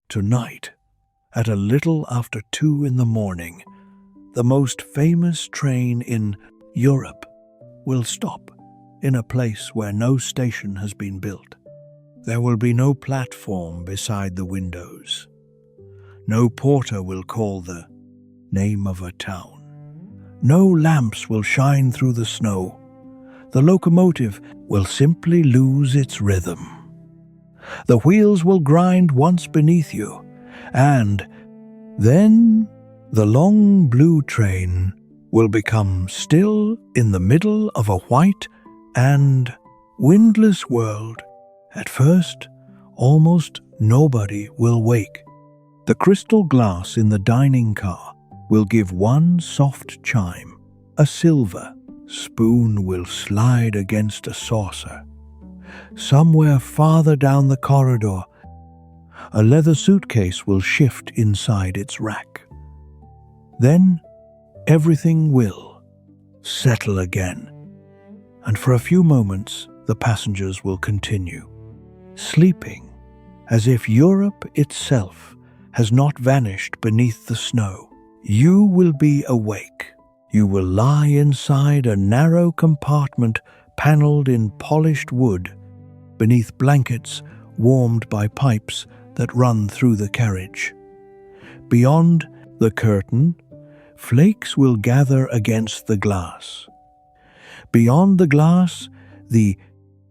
Tonight, at a little after 2 in the morning, the most famous train in Europe will stop in a place where no station has been built. There will be no platform beside the windows. No porter will call the name of a town. No lamps will shine through the snow. The locomotive will simply lose its rhythm. The wheels will grind once beneath you, and then the long blue train will become still in the middle of a white and windless world. At first, almost nobody will wake. The crystal glass in the dining car will give one soft chime. A silver spoon will slide against a saucer. Somewhere farther down the corridor, a leather suitcase will shift inside its rack. Then everything will settle again, and for a few moments the passengers will continue, sleeping as if Europe itself has not vanished beneath the snow. You will be awake. You will lie inside a narrow compartment paneled in polished wood, beneath blankets warmed by pipes that run through the carriage. Beyond the curtain, flakes will gather against the glass. Beyond the glass, the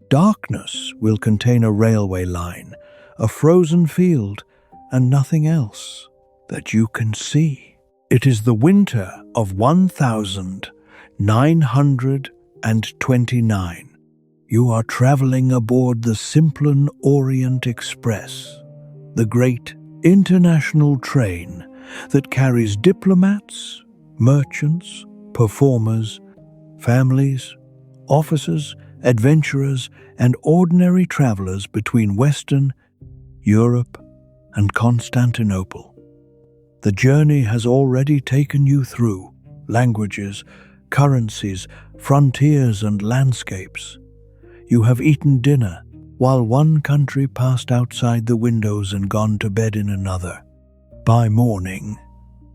darkness will contain a railway line, a frozen field, and nothing else that you can see. It is the winter of 1929. You are traveling aboard the Simplon Orient Express, the great international train that carries diplomats, merchants, performers, families, officers, adventurers, and ordinary travelers between Western Europe and Constantinople. The journey has already taken you through languages, currencies, frontiers, and landscapes. You have eaten dinner while one country passed outside the windows and gone to bed in another. By morning,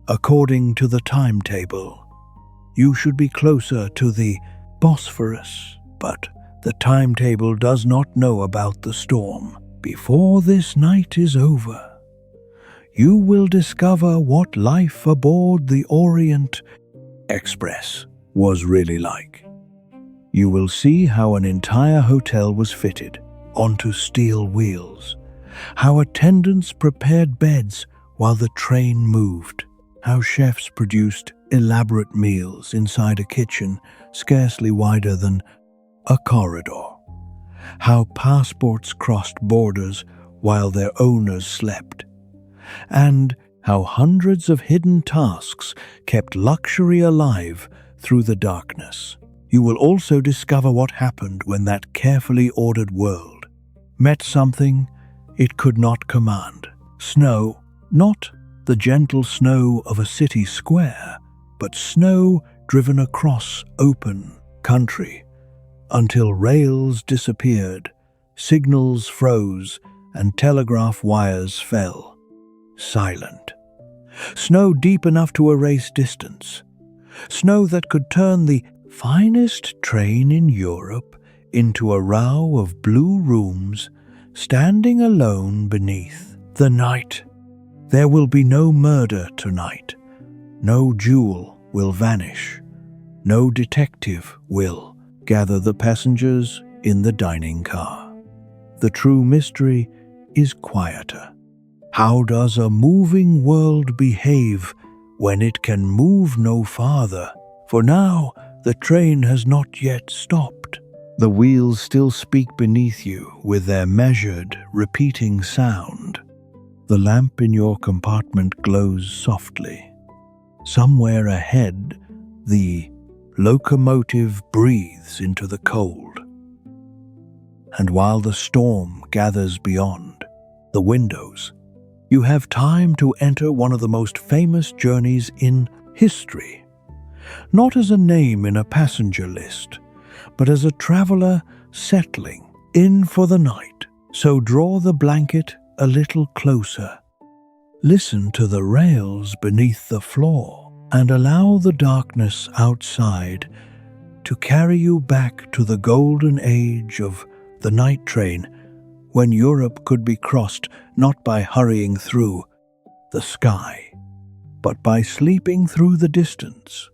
according to the timetable, you should be closer to the Bosphorus, but the timetable does not know about the storm. Before this night is over, you will discover what life aboard the Orient Express was really like. You will see how an entire hotel was fitted onto steel wheels, how attendants prepared beds while the train moved, how chefs produced elaborate meals inside a kitchen scarcely wider than a corridor, how passports crossed borders while their owners slept, and how hundreds of hidden tasks kept luxury alive through the darkness. You will also discover what happened when that carefully ordered world met something it could not command. Snow, not the gentle snow of a city square, but snow driven across open country until rails disappeared, signals froze, and telegraph wires fell silent. Snow deep enough to erase distance. Snow that could turn the finest train in Europe into a row of blue rooms standing alone beneath the night. There will be no murder tonight. No jewel will vanish. No detective will gather the passengers in the dining car. The true mystery is quieter. How does a moving world behave when it can move no farther? For now, the train has not yet stopped. The wheels still speak beneath you with their measured, repeating sound. The lamp in your compartment glows softly. Somewhere ahead, the locomotive breathes into the cold. And while the storm gathers beyond the windows, you have time to enter one of the most famous journeys in history. Not as a name in a passenger list, but as a traveler settling in for the night. So draw the blanket a little closer. Listen to the rails beneath the floor and allow the darkness outside to carry you back to the golden age of the night train, when Europe could be crossed not by hurrying through the sky, but by sleeping through the distance.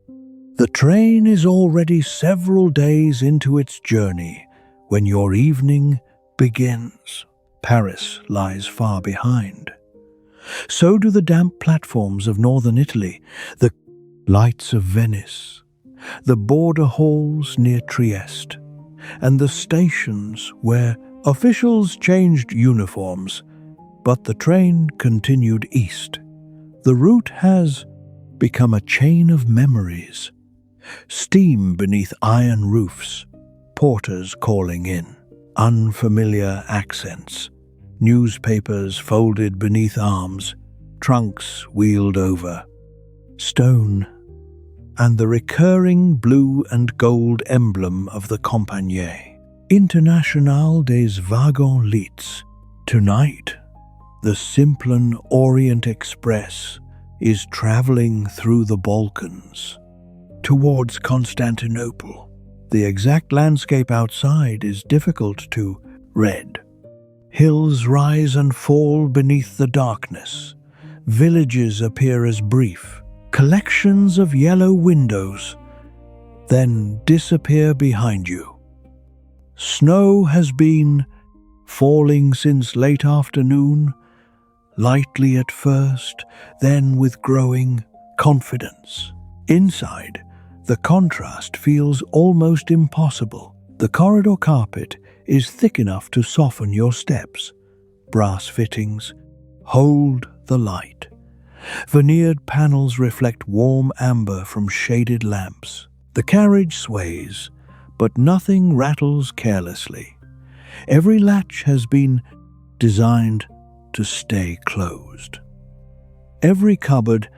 The train is already several days into its journey when your evening begins. Paris lies far behind. So do the damp platforms of northern Italy, the lights of Venice, the border halls near Trieste, and the stations where officials changed uniforms, but the train continued east. The route has become a chain of memories. Steam beneath iron roofs, porters calling in, unfamiliar accents, newspapers folded beneath arms, trunks wheeled over, stone, and the recurring blue and gold emblem of the Compagnie. Internationale des Wagons-Lits. Tonight, the Simplon Orient Express is traveling through the Balkans towards Constantinople. The exact landscape outside is difficult to read. Hills rise and fall beneath the darkness. Villages appear as brief collections of yellow windows, then disappear behind you. Snow has been falling since late afternoon, lightly at first, then with growing confidence. Inside, the contrast feels almost impossible. The corridor carpet is thick enough to soften your steps. Brass fittings hold the light. Veneered panels reflect warm amber from shaded lamps. The carriage sways, but nothing rattles carelessly. Every latch has been designed to stay closed. Every cupboard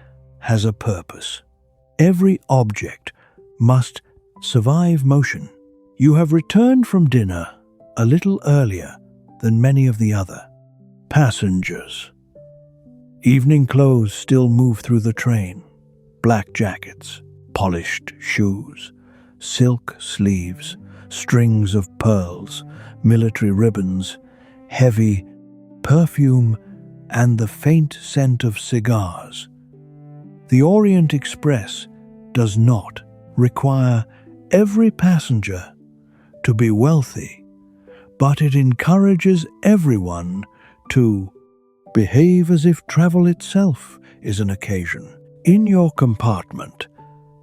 has a purpose. Every object must survive motion. You have returned from dinner a little earlier than many of the other passengers. Evening clothes still move through the train. Black jackets, polished shoes, silk sleeves, strings of pearls, military ribbons, heavy perfume, and the faint scent of cigars. The Orient Express does not require every passenger to be wealthy, but it encourages everyone to behave as if travel itself is an occasion. In your compartment,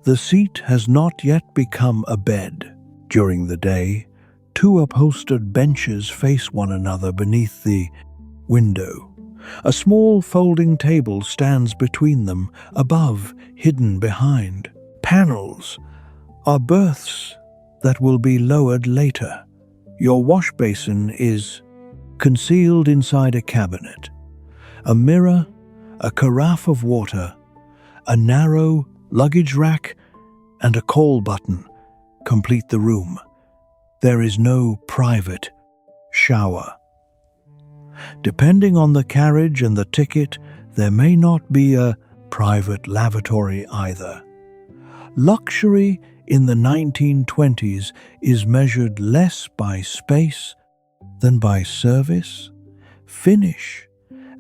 the seat has not yet become a bed. During the day, two upholstered benches face one another beneath the window. A small folding table stands between them, above, hidden behind. Panels are berths that will be lowered later. Your wash basin is concealed inside a cabinet. A mirror, a carafe of water, a narrow luggage rack, and a call button complete the room. There is no private shower. Depending on the carriage and the ticket, there may not be a private lavatory either. Luxury in the 1920s is measured less by space than by service, finish,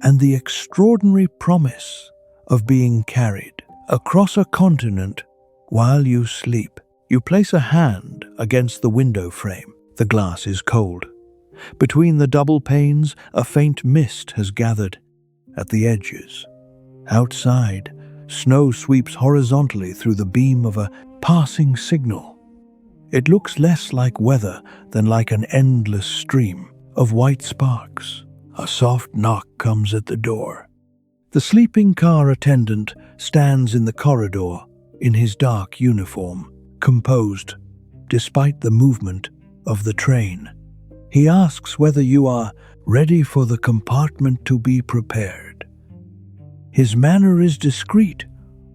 and the extraordinary promise of being carried across a continent while you sleep. You place a hand against the window frame. The glass is cold. Between the double panes, a faint mist has gathered at the edges. Outside, snow sweeps horizontally through the beam of a passing signal. It looks less like weather than like an endless stream of white sparks. A soft knock comes at the door. The sleeping car attendant stands in the corridor in his dark uniform, composed despite the movement of the train. He asks whether you are ready for the compartment to be prepared. His manner is discreet,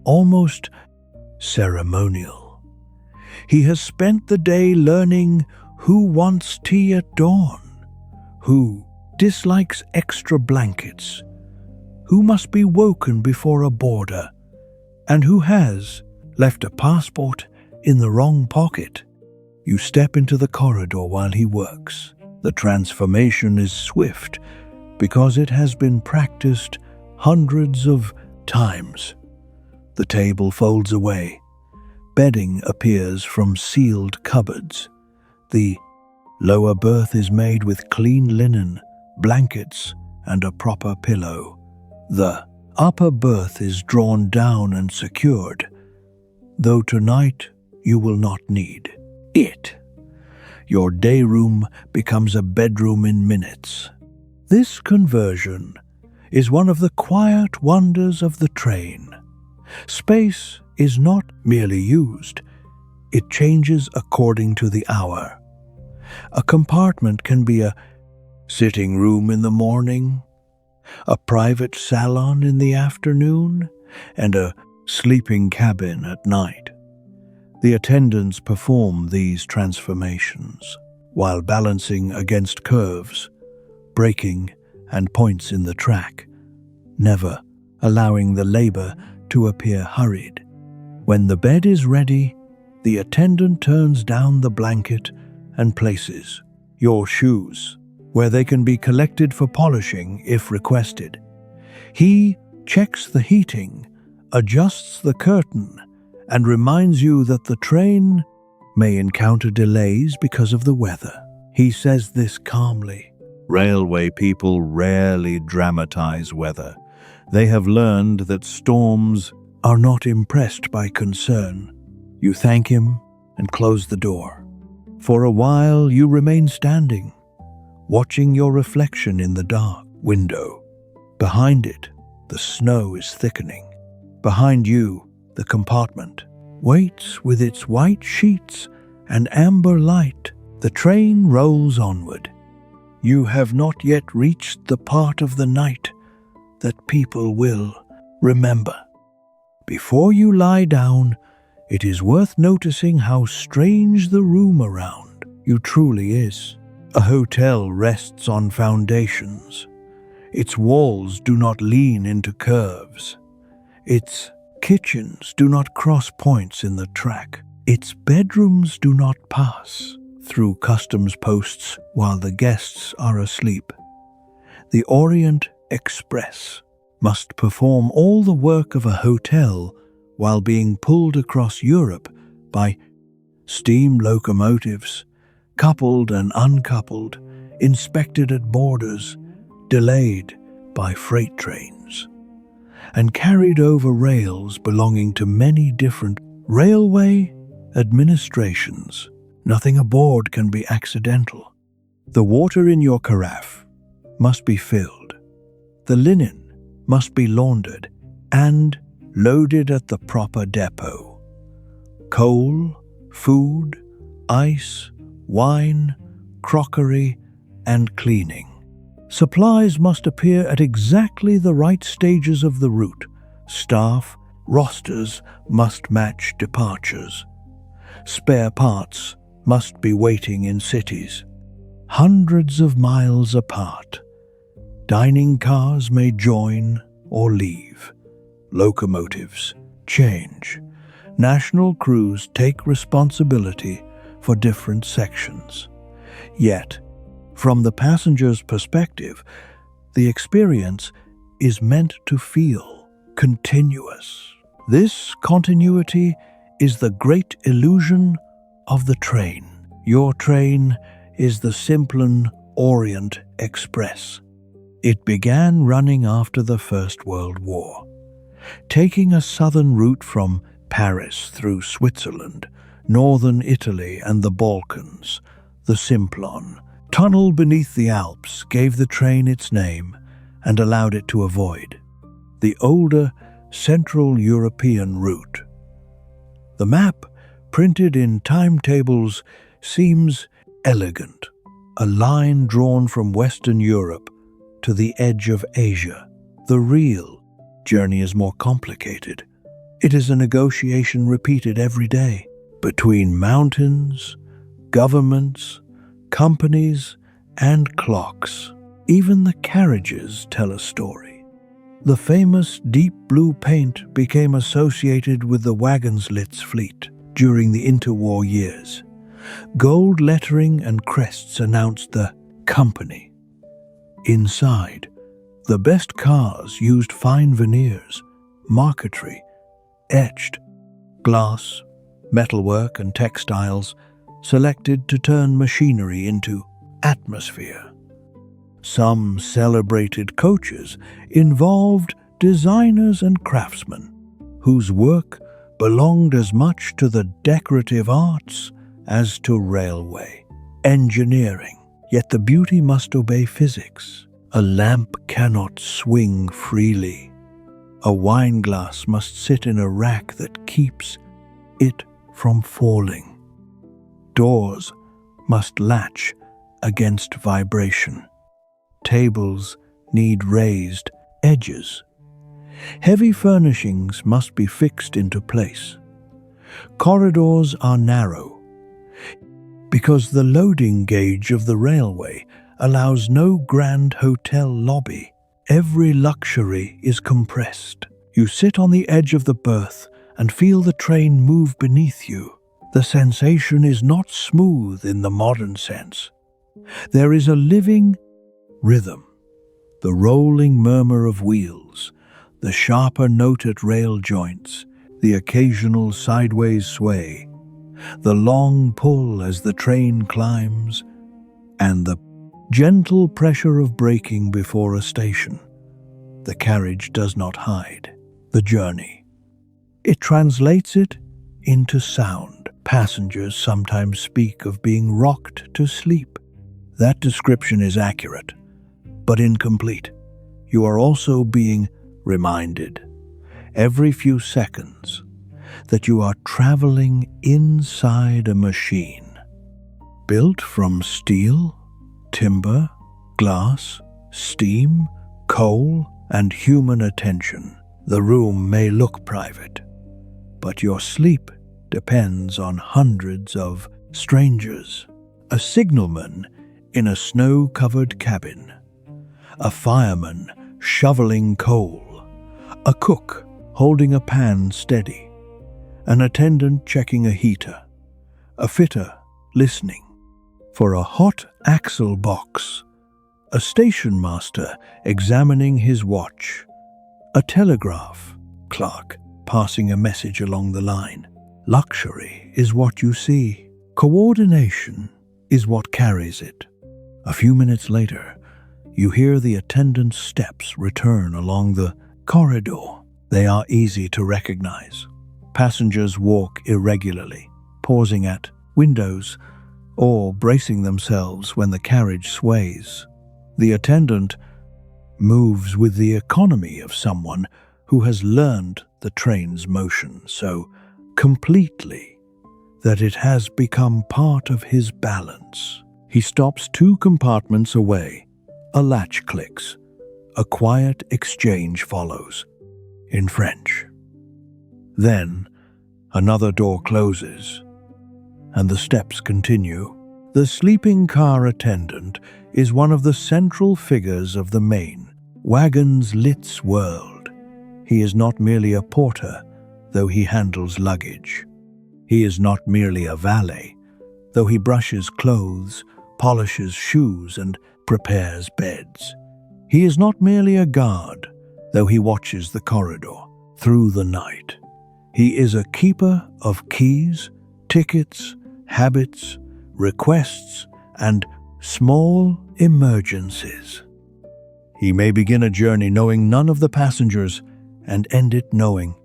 almost ceremonial. He has spent the day learning who wants tea at dawn, who dislikes extra blankets, who must be woken before a boarder, and who has left a passport in the wrong pocket. You step into the corridor while he works. The transformation is swift because it has been practiced hundreds of times. The table folds away. Bedding appears from sealed cupboards. The lower berth is made with clean linen, blankets, and a proper pillow. The upper berth is drawn down and secured, though tonight you will not need it. Your day room becomes a bedroom in minutes. This conversion is one of the quiet wonders of the train. Space is not merely used, it changes according to the hour. A compartment can be a sitting room in the morning, a private salon in the afternoon, and a sleeping cabin at night. The attendants perform these transformations while balancing against curves, braking, and points in the track, never allowing the labor to appear hurried. When the bed is ready, the attendant turns down the blanket and places your shoes where they can be collected for polishing if requested. He checks the heating, adjusts the curtain, and reminds you that the train may encounter delays because of the weather. He says this calmly. Railway people rarely dramatize weather. They have learned that storms are not impressed by concern. You thank him and close the door. For a while you remain standing, watching your reflection in the dark window. Behind it, the snow is thickening. Behind you, the compartment waits with its white sheets and amber light. The train rolls onward. You have not yet reached the part of the night that people will remember. Before you lie down, it is worth noticing how strange the room around you truly is. A hotel rests on foundations. Its walls do not lean into curves. Its kitchens do not cross points in the track. Its bedrooms do not pass through customs posts while the guests are asleep. The Orient Express must perform all the work of a hotel while being pulled across Europe by steam locomotives, coupled and uncoupled, inspected at borders, delayed by freight trains, and carried over rails belonging to many different railway administrations. Nothing aboard can be accidental. The water in your carafe must be filled. The linen must be laundered and loaded at the proper depot. Coal, food, ice, wine, crockery, and cleaning. Supplies must appear at exactly the right stages of the route. Staff rosters must match departures. Spare parts must be waiting in cities hundreds of miles apart. Dining cars may join or leave. Locomotives change. National crews take responsibility for different sections. Yet, from the passenger's perspective, the experience is meant to feel continuous. This continuity is the great illusion of the train. Your train is the Simplon Orient Express. It began running after the First World War, taking a southern route from Paris through Switzerland, northern Italy, and the Balkans. The Simplon tunnel beneath the Alps gave the train its name and allowed it to avoid the older Central European route. The map, printed in timetables, seems elegant, a line drawn from Western Europe to the edge of Asia. The real journey is more complicated. It is a negotiation repeated every day between mountains, governments, companies, and clocks. Even the carriages tell a story. The famous deep blue paint became associated with the Wagons-Lits fleet during the interwar years. Gold lettering and crests announced the company. Inside, the best cars used fine veneers, marquetry, etched glass, metalwork and textiles selected to turn machinery into atmosphere. Some celebrated coaches involved designers and craftsmen whose work belonged as much to the decorative arts as to railway engineering. Yet the beauty must obey physics. A lamp cannot swing freely. A wine glass must sit in a rack that keeps it from falling. Doors must latch against vibration. Tables need raised edges. Heavy furnishings must be fixed into place. Corridors are narrow because the loading gauge of the railway allows no grand hotel lobby. Every luxury is compressed. You sit on the edge of the berth and feel the train move beneath you. The sensation is not smooth in the modern sense. There is a living rhythm, the rolling murmur of wheels, the sharper note at rail joints, the occasional sideways sway, the long pull as the train climbs, and the gentle pressure of braking before a station. The carriage does not hide the journey. It translates it into sound. Passengers sometimes speak of being rocked to sleep. That description is accurate, but incomplete. You are also being reminded every few seconds that you are traveling inside a machine built from steel, timber, glass, steam, coal, and human attention. The room may look private, but your sleep depends on hundreds of strangers. A signalman in a snow-covered cabin, a fireman shoveling coal, a cook holding a pan steady, an attendant checking a heater, a fitter listening for a hot axle box, a station master examining his watch, a telegraph clerk passing a message along the line. Luxury is what you see. Coordination is what carries it. A few minutes later, you hear the attendant's steps return along the corridor. They are easy to recognize. Passengers walk irregularly, pausing at windows or bracing themselves when the carriage sways. The attendant moves with the economy of someone who has learned the train's motion so completely that it has become part of his balance. He stops 2 compartments away. A latch clicks. A quiet exchange follows, in French. Then, another door closes, and the steps continue. The sleeping car attendant is one of the central figures of the main Wagons-Lits world. He is not merely a porter, though he handles luggage. He is not merely a valet, though he brushes clothes, polishes shoes, and prepares beds. He is not merely a guard, though he watches the corridor through the night. He is a keeper of keys, tickets, habits, requests, and small emergencies. He may begin a journey knowing none of the passengers and end it knowing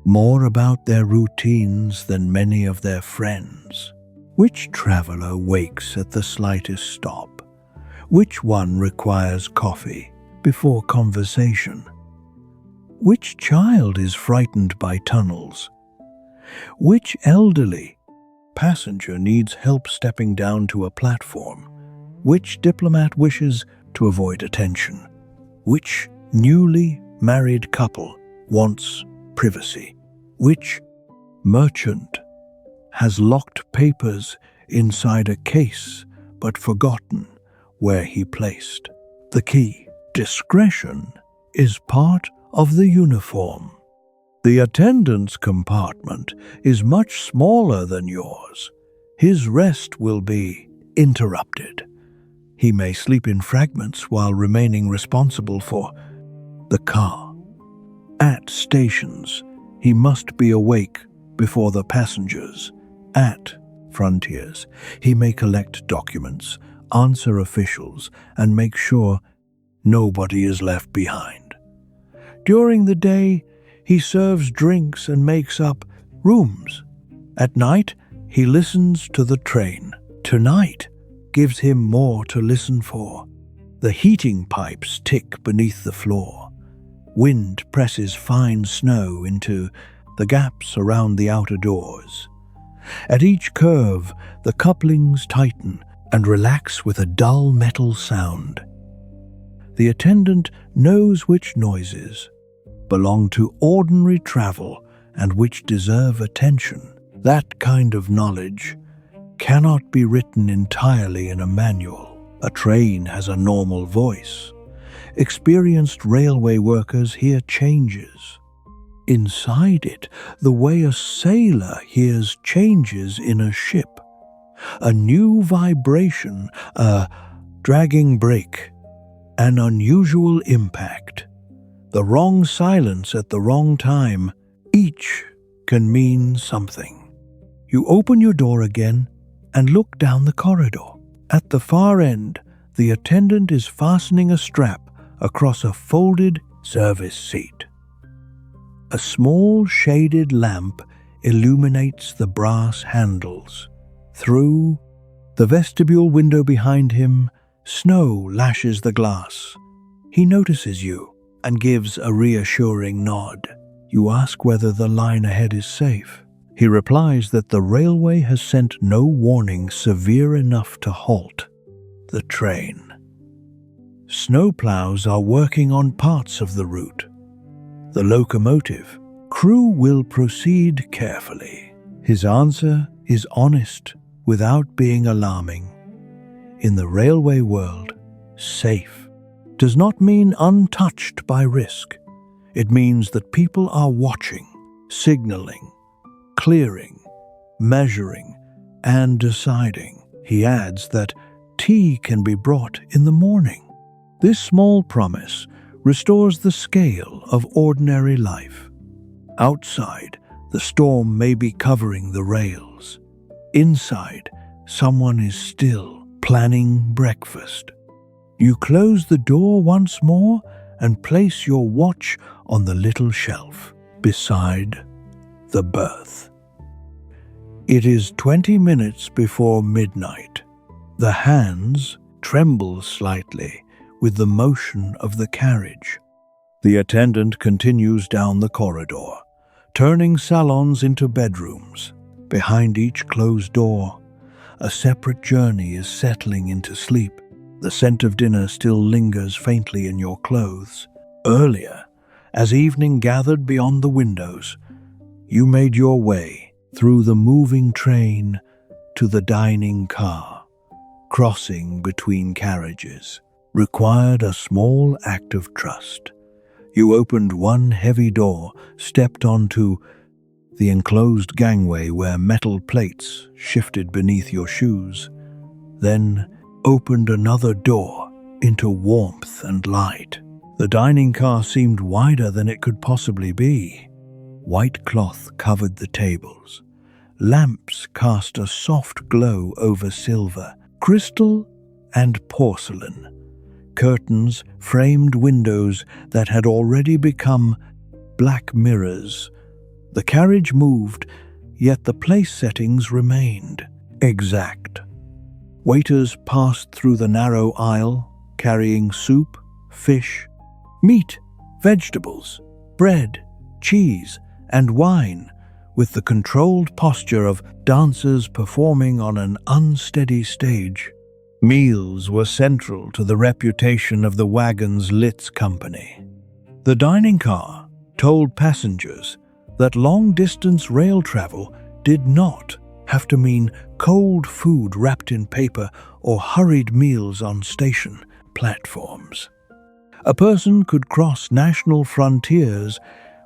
more about their routines than many of their friends. Which traveler wakes at the slightest stop? Which one requires coffee before conversation? Which child is frightened by tunnels? Which elderly passenger needs help stepping down to a platform? Which diplomat wishes to avoid attention? Which newly married couple wants privacy? Which merchant has locked papers inside a case but forgotten where he placed the key? Discretion is part of the uniform. The attendant's compartment is much smaller than yours. His rest will be interrupted. He may sleep in fragments while remaining responsible for the car. At stations, he must be awake before the passengers. At frontiers, he may collect documents, answer officials, and make sure nobody is left behind. During the day, he serves drinks and makes up rooms. At night, he listens to the train. Tonight gives him more to listen for. The heating pipes tick beneath the floor. Wind presses fine snow into the gaps around the outer doors. At each curve, the couplings tighten and relax with a dull metal sound. The attendant knows which noises belong to ordinary travel and which deserve attention. That kind of knowledge cannot be written entirely in a manual. A train has a normal voice. Experienced railway workers hear changes inside it, the way a sailor hears changes in a ship. A new vibration, a dragging brake, an unusual impact, the wrong silence at the wrong time, each can mean something. You open your door again and look down the corridor. At the far end, the attendant is fastening a strap across a folded service seat. A small shaded lamp illuminates the brass handles. Through the vestibule window behind him, snow lashes the glass. He notices you and gives a reassuring nod. You ask whether the line ahead is safe. He replies that the railway has sent no warning severe enough to halt the train. Snowplows are working on parts of the route. The locomotive crew will proceed carefully. His answer is honest without being alarming. In the railway world, safe does not mean untouched by risk. It means that people are watching, signaling, clearing, measuring, and deciding. He adds that tea can be brought in the morning. This small promise restores the scale of ordinary life. Outside, the storm may be covering the rails. Inside, someone is still planning breakfast. You close the door once more and place your watch on the little shelf beside the berth. It is 20 minutes before midnight. The hands tremble slightly with the motion of the carriage. The attendant continues down the corridor, turning salons into bedrooms. Behind each closed door, a separate journey is settling into sleep. The scent of dinner still lingers faintly in your clothes. Earlier, as evening gathered beyond the windows, you made your way through the moving train to the dining car. Crossing between carriages required a small act of trust. You opened one heavy door, stepped onto the enclosed gangway where metal plates shifted beneath your shoes, then opened another door into warmth and light. The dining car seemed wider than it could possibly be. White cloth covered the tables. Lamps cast a soft glow over silver, crystal, and porcelain. Curtains framed windows that had already become black mirrors. The carriage moved, yet the place settings remained exact. Waiters passed through the narrow aisle, carrying soup, fish, meat, vegetables, bread, cheese, and wine, with the controlled posture of dancers performing on an unsteady stage. Meals were central to the reputation of the Wagons-Lits company. The dining car told passengers that long-distance rail travel did not have to mean cold food wrapped in paper or hurried meals on station platforms. A person could cross national frontiers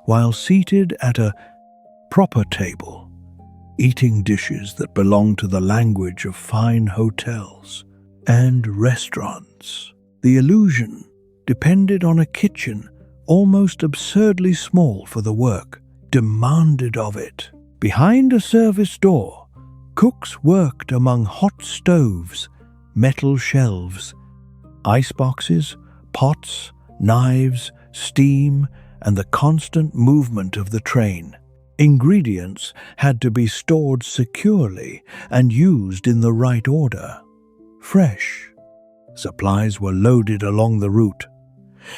while seated at a proper table, eating dishes that belong to the language of fine hotels and restaurants. The illusion depended on a kitchen almost absurdly small for the work demanded of it. Behind a service door, cooks worked among hot stoves, metal shelves, iceboxes, pots, knives, steam, and the constant movement of the train. Ingredients had to be stored securely and used in the right order. Fresh supplies were loaded along the route.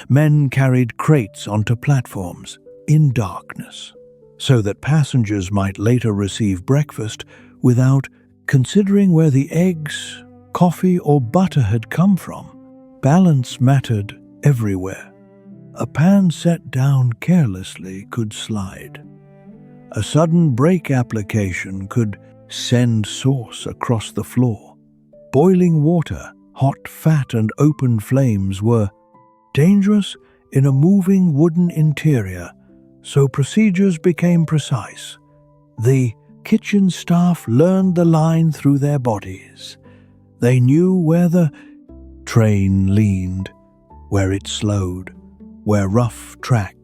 Men carried crates onto platforms in darkness, so that passengers might later receive breakfast without considering where the eggs, coffee, or butter had come from. Balance mattered everywhere. A pan set down carelessly could slide. A sudden brake application could send sauce across the floor. Boiling water, hot fat, and open flames were dangerous in a moving wooden interior, so procedures became precise. The kitchen staff learned the line through their bodies. They knew where the train leaned, where it slowed, where rough track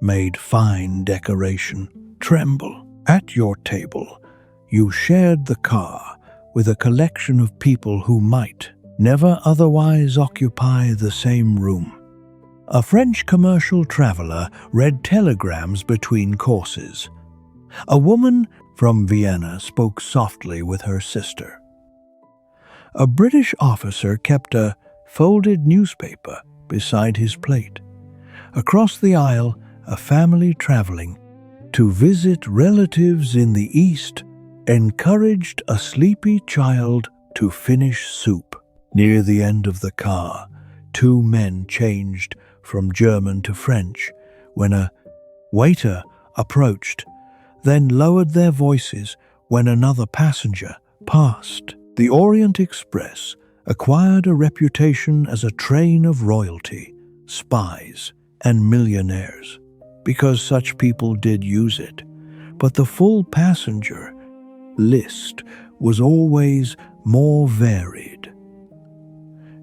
made fine decoration tremble. At your table, you shared the car with a collection of people who might never otherwise occupy the same room. A French commercial traveler read telegrams between courses. A woman from Vienna spoke softly with her sister. A British officer kept a folded newspaper beside his plate. Across the aisle, a family traveling to visit relatives in the East encouraged a sleepy child to finish soup. Near the end of the car, two men changed from German to French when a waiter approached, then lowered their voices when another passenger passed. The Orient Express acquired a reputation as a train of royalty, spies, and millionaires, because such people did use it. But the full passenger list was always more varied.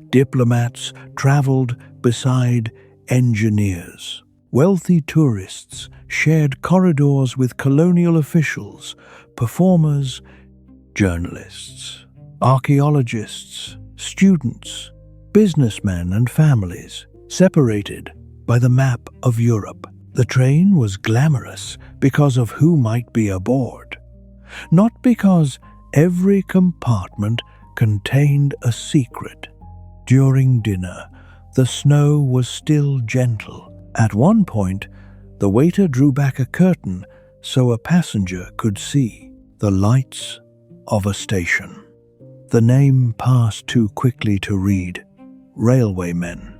Diplomats traveled beside engineers. Wealthy tourists shared corridors with colonial officials, performers, journalists, archaeologists, students, businessmen, and families, separated by the map of Europe. The train was glamorous because of who might be aboard, not because every compartment contained a secret. During dinner, the snow was still gentle. At one point, the waiter drew back a curtain so a passenger could see the lights of a station. The name passed too quickly to read. Railwaymen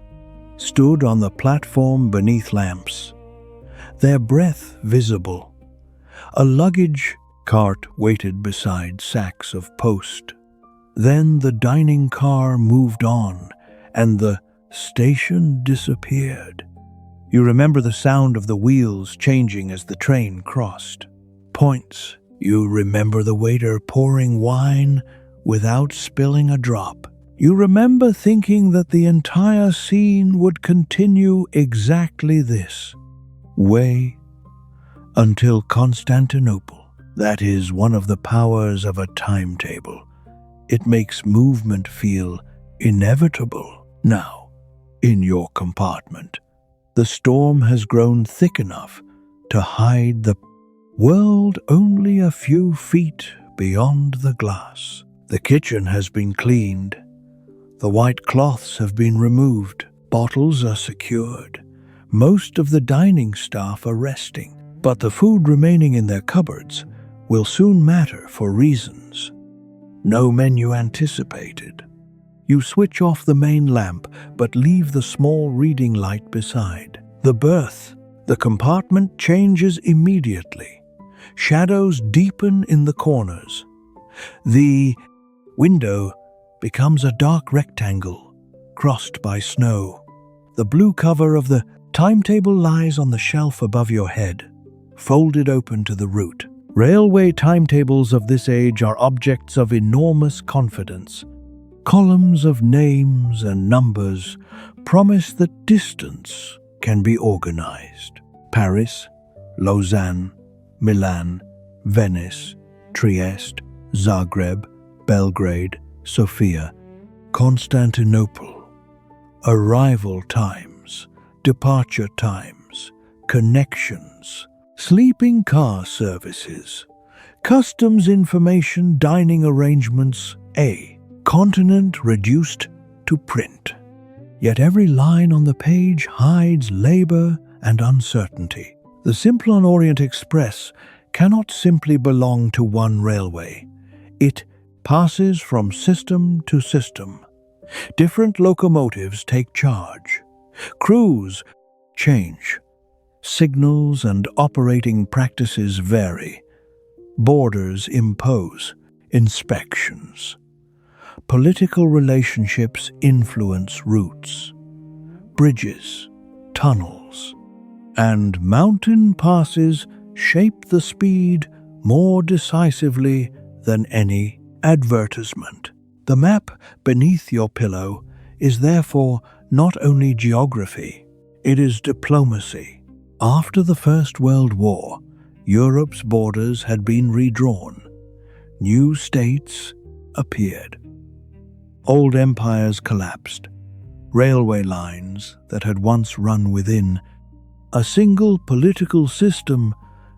stood on the platform beneath lamps, their breath visible. A luggage cart waited beside sacks of post. Then the dining car moved on, and the station disappeared. You remember the sound of the wheels changing as the train crossed points. You remember the waiter pouring wine without spilling a drop. You remember thinking that the entire scene would continue exactly this way until Constantinople. That is one of the powers of a timetable. It makes movement feel inevitable. Now, in your compartment, the storm has grown thick enough to hide the world only a few feet beyond the glass. The kitchen has been cleaned. The white cloths have been removed. Bottles are secured. Most of the dining staff are resting, but the food remaining in their cupboards will soon matter for reasons no menu anticipated. You switch off the main lamp, but leave the small reading light beside. The berth, the compartment changes immediately. Shadows deepen in the corners. The window becomes a dark rectangle crossed by snow. The blue cover of the timetable lies on the shelf above your head, folded open to the root. Railway timetables of this age are objects of enormous confidence. Columns of names and numbers promise that distance can be organized. Paris, Lausanne, Milan, Venice, Trieste, Zagreb, Belgrade, Sofia, Constantinople. Arrival times, departure times, connections, sleeping car services, customs information, dining arrangements, a continent reduced to print. Yet every line on the page hides labor and uncertainty. The Simplon Orient Express cannot simply belong to one railway. It passes from system to system. Different locomotives take charge. Crews change. Signals and operating practices vary. Borders impose inspections. Political relationships influence routes. Bridges, tunnels, and mountain passes shape the speed more decisively than any advertisement. The map beneath your pillow is therefore not only geography, it is diplomacy. After the First World War, Europe's borders had been redrawn. New states appeared. Old empires collapsed. Railway lines that had once run within a single political system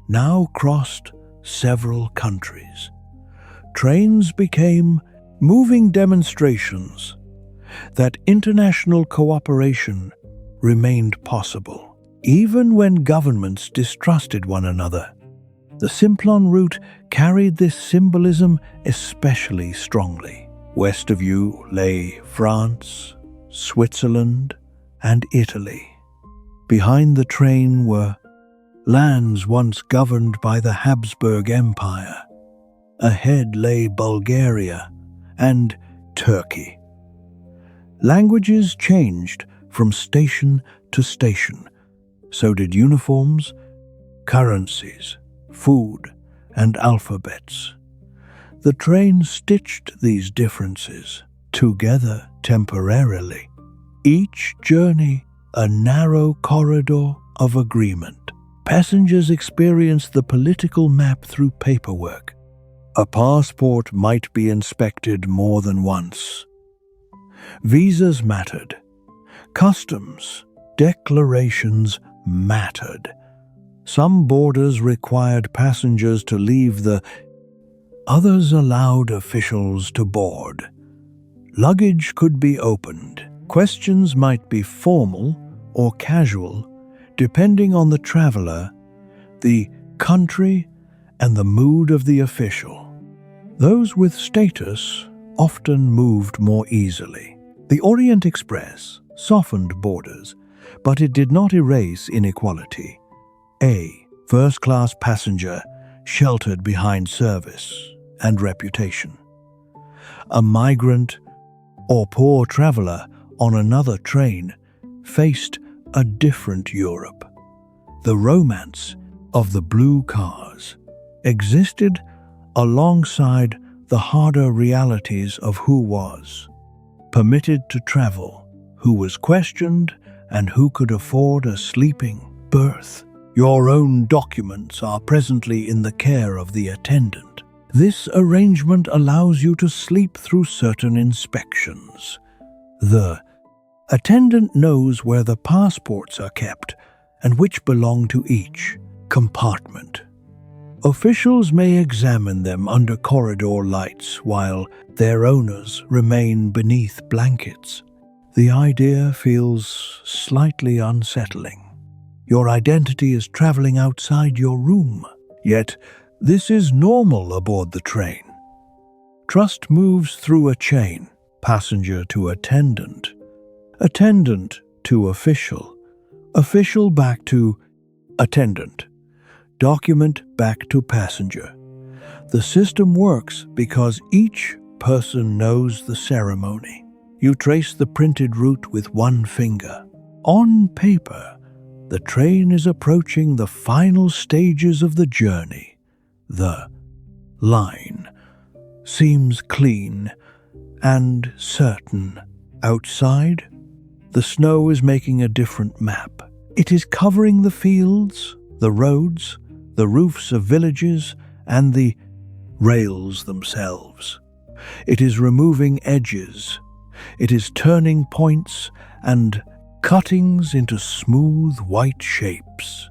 now crossed several countries. Trains became moving demonstrations that international cooperation remained possible. Even when governments distrusted one another, the Simplon route carried this symbolism especially strongly. West of you lay France, Switzerland, and Italy. Behind the train were lands once governed by the Habsburg Empire. Ahead lay Bulgaria and Turkey. Languages changed from station to station. So did uniforms, currencies, food, and alphabets. The train stitched these differences together temporarily. Each journey a narrow corridor of agreement. Passengers experienced the political map through paperwork. A passport might be inspected more than once. Visas mattered. Customs, declarations mattered. Some borders required passengers to leave others allowed officials to board. Luggage could be opened. Questions might be formal or casual, depending on the traveler, the country, and the mood of the official. Those with status often moved more easily. The Orient Express softened borders, but it did not erase inequality. A first-class passenger sheltered behind service and reputation. A migrant or poor traveler on another train faced a different Europe. The romance of the blue cars existed alongside the harder realities of who was permitted to travel, who was questioned, and who could afford a sleeping berth. Your own documents are presently in the care of the attendant. This arrangement allows you to sleep through certain inspections. The attendant knows where the passports are kept and which belong to each compartment. Officials may examine them under corridor lights while their owners remain beneath blankets. The idea feels slightly unsettling. Your identity is traveling outside your room, yet this is normal aboard the train. Trust moves through a chain, passenger to attendant, attendant to official, official back to attendant, document back to passenger. The system works because each person knows the ceremony. You trace the printed route with one finger. On paper, the train is approaching the final stages of the journey. The line seems clean and certain. Outside, the snow is making a different map. It is covering the fields, the roads, the roofs of villages, and the rails themselves. It is removing edges. It is turning points and cuttings into smooth white shapes.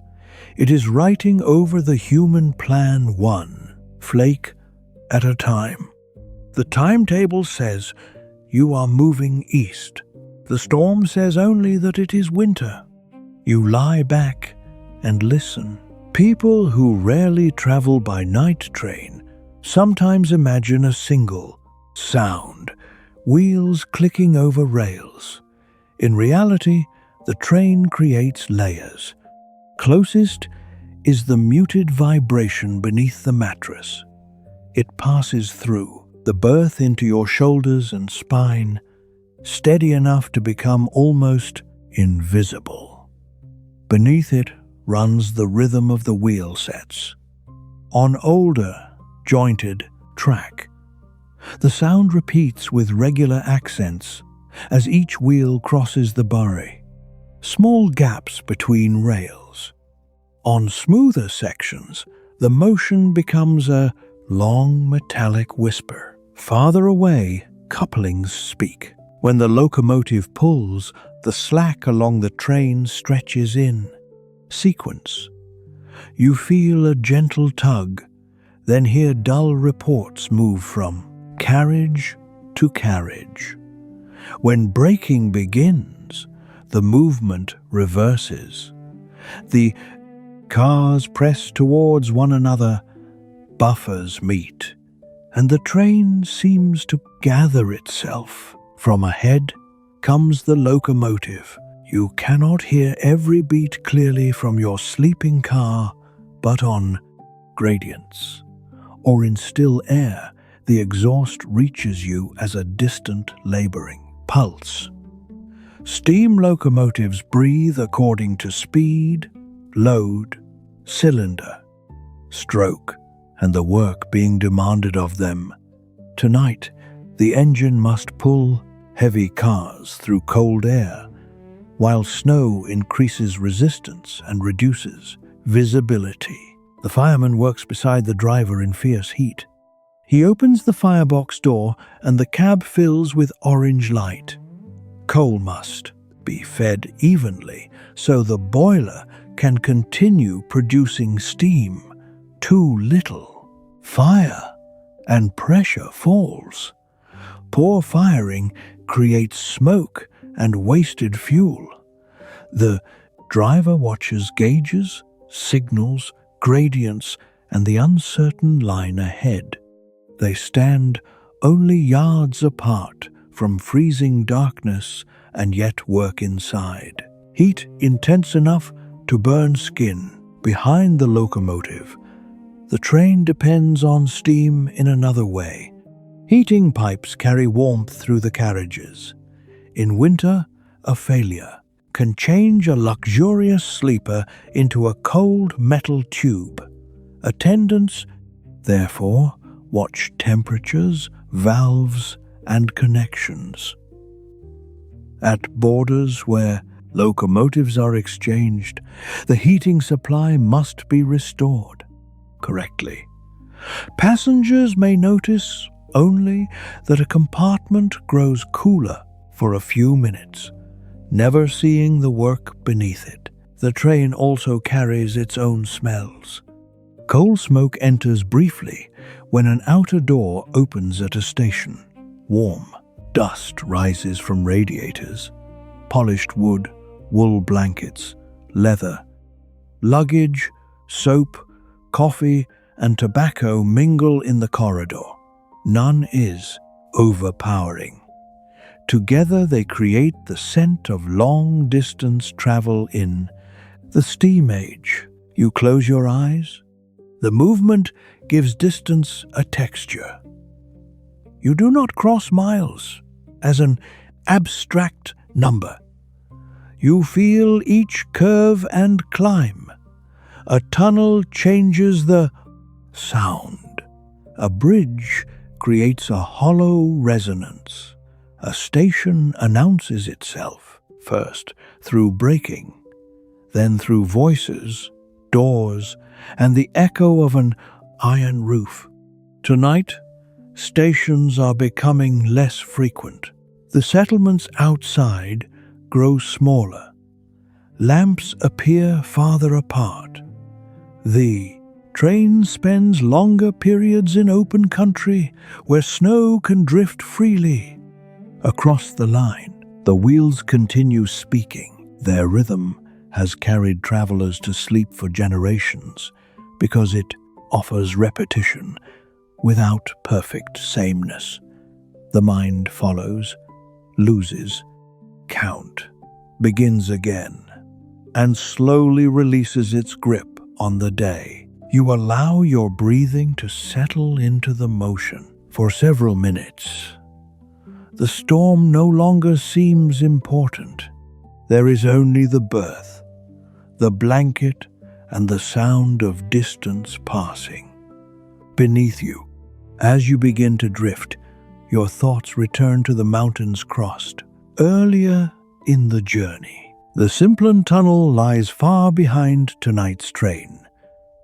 It is writing over the human plan one flake at a time. The timetable says you are moving east. The storm says only that it is winter. You lie back and listen. People who rarely travel by night train sometimes imagine a single sound, wheels clicking over rails. In reality, the train creates layers. Closest is the muted vibration beneath the mattress. It passes through the berth into your shoulders and spine, steady enough to become almost invisible. Beneath it runs the rhythm of the wheel sets. On older, jointed track, the sound repeats with regular accents as each wheel crosses the bury. Small gaps between rails. On smoother sections, the motion becomes a long metallic whisper. Farther away, couplings speak. When the locomotive pulls, the slack along the train stretches in. Sequence. You feel a gentle tug, then hear dull reports move from carriage to carriage. When braking begins, the movement reverses. The cars press towards one another, buffers meet, and the train seems to gather itself. From ahead comes the locomotive. You cannot hear every beat clearly from your sleeping car, but on gradients or in still air, the exhaust reaches you as a distant laboring pulse. Steam locomotives breathe according to speed, load, cylinder, stroke, and the work being demanded of them. Tonight, the engine must pull heavy cars through cold air, while snow increases resistance and reduces visibility. The fireman works beside the driver in fierce heat. He opens the firebox door and the cab fills with orange light. Coal must be fed evenly so the boiler can continue producing steam. Too little. Fire and pressure falls. Poor firing creates smoke and wasted fuel. The driver watches gauges, signals, gradients, and the uncertain line ahead. They stand only yards apart from freezing darkness and yet work inside. Heat intense enough to burn skin. Behind the locomotive, the train depends on steam in another way. Heating pipes carry warmth through the carriages. In winter, a failure can change a luxurious sleeper into a cold metal tube. Attendants, therefore, watch temperatures, valves, and connections. At borders where locomotives are exchanged, the heating supply must be restored correctly. Passengers may notice only that a compartment grows cooler for a few minutes, never seeing the work beneath it. The train also carries its own smells. Coal smoke enters briefly when an outer door opens at a station. Warm dust rises from radiators. Polished wood, wool blankets, leather. Luggage, soap, coffee, and tobacco mingle in the corridor. None is overpowering. Together they create the scent of long-distance travel in the steam age. You close your eyes. The movement gives distance a texture. You do not cross miles as an abstract number. You feel each curve and climb. A tunnel changes the sound. A bridge creates a hollow resonance. A station announces itself, first through braking, then through voices, doors, and the echo of an iron roof. Tonight, stations are becoming less frequent. The settlements outside grow smaller. Lamps appear farther apart. The train spends longer periods in open country where snow can drift freely. Across the line, the wheels continue speaking. Their rhythm has carried travelers to sleep for generations because it offers repetition without perfect sameness. The mind follows, loses count, begins again, and slowly releases its grip on the day. You allow your breathing to settle into the motion. For several minutes, the storm no longer seems important. There is only the berth, the blanket, and the sound of distance passing. Beneath you, as you begin to drift, your thoughts return to the mountains crossed earlier in the journey. The Simplon Tunnel lies far behind tonight's train,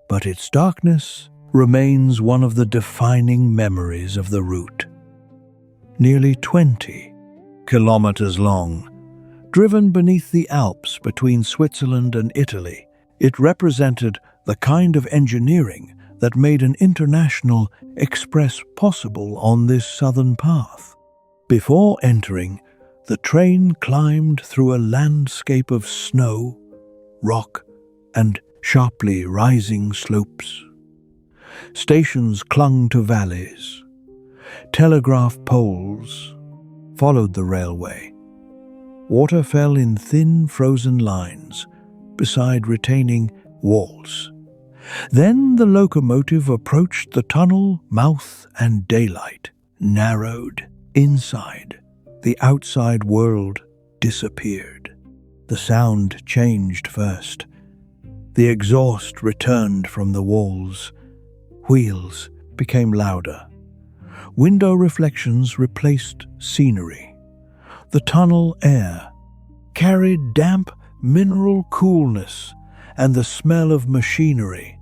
but its darkness remains one of the defining memories of the route. Nearly 20 kilometers long, driven beneath the Alps between Switzerland and Italy, it represented the kind of engineering that made an international express possible on this southern path. Before entering, the train climbed through a landscape of snow, rock, and sharply rising slopes. Stations clung to valleys. Telegraph poles followed the railway. Water fell in thin, frozen lines beside retaining walls. Then the locomotive approached the tunnel mouth, and daylight narrowed inside. The outside world disappeared. The sound changed first. The exhaust returned from the walls. Wheels became louder. Window reflections replaced scenery. The tunnel air carried damp mineral coolness and the smell of machinery.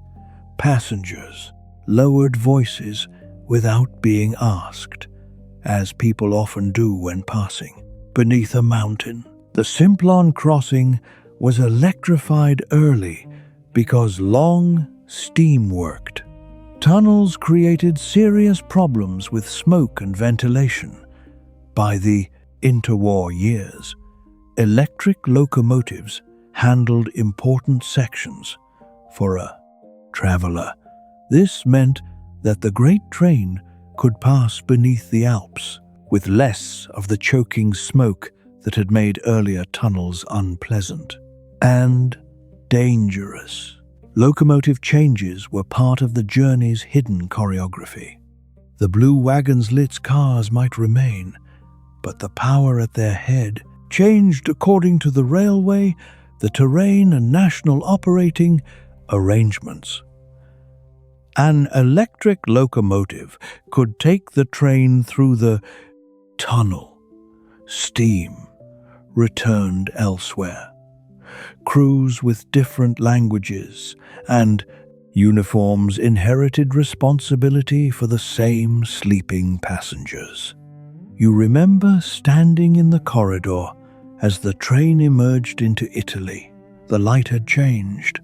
Passengers lowered voices without being asked, as people often do when passing. Beneath a mountain, the Simplon crossing was electrified early because long steam worked. Tunnels created serious problems with smoke and ventilation. By the interwar years, electric locomotives handled important sections. For a traveler, this meant that the great train could pass beneath the Alps with less of the choking smoke that had made earlier tunnels unpleasant and dangerous. Locomotive changes were part of the journey's hidden choreography. The blue Wagons-Lits cars might remain, but the power at their head changed according to the railway, the terrain, and national operating arrangements. An electric locomotive could take the train through the tunnel. Steam returned elsewhere. Crews with different languages and uniforms inherited responsibility for the same sleeping passengers. You remember standing in the corridor as the train emerged into Italy. The light had changed.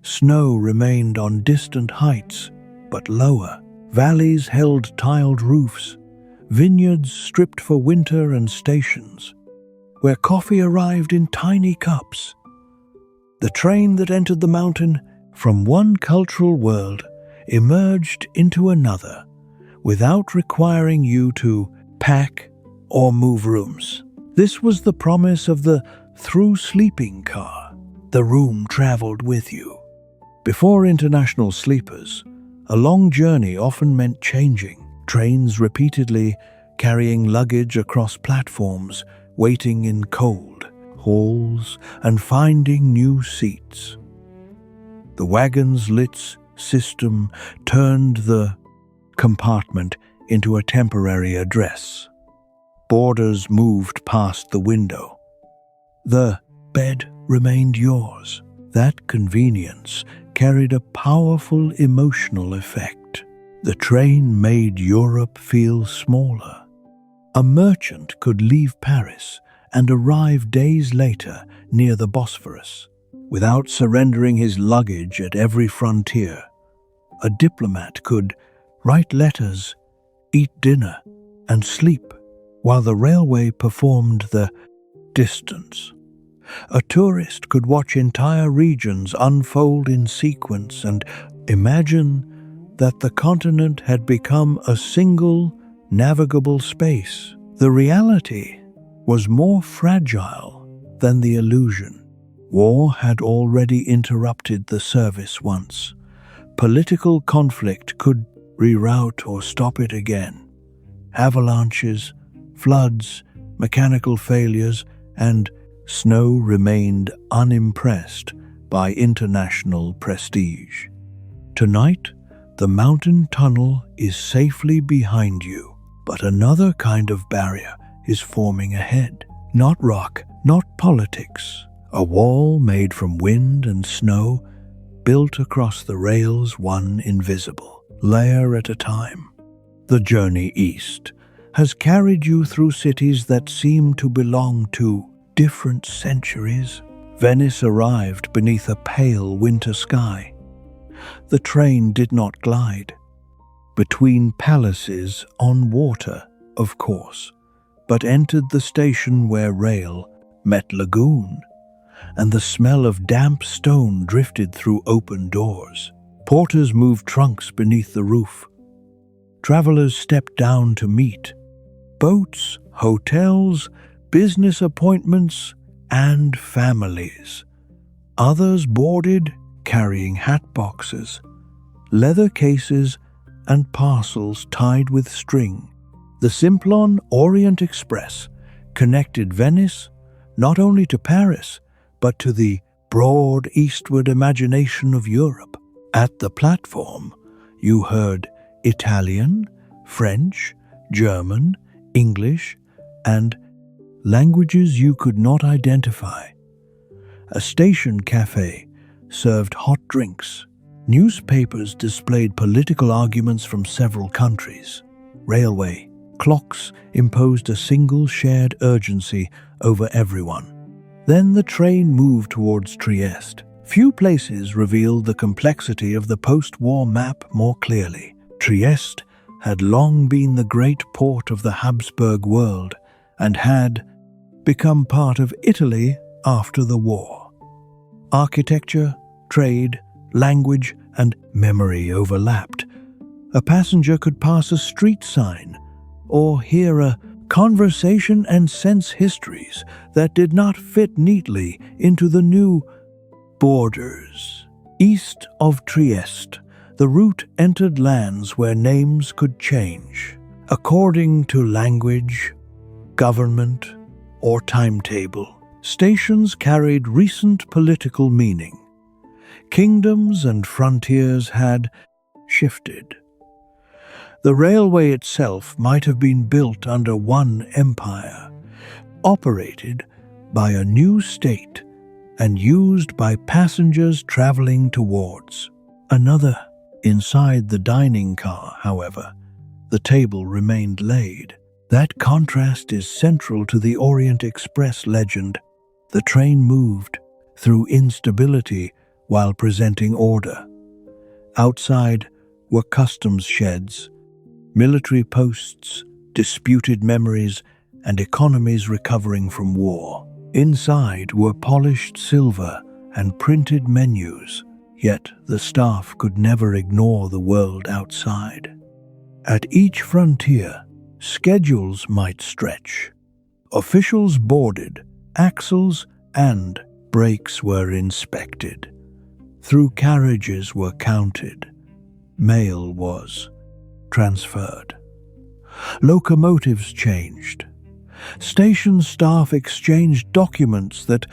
Snow remained on distant heights, but lower. Valleys held tiled roofs, vineyards stripped for winter, and stations where coffee arrived in tiny cups. The train that entered the mountain from one cultural world emerged into another without requiring you to pack or move rooms. This was the promise of the through sleeping car. The room traveled with you. Before international sleepers, a long journey often meant changing. Trains repeatedly carrying luggage across platforms, waiting in cold, halls and finding new seats. The Wagons-Lits system turned the compartment into a temporary address. Boarders moved past the window. The bed remained yours. That convenience carried a powerful emotional effect. The train made Europe feel smaller. A merchant could leave Paris and arrive days later near the Bosphorus without surrendering his luggage at every frontier. A diplomat could write letters, eat dinner, and sleep while the railway performed the distance. A tourist could watch entire regions unfold in sequence and imagine that the continent had become a single, navigable space. The reality was more fragile than the illusion. War had already interrupted the service once. Political conflict could reroute or stop it again. Avalanches, floods, mechanical failures, and Snow remained unimpressed by international prestige. Tonight, the mountain tunnel is safely behind you, but another kind of barrier is forming ahead. Not rock, not politics. A wall made from wind and snow, built across the rails, one invisible layer at a time. The journey east has carried you through cities that seem to belong to different centuries. Venice arrived beneath a pale winter sky. The train did not glide between palaces on water, of course, but entered the station where rail met lagoon, and the smell of damp stone drifted through open doors. Porters moved trunks beneath the roof. Travelers stepped down to meet. Boats, hotels, business appointments, and families. Others boarded, carrying hat boxes, leather cases, and parcels tied with string. The Simplon Orient Express connected Venice not only to Paris, but to the broad eastward imagination of Europe. At the platform, you heard Italian, French, German, English, and languages you could not identify. A station cafe served hot drinks. Newspapers displayed political arguments from several countries. Railway clocks imposed a single shared urgency over everyone. Then the train moved towards Trieste. Few places revealed the complexity of the post-war map more clearly. Trieste had long been the great port of the Habsburg world and had become part of Italy after the war. Architecture, trade, language, and memory overlapped. A passenger could pass a street sign or hear a conversation and sense histories that did not fit neatly into the new borders. East of Trieste, the route entered lands where names could change according to language, government, or timetable. Stations carried recent political meaning. Kingdoms and frontiers had shifted. The railway itself might have been built under one empire, operated by a new state, and used by passengers traveling towards another. Inside the dining car, however, the table remained laid. That contrast is central to the Orient Express legend. The train moved through instability while presenting order. Outside were customs sheds, military posts, disputed memories, and economies recovering from war. Inside were polished silver and printed menus, yet the staff could never ignore the world outside. At each frontier, schedules might stretch. Officials boarded, axles and brakes were inspected. Through carriages were counted. Mail was transferred. Locomotives changed. Station staff exchanged documents that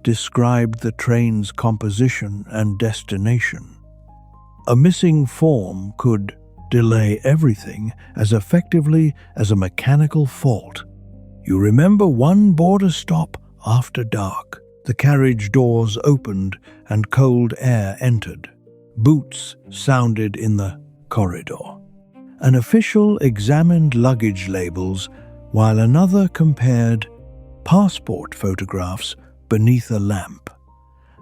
described the train's composition and destination. A missing form could delay everything as effectively as a mechanical fault. You remember one border stop after dark. The carriage doors opened and cold air entered. Boots sounded in the corridor. An official examined luggage labels while another compared passport photographs beneath a lamp.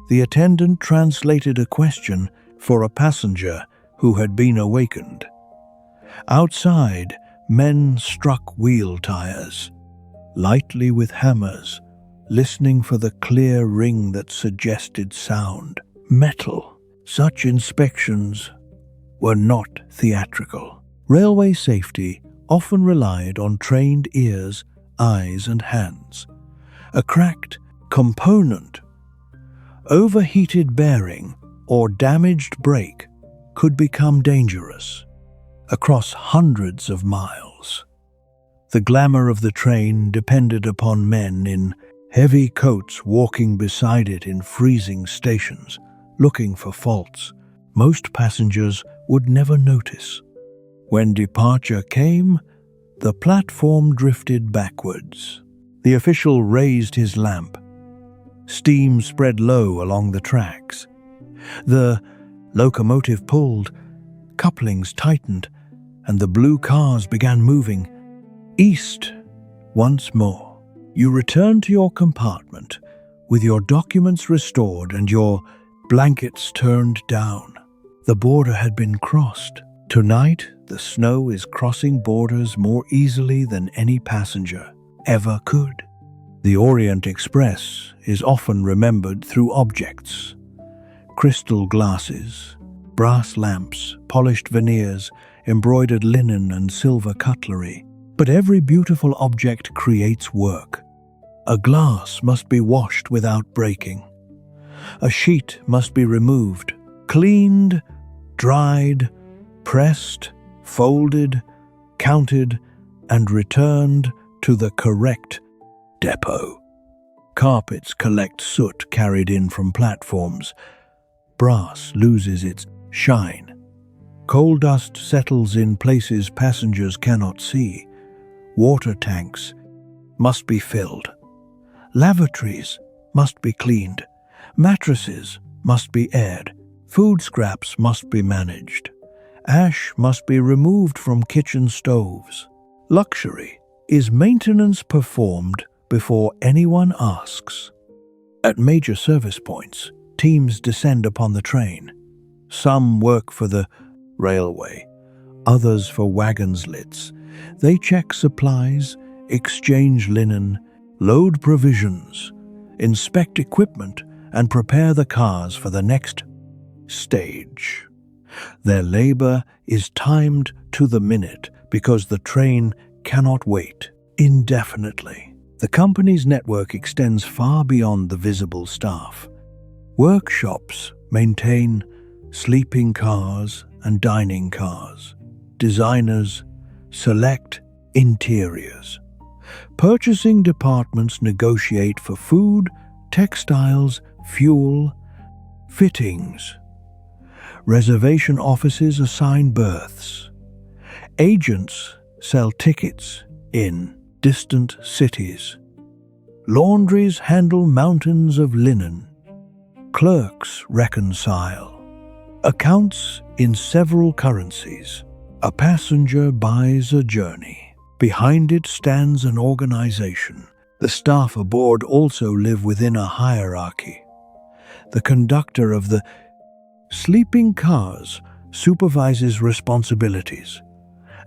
The attendant translated a question for a passenger who had been awakened. Outside, men struck wheel tires, lightly with hammers, listening for the clear ring that suggested sound. Metal. Such inspections were not theatrical. Railway safety often relied on trained ears, eyes, and hands. A cracked component, overheated bearing, or damaged brake could become dangerous across hundreds of miles. The glamour of the train depended upon men in heavy coats walking beside it in freezing stations, looking for faults most passengers would never notice. When departure came, the platform drifted backwards. The official raised his lamp. Steam spread low along the tracks. The locomotive pulled, couplings tightened, and the blue cars began moving east once more. You returned to your compartment with your documents restored and your blankets turned down. The border had been crossed. Tonight, the snow is crossing borders more easily than any passenger ever could. The Orient Express is often remembered through objects: crystal glasses, brass lamps, polished veneers, embroidered linen and silver cutlery. But every beautiful object creates work. A glass must be washed without breaking. A sheet must be removed, cleaned, dried, pressed, folded, counted, and returned to the correct depot. Carpets collect soot carried in from platforms. Brass loses its shine. Coal dust settles in places passengers cannot see. Water tanks must be filled. Lavatories must be cleaned. Mattresses must be aired. Food scraps must be managed. Ash must be removed from kitchen stoves. Luxury is maintenance performed before anyone asks. At major service points, teams descend upon the train. Some work for the railway, others for Wagons-Lits. They check supplies, exchange linen, load provisions, inspect equipment, and prepare the cars for the next stage. Their labor is timed to the minute because the train cannot wait indefinitely. The company's network extends far beyond the visible staff. Workshops maintain sleeping cars and dining cars. Designers select interiors. Purchasing departments negotiate for food, textiles, fuel, fittings. Reservation offices assign berths. Agents sell tickets in distant cities. Laundries handle mountains of linen. Clerks reconcile. Accounts in several currencies. A passenger buys a journey. Behind it stands an organization. The staff aboard also live within a hierarchy. The conductor of the sleeping cars supervises responsibilities.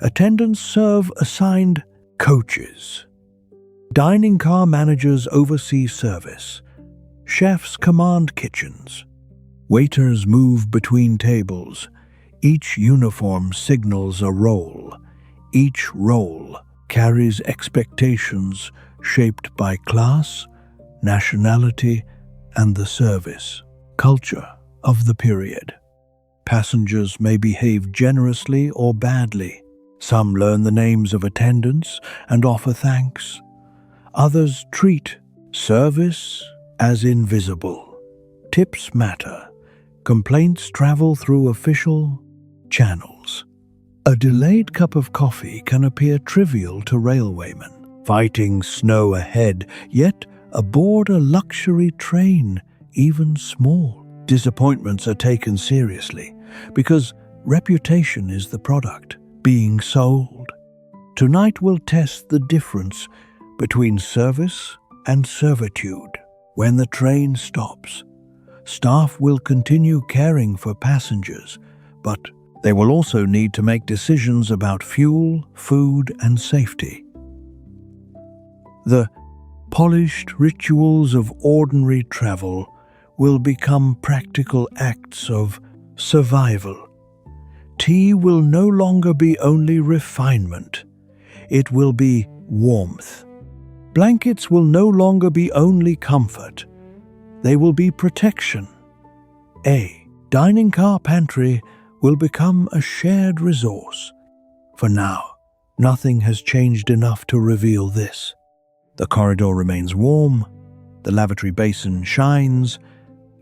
Attendants serve assigned coaches. Dining car managers oversee service. Chefs command kitchens. Waiters move between tables. Each uniform signals a role. Each role carries expectations shaped by class, nationality, and the service culture of the period. Passengers may behave generously or badly. Some learn the names of attendants and offer thanks. Others treat service as invisible. Tips matter. Complaints travel through official channels. A delayed cup of coffee can appear trivial to railwaymen, fighting snow ahead, yet aboard a luxury train, even small disappointments are taken seriously because reputation is the product being sold. Tonight we'll test the difference between service and servitude. When the train stops, staff will continue caring for passengers, but they will also need to make decisions about fuel, food, and safety. The polished rituals of ordinary travel will become practical acts of survival. Tea will no longer be only refinement. It will be warmth. Blankets will no longer be only comfort. They will be protection. A dining car pantry will become a shared resource. For now, nothing has changed enough to reveal this. The corridor remains warm. The lavatory basin shines.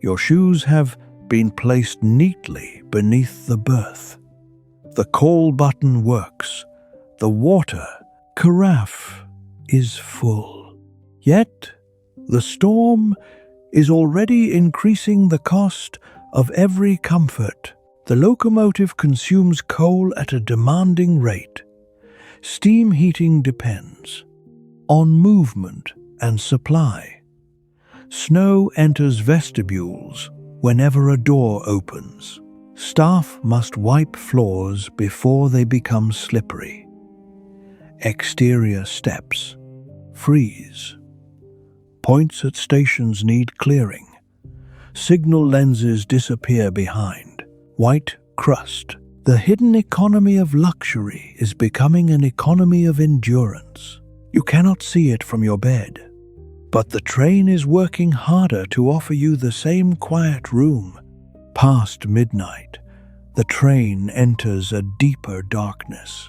Your shoes have been placed neatly beneath the berth. The call button works. The water carafe is full. Yet, the storm is already increasing the cost of every comfort. The locomotive consumes coal at a demanding rate. Steam heating depends on movement and supply. Snow enters vestibules whenever a door opens. Staff must wipe floors before they become slippery. Exterior steps freeze. Points at stations need clearing. Signal lenses disappear behind. White crust. The hidden economy of luxury is becoming an economy of endurance. You cannot see it from your bed, but the train is working harder to offer you the same quiet room. Past midnight, the train enters a deeper darkness.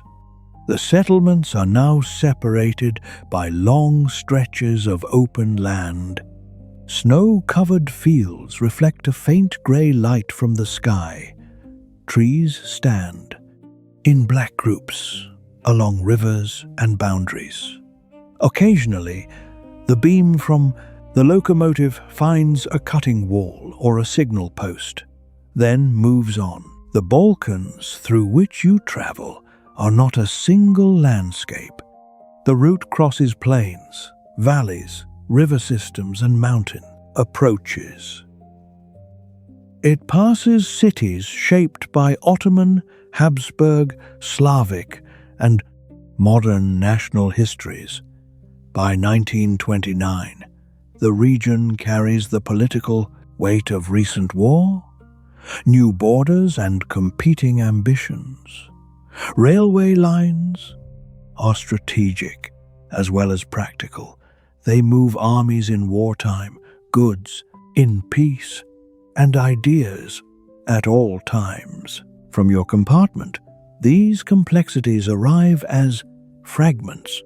The settlements are now separated by long stretches of open land. Snow-covered fields reflect a faint grey light from the sky. Trees stand in black groups along rivers and boundaries. Occasionally, the beam from the locomotive finds a cutting wall or a signal post, then moves on. The Balkans through which you travel are not a single landscape. The route crosses plains, valleys, river systems, and mountain approaches. It passes cities shaped by Ottoman, Habsburg, Slavic, and modern national histories. By 1929, the region carries the political weight of recent war, new borders, and competing ambitions. Railway lines are strategic as well as practical. They move armies in wartime, goods in peace, and ideas at all times. From your compartment, these complexities arrive as fragments.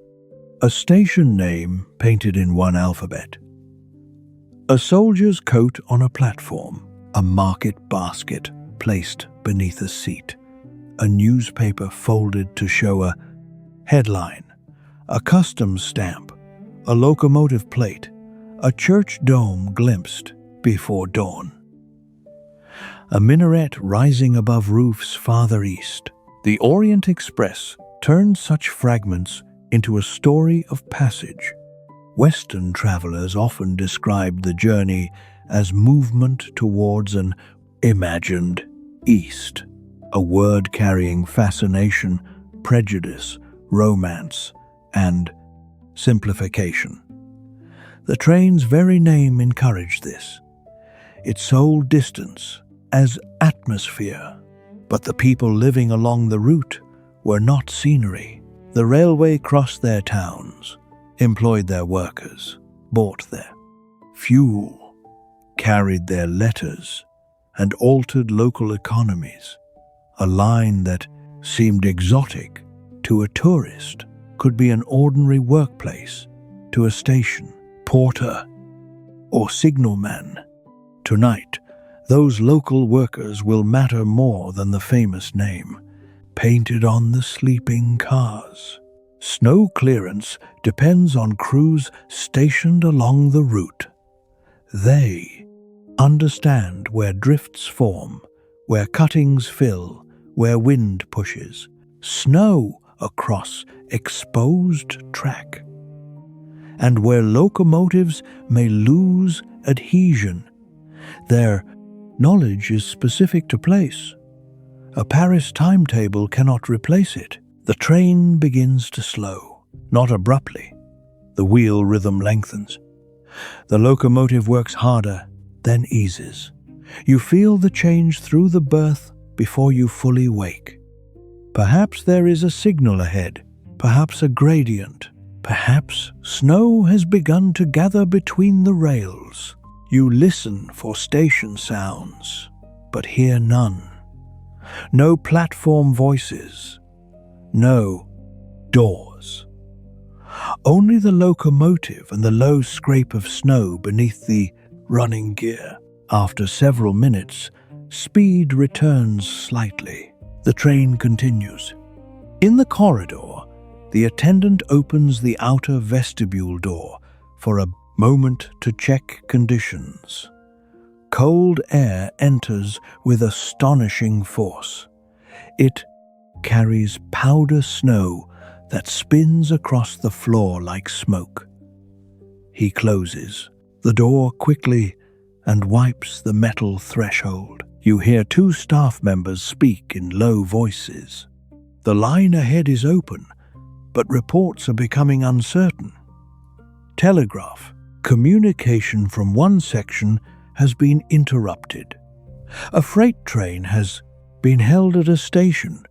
A station name painted in one alphabet. A soldier's coat on a platform. A market basket placed beneath a seat. A newspaper folded to show a headline. A customs stamp. A locomotive plate. A church dome glimpsed before dawn. A minaret rising above roofs farther east. The Orient Express turned such fragments into a story of passage. Western travelers often described the journey as movement towards an imagined East, a word carrying fascination, prejudice, romance, and simplification. The train's very name encouraged this. It sold distance as atmosphere, but the people living along the route were not scenery. The railway crossed their towns, employed their workers, bought their fuel, carried their letters, and altered local economies. A line that seemed exotic to a tourist could be an ordinary workplace, to a station, porter, or signalman. Tonight, those local workers will matter more than the famous name painted on the sleeping cars. Snow clearance depends on crews stationed along the route. They understand where drifts form, where cuttings fill, where wind pushes snow across exposed track, and where locomotives may lose adhesion. Their knowledge is specific to place. A Paris timetable cannot replace it. The train begins to slow, not abruptly. The wheel rhythm lengthens. The locomotive works harder, then eases. You feel the change through the berth before you fully wake. Perhaps there is a signal ahead, perhaps a gradient, perhaps snow has begun to gather between the rails. You listen for station sounds, but hear none. No platform voices, no doors. Only the locomotive and the low scrape of snow beneath the running gear. After several minutes, speed returns slightly. The train continues. In the corridor, the attendant opens the outer vestibule door for a moment to check conditions. Cold air enters with astonishing force. It carries powder snow that spins across the floor like smoke. He closes the door quickly and wipes the metal threshold. You hear two staff members speak in low voices. The line ahead is open, but reports are becoming uncertain. Telegraph. Communication from one section has been interrupted. A freight train has been held at a station.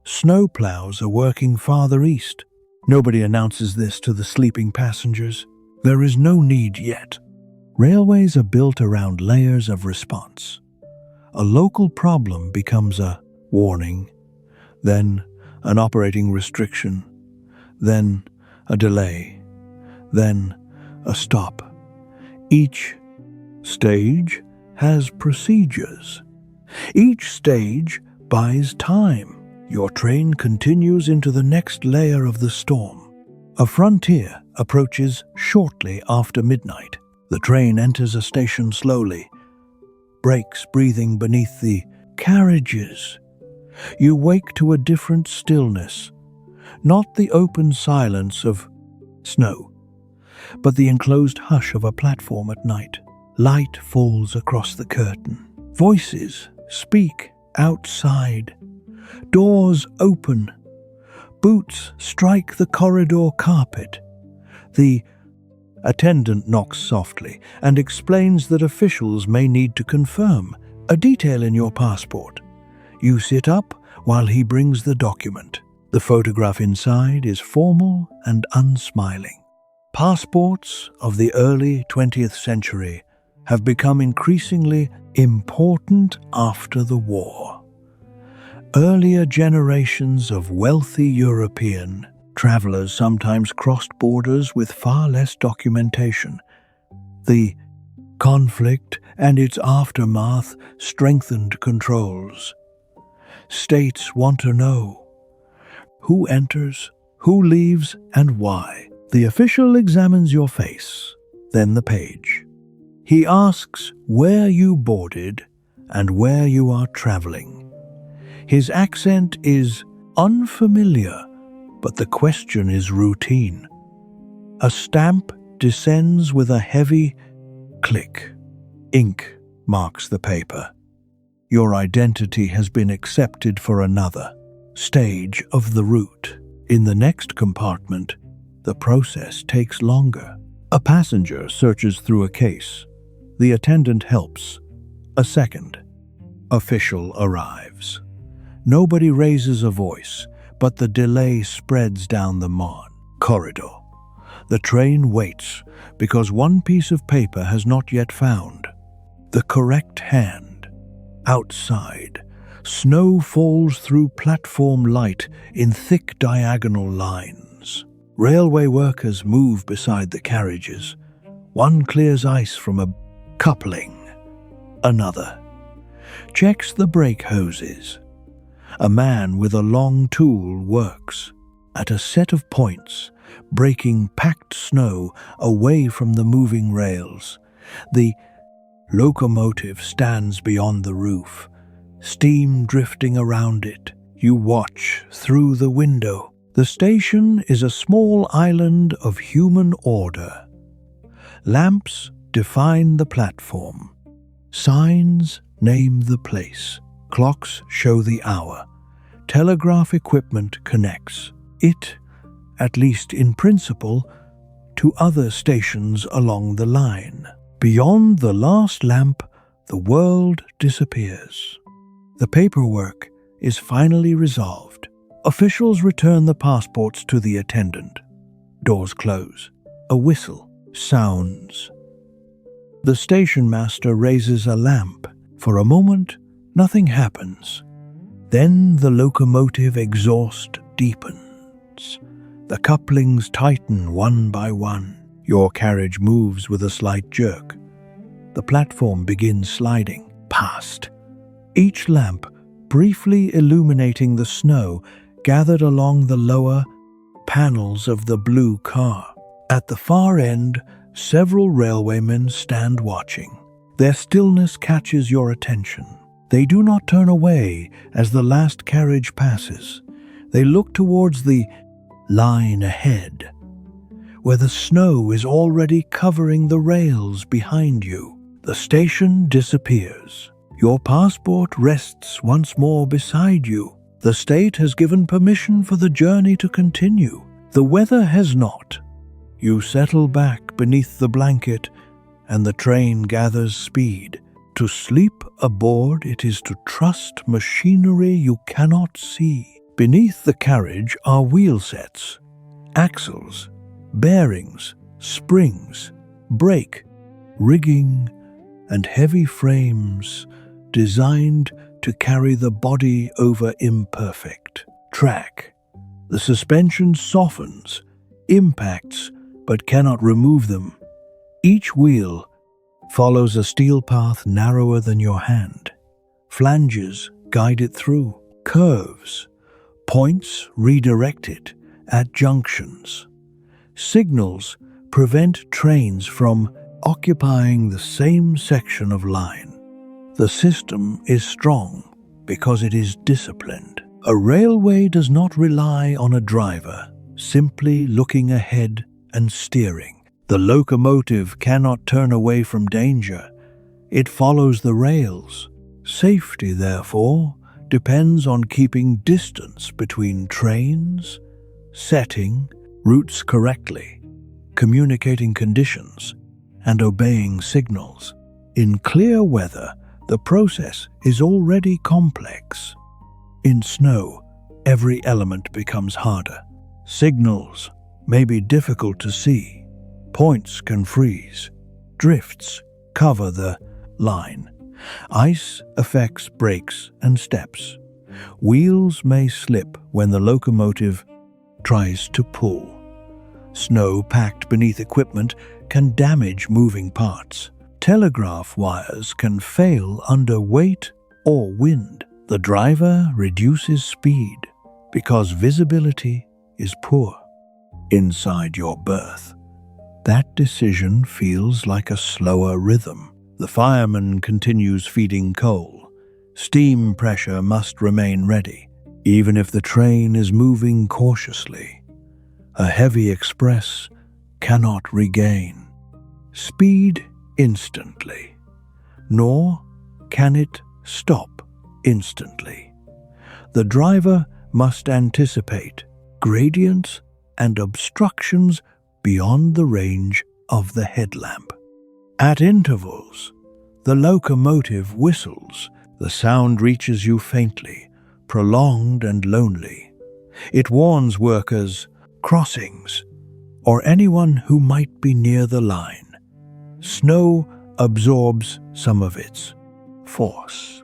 Snowplows are working farther east. Nobody announces this to the sleeping passengers. There is no need yet. Railways are built around layers of response. A local problem becomes a warning, then an operating restriction, then a delay, then a stop. Each stage has procedures. Each stage buys time. Your train continues into the next layer of the storm. A frontier approaches shortly after midnight. The train enters a station slowly, brakes breathing beneath the carriages. You wake to a different stillness, not the open silence of snow, but the enclosed hush of a platform at night. Light falls across the curtain. Voices speak outside. Doors open. Boots strike the corridor carpet. The attendant knocks softly and explains that officials may need to confirm a detail in your passport. You sit up while he brings the document. The photograph inside is formal and unsmiling. Passports of the early 20th century have become increasingly important after the war. Earlier generations of wealthy European travelers sometimes crossed borders with far less documentation. The conflict and its aftermath strengthened controls. States want to know who enters, who leaves, and why. The official examines your face, then the page. He asks where you boarded and where you are traveling. His accent is unfamiliar, but the question is routine. A stamp descends with a heavy click. Ink marks the paper. Your identity has been accepted for another stage of the route. In the next compartment, the process takes longer. A passenger searches through a case. The attendant helps. A second official arrives. Nobody raises a voice, but the delay spreads down the corridor. The train waits because one piece of paper has not yet found the correct hand. Outside, snow falls through platform light in thick diagonal lines. Railway workers move beside the carriages. One clears ice from a coupling. Another checks the brake hoses. A man with a long tool works at a set of points, breaking packed snow away from the moving rails. The locomotive stands beyond the roof, steam drifting around it. You watch through the window. The station is a small island of human order. Lamps define the platform. Signs name the place. Clocks show the hour. Telegraph equipment connects it, at least in principle, to other stations along the line. Beyond the last lamp, the world disappears. The paperwork is finally resolved. Officials return the passports to the attendant. Doors close. A whistle sounds. The station master raises a lamp. For a moment, nothing happens. Then the locomotive exhaust deepens. The couplings tighten one by one. Your carriage moves with a slight jerk. The platform begins sliding past. Each lamp briefly illuminating the snow gathered along the lower panels of the blue car. At the far end, several railwaymen stand watching. Their stillness catches your attention. They do not turn away as the last carriage passes. They look towards the line ahead, where the snow is already covering the rails behind you. The station disappears. Your passport rests once more beside you. The state has given permission for the journey to continue. The weather has not. You settle back beneath the blanket, and the train gathers speed. To sleep aboard, it is to trust machinery you cannot see. Beneath the carriage are wheel sets, axles, bearings, springs, brake, rigging, and heavy frames designed to carry the body over imperfect track. The suspension softens, impacts, but cannot remove them. Each wheel follows a steel path narrower than your hand. Flanges guide it through. Curves, points redirect it at junctions. Signals prevent trains from occupying the same section of line. The system is strong because it is disciplined. A railway does not rely on a driver simply looking ahead and steering. The locomotive cannot turn away from danger. It follows the rails. Safety, therefore, depends on keeping distance between trains, setting routes correctly, communicating conditions, and obeying signals. In clear weather, the process is already complex. In snow, every element becomes harder. Signals may be difficult to see. Points can freeze. Drifts cover the line. Ice affects brakes and steps. Wheels may slip when the locomotive tries to pull. Snow packed beneath equipment can damage moving parts. Telegraph wires can fail under weight or wind. The driver reduces speed because visibility is poor. Inside your berth, that decision feels like a slower rhythm. The fireman continues feeding coal. Steam pressure must remain ready, even if the train is moving cautiously. A heavy express cannot regain speed instantly, nor can it stop instantly. The driver must anticipate gradients and obstructions beyond the range of the headlamp. At intervals, the locomotive whistles. The sound reaches you faintly, prolonged and lonely. It warns workers, crossings, or anyone who might be near the line. Snow absorbs some of its force,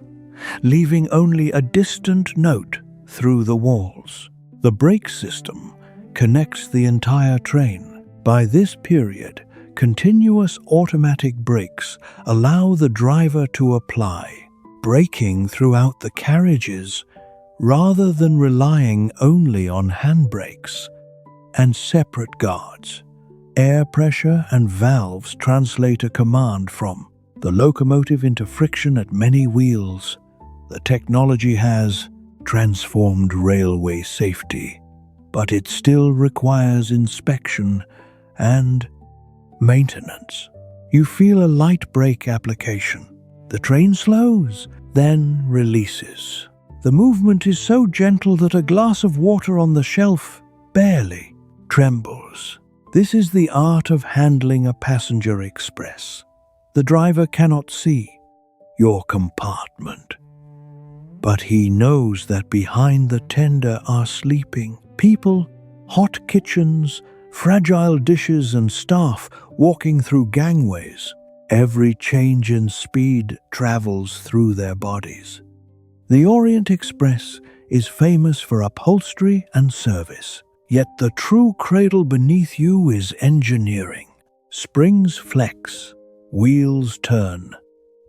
leaving only a distant note through the walls. The brake system connects the entire train. By this period, continuous automatic brakes allow the driver to apply braking throughout the carriages rather than relying only on handbrakes and separate guards. Air pressure and valves translate a command from the locomotive into friction at many wheels. The technology has transformed railway safety, but it still requires inspection and maintenance. You feel a light brake application. The train slows, then releases. The movement is so gentle that a glass of water on the shelf barely trembles. This is the art of handling a passenger express. The driver cannot see your compartment, but he knows that behind the tender are sleeping people, hot kitchens, fragile dishes and staff walking through gangways. Every change in speed travels through their bodies. The Orient Express is famous for upholstery and service, yet the true cradle beneath you is engineering. Springs flex, wheels turn,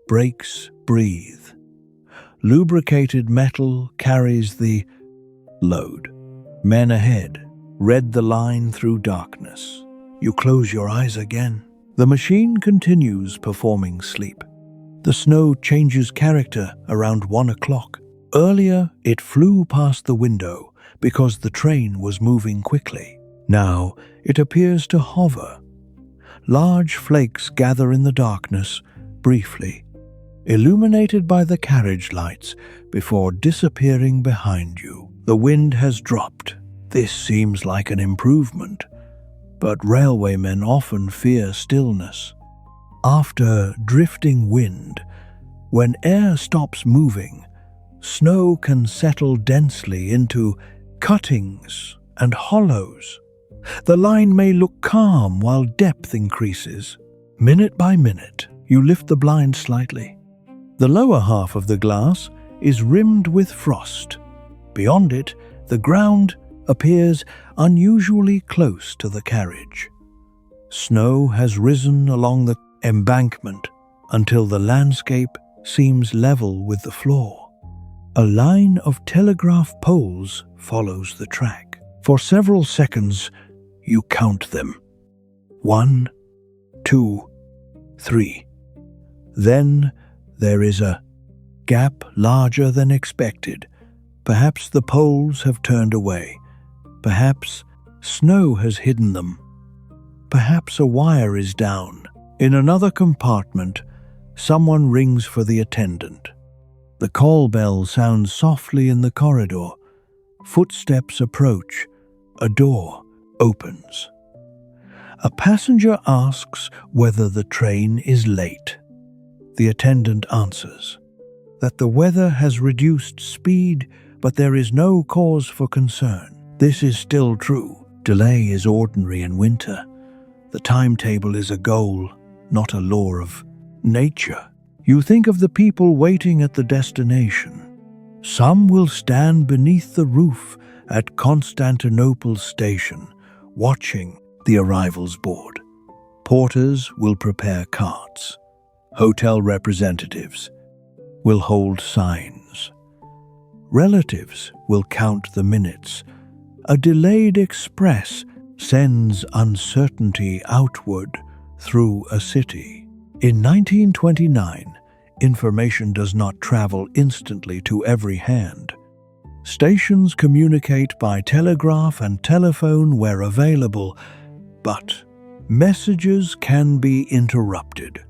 brakes breathe. Lubricated metal carries the load. Men ahead read the line through darkness. You close your eyes again. The machine continues performing sleep. The snow changes character around 1 o'clock. Earlier, it flew past the window because the train was moving quickly. Now, it appears to hover. Large flakes gather in the darkness, briefly, illuminated by the carriage lights before disappearing behind you. The wind has dropped. This seems like an improvement, but railwaymen often fear stillness. After drifting wind, when air stops moving, snow can settle densely into cuttings and hollows. The line may look calm while depth increases. Minute by minute, you lift the blind slightly. The lower half of the glass is rimmed with frost. Beyond it, the ground appears unusually close to the carriage. Snow has risen along the embankment until the landscape seems level with the floor. A line of telegraph poles follows the track. For several seconds, you count them. 1, 2, 3. Then there is a gap larger than expected. Perhaps the poles have turned away. Perhaps snow has hidden them. Perhaps a wire is down. In another compartment, someone rings for the attendant. The call bell sounds softly in the corridor. Footsteps approach. A door opens. A passenger asks whether the train is late. The attendant answers that the weather has reduced speed, but there is no cause for concern. This is still true. Delay is ordinary in winter. The timetable is a goal, not a law of nature. You think of the people waiting at the destination. Some will stand beneath the roof at Constantinople station, watching the arrivals board. Porters will prepare carts. Hotel representatives will hold signs. Relatives will count the minutes. A delayed express sends uncertainty outward through a city. In 1929, information does not travel instantly to every hand. Stations communicate by telegraph and telephone where available, but messages can be interrupted.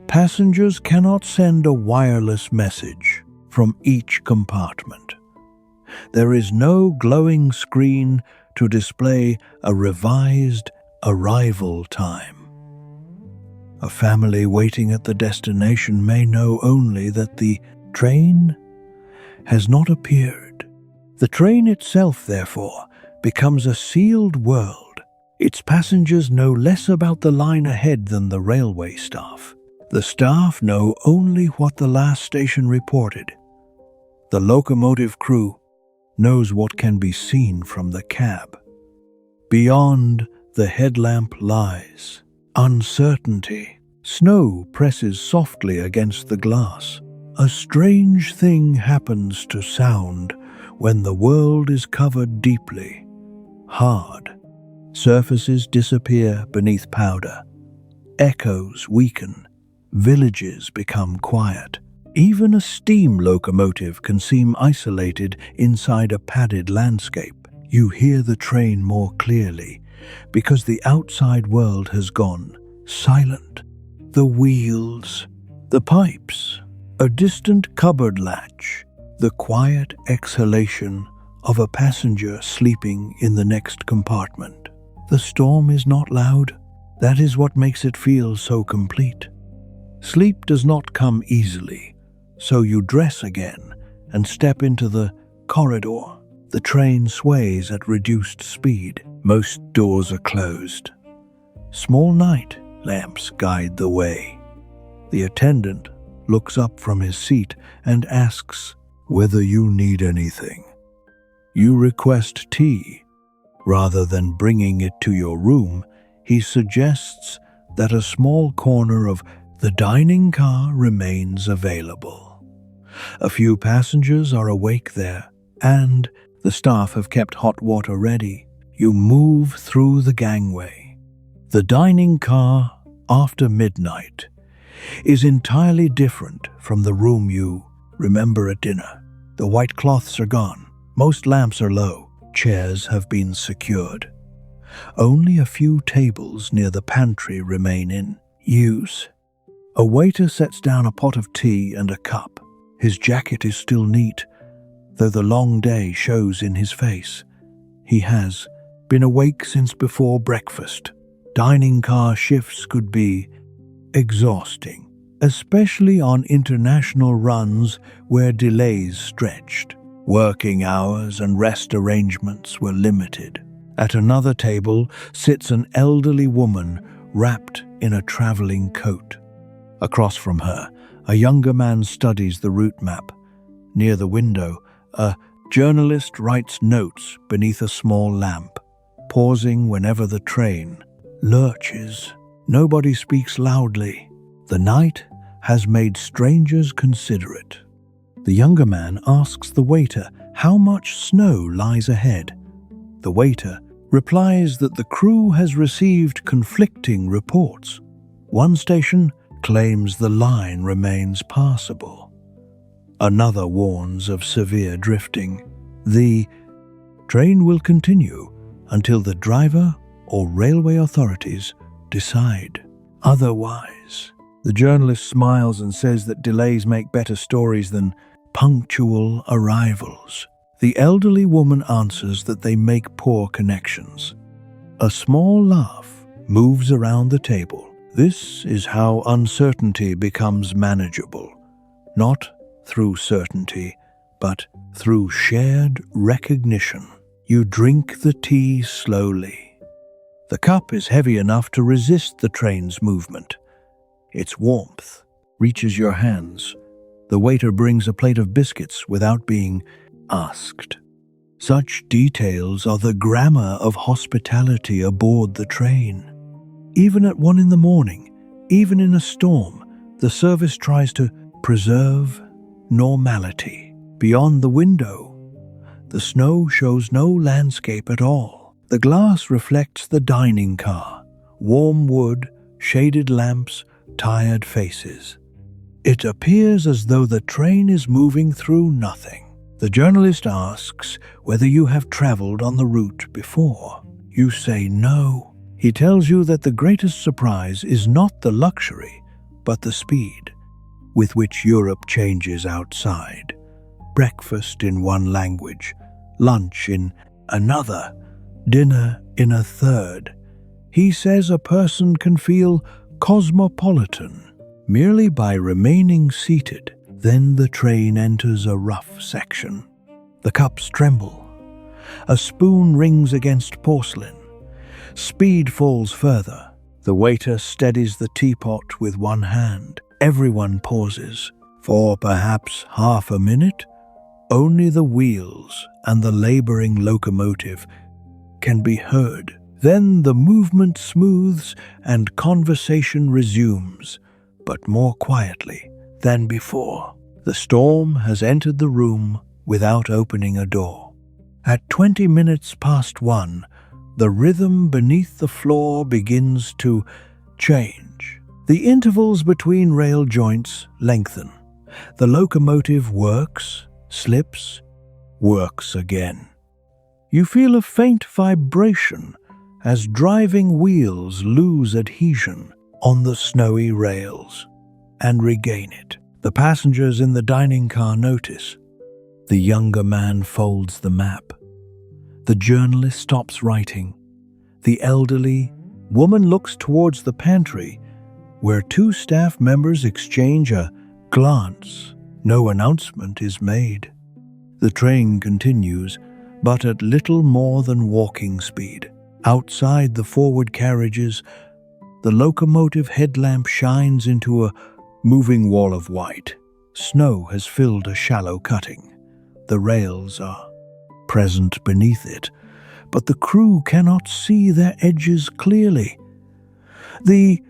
Passengers cannot send a wireless message from each compartment. There is no glowing screen to display a revised arrival time. A family waiting at the destination may know only that the train has not appeared. The train itself, therefore, becomes a sealed world. Its passengers know less about the line ahead than the railway staff. The staff know only what the last station reported. The locomotive crew knows what can be seen from the cab. Beyond, the headlamp lies. Uncertainty. Snow presses softly against the glass. A strange thing happens to sound when the world is covered deeply. Hard. Surfaces disappear beneath powder. Echoes weaken. Villages become quiet. Even a steam locomotive can seem isolated inside a padded landscape. You hear the train more clearly because the outside world has gone silent. The wheels, the pipes, a distant cupboard latch, the quiet exhalation of a passenger sleeping in the next compartment. The storm is not loud. That is what makes it feel so complete. Sleep does not come easily, so you dress again and step into the corridor. The train sways at reduced speed. Most doors are closed. Small night lamps guide the way. The attendant looks up from his seat and asks whether you need anything. You request tea. Rather than bringing it to your room, he suggests that a small corner of the dining car remains available. A few passengers are awake there, and the staff have kept hot water ready. You move through the gangway. The dining car, after midnight, is entirely different from the room you remember at dinner. The white cloths are gone. Most lamps are low. Chairs have been secured. Only a few tables near the pantry remain in use. A waiter sets down a pot of tea and a cup. His jacket is still neat, though the long day shows in his face. He has been awake since before breakfast. Dining car shifts could be exhausting, especially on international runs where delays stretched. Working hours and rest arrangements were limited. At another table sits an elderly woman wrapped in a traveling coat. Across from her, a younger man studies the route map. Near the window, a journalist writes notes beneath a small lamp, pausing whenever the train lurches. Nobody speaks loudly. The night has made strangers considerate. The younger man asks the waiter how much snow lies ahead. The waiter replies that the crew has received conflicting reports. One station claims the line remains passable. Another warns of severe drifting. The train will continue until the driver or railway authorities decide otherwise. The journalist smiles and says that delays make better stories than punctual arrivals. The elderly woman answers that they make poor connections. A small laugh moves around the table. This is how uncertainty becomes manageable, not through certainty, but through shared recognition. You drink the tea slowly. The cup is heavy enough to resist the train's movement. Its warmth reaches your hands. The waiter brings a plate of biscuits without being asked. Such details are the grammar of hospitality aboard the train. Even at 1 a.m, even in a storm, the service tries to preserve normality. Beyond the window, the snow shows no landscape at all. The glass reflects the dining car, warm wood, shaded lamps, tired faces. It appears as though the train is moving through nothing. The journalist asks whether you have traveled on the route before. You say no. He tells you that the greatest surprise is not the luxury, but the speed with which Europe changes outside. Breakfast in one language, lunch in another, dinner in a third. He says a person can feel cosmopolitan merely by remaining seated. Then the train enters a rough section. The cups tremble. A spoon rings against porcelain. Speed falls further. The waiter steadies the teapot with one hand. Everyone pauses. For perhaps half a minute, only the wheels and the laboring locomotive can be heard. Then the movement smooths and conversation resumes, but more quietly than before. The storm has entered the room without opening a door. At 20 minutes past 1, the rhythm beneath the floor begins to change. The intervals between rail joints lengthen. The locomotive works, slips, works again. You feel a faint vibration as driving wheels lose adhesion on the snowy rails and regain it. The passengers in the dining car notice. The younger man folds the map. The journalist stops writing. The elderly woman looks towards the pantry, where two staff members exchange a glance. No announcement is made. The train continues, but at little more than walking speed. Outside the forward carriages, the locomotive headlamp shines into a moving wall of white. Snow has filled a shallow cutting. The rails are present beneath it, but the crew cannot see their edges clearly. The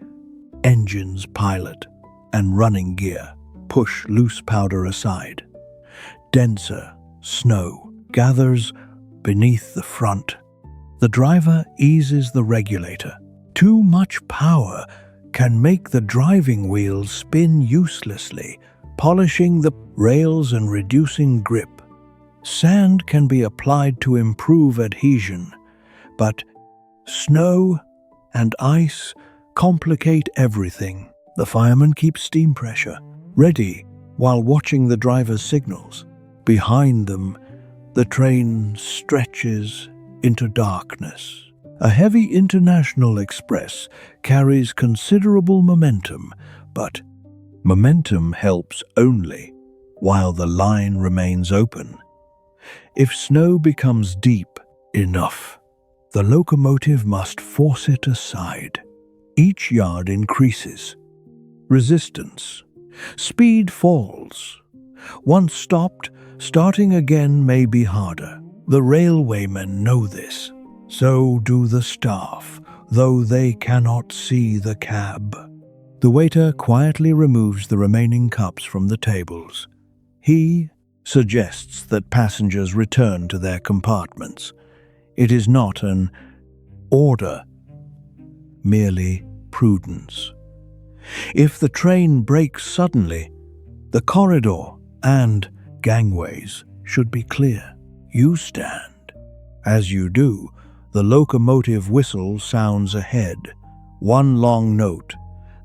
engine's pilot and running gear push loose powder aside. Denser snow gathers beneath the front. The driver eases the regulator. Too much power can make the driving wheels spin uselessly, polishing the rails and reducing grip. Sand can be applied to improve adhesion, but snow and ice complicate everything. The fireman keeps steam pressure ready while watching the driver's signals. Behind them, the train stretches into darkness. A heavy international express carries considerable momentum, but momentum helps only while the line remains open. If snow becomes deep enough, the locomotive must force it aside. Each yard increases. Resistance. Speed falls. Once stopped, starting again may be harder. The railwaymen know this. So do the staff, though they cannot see the cab. The waiter quietly removes the remaining cups from the tables. He suggests that passengers return to their compartments. It is not an order, merely prudence. If the train breaks suddenly, the corridor and gangways should be clear. You stand. As you do, the locomotive whistle sounds ahead. One long note,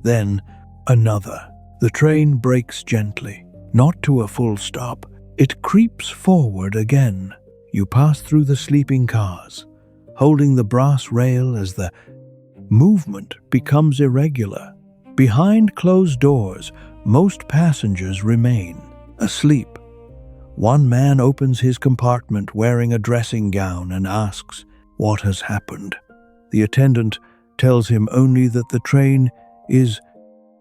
then another. The train brakes gently, not to a full stop. It creeps forward again. You pass through the sleeping cars, holding the brass rail as the movement becomes irregular. Behind closed doors, most passengers remain asleep. One man opens his compartment wearing a dressing gown and asks what has happened. The attendant tells him only that the train is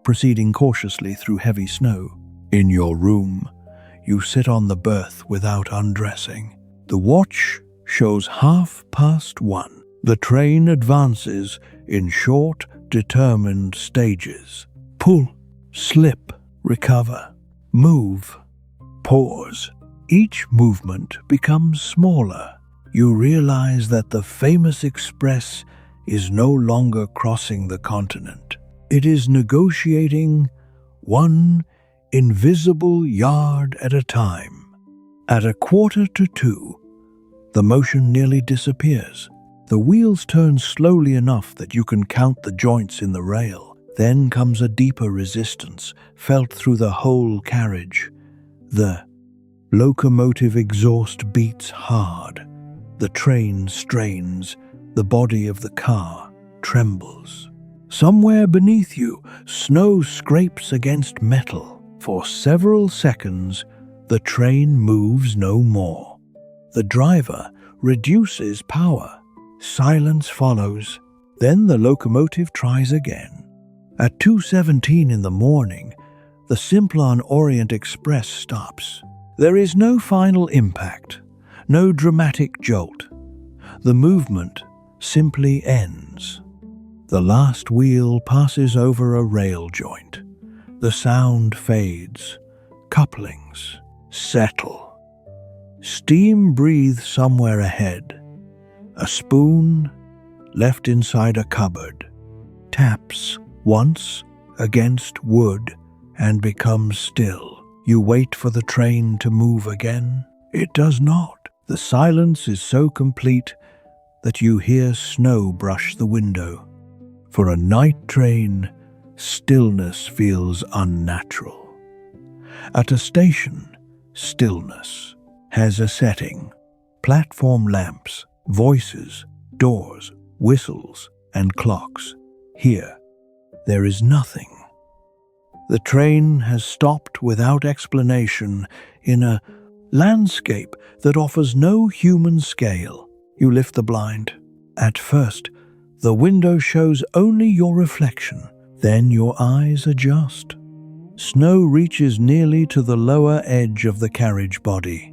proceeding cautiously through heavy snow. In your room, you sit on the berth without undressing. The watch shows 1:30. The train advances in short, determined stages. Pull, slip, recover, move, pause. Each movement becomes smaller. You realize that the famous express is no longer crossing the continent. It is negotiating one invisible yard at a time. At 1:45, the motion nearly disappears. The wheels turn slowly enough that you can count the joints in the rail. Then comes a deeper resistance, felt through the whole carriage. The locomotive exhaust beats hard. The train strains. The body of the car trembles. Somewhere beneath you, snow scrapes against metal. For several seconds, the train moves no more. The driver reduces power. Silence follows. Then the locomotive tries again. At 2:17 in the morning, the Simplon Orient Express stops. There is no final impact, no dramatic jolt. The movement simply ends. The last wheel passes over a rail joint. The sound fades. Couplings settle. Steam breathes somewhere ahead. A spoon, left inside a cupboard, taps once against wood and becomes still. You wait for the train to move again. It does not. The silence is so complete that you hear snow brush the window. For a night train, stillness feels unnatural. At a station, stillness has a setting. Platform lamps, voices, doors, whistles, and clocks. Here, there is nothing. The train has stopped without explanation in a landscape that offers no human scale. You lift the blind. At first, the window shows only your reflection. Then your eyes adjust. Snow reaches nearly to the lower edge of the carriage body.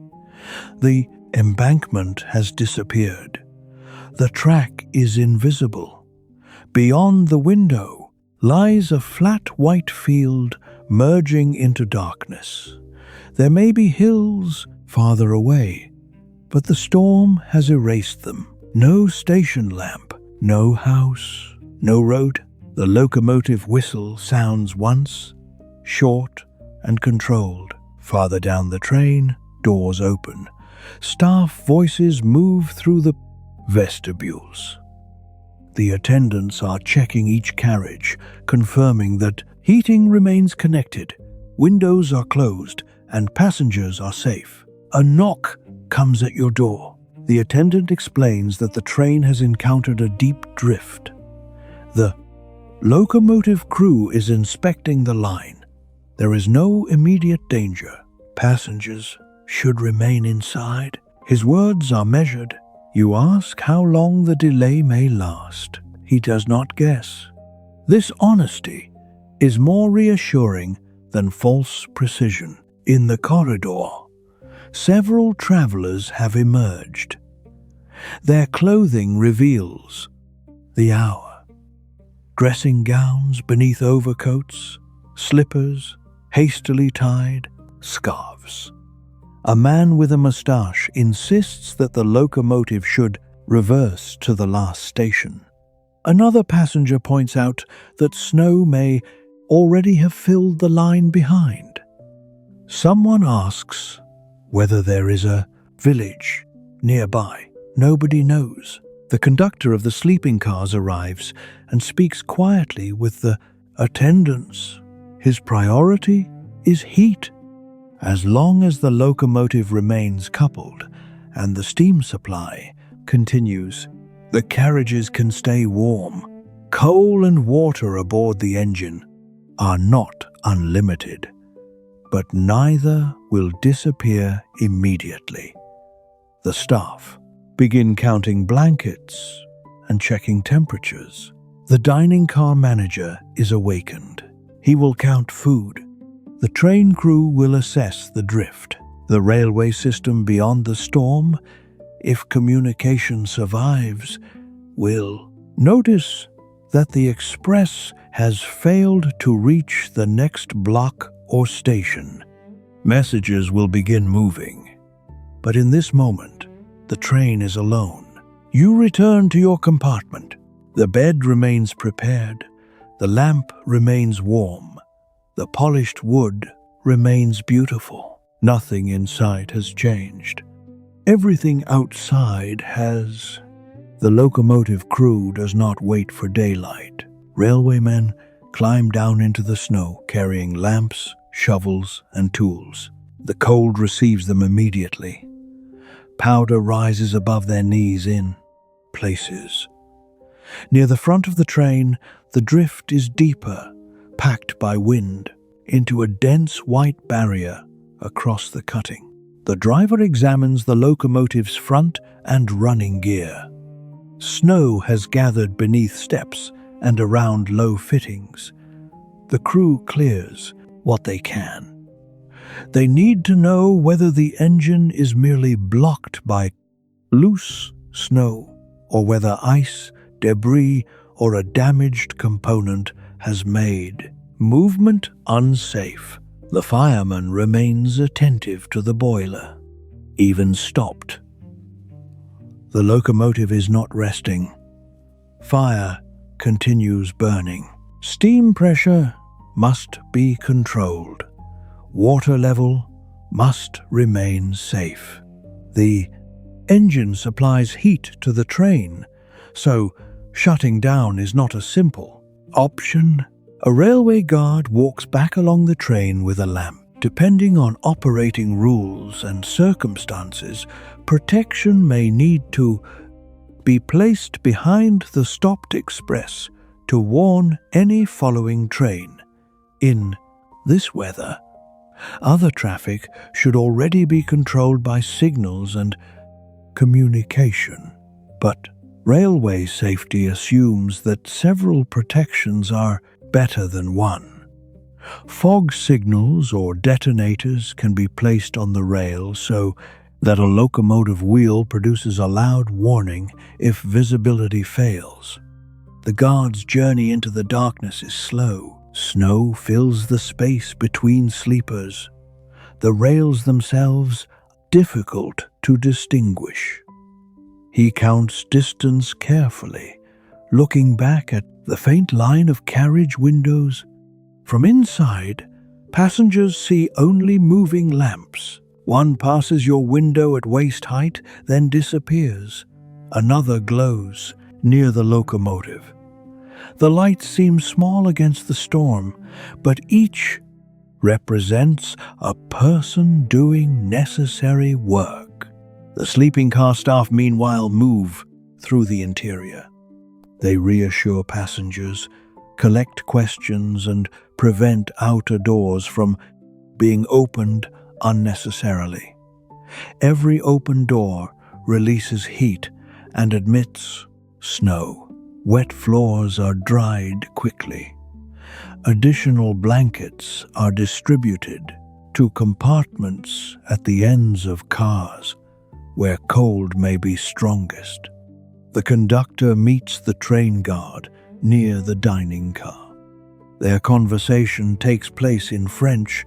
The embankment has disappeared. The track is invisible. Beyond the window lies a flat white field merging into darkness. There may be hills farther away, but the storm has erased them. No station lamp, no house, no road. The locomotive whistle sounds once, short and controlled. Farther down the train, doors open. Staff voices move through the vestibules. The attendants are checking each carriage, confirming that heating remains connected, windows are closed, and passengers are safe. A knock comes at your door. The attendant explains that the train has encountered a deep drift. The locomotive crew is inspecting the line. There is no immediate danger. Passengers should remain inside. His words are measured. You ask how long the delay may last. He does not guess. This honesty is more reassuring than false precision. In the corridor, several travelers have emerged. Their clothing reveals the hour. Dressing gowns beneath overcoats, slippers, hastily tied, scarves. A man with a mustache insists that the locomotive should reverse to the last station. Another passenger points out that snow may already have filled the line behind. Someone asks whether there is a village nearby. Nobody knows. The conductor of the sleeping cars arrives and speaks quietly with the attendants. His priority is heat. As long as the locomotive remains coupled and the steam supply continues, the carriages can stay warm. Coal and water aboard the engine are not unlimited, but neither will disappear immediately. The staff begin counting blankets and checking temperatures. The dining car manager is awakened. He will count food. The train crew will assess the drift. The railway system beyond the storm, if communication survives, will notice that the express has failed to reach the next block or station. Messages will begin moving. But in this moment, the train is alone. You return to your compartment. The bed remains prepared. The lamp remains warm. The polished wood remains beautiful. Nothing inside has changed. Everything outside has. The locomotive crew does not wait for daylight. Railwaymen climb down into the snow, carrying lamps, shovels, and tools. The cold receives them immediately. Powder rises above their knees in places. Near the front of the train, the drift is deeper, packed by wind, into a dense white barrier across the cutting. The driver examines the locomotive's front and running gear. Snow has gathered beneath steps and around low fittings. The crew clears what they can. They need to know whether the engine is merely blocked by loose snow or whether ice, debris, or a damaged component has made movement unsafe. The fireman remains attentive to the boiler, even stopped. The locomotive is not resting. Fire continues burning. Steam pressure must be controlled. Water level must remain safe. The engine supplies heat to the train, so shutting down is not a simple option. A railway guard walks back along the train with a lamp. Depending on operating rules and circumstances, protection may need to be placed behind the stopped express to warn any following train. In this weather, other traffic should already be controlled by signals and communication. But railway safety assumes that several protections are better than one. Fog signals or detonators can be placed on the rail so that a locomotive wheel produces a loud warning if visibility fails. The guard's journey into the darkness is slow. Snow fills the space between sleepers. The rails themselves difficult to distinguish. He counts distance carefully, looking back at the faint line of carriage windows. From inside, passengers see only moving lamps. One passes your window at waist height, then disappears. Another glows near the locomotive. The lights seem small against the storm, but each represents a person doing necessary work. The sleeping car staff, meanwhile, move through the interior. They reassure passengers, collect questions, and prevent outer doors from being opened unnecessarily. Every open door releases heat and admits snow. Wet floors are dried quickly. Additional blankets are distributed to compartments at the ends of cars where cold may be strongest. The conductor meets the train guard near the dining car. Their conversation takes place in French,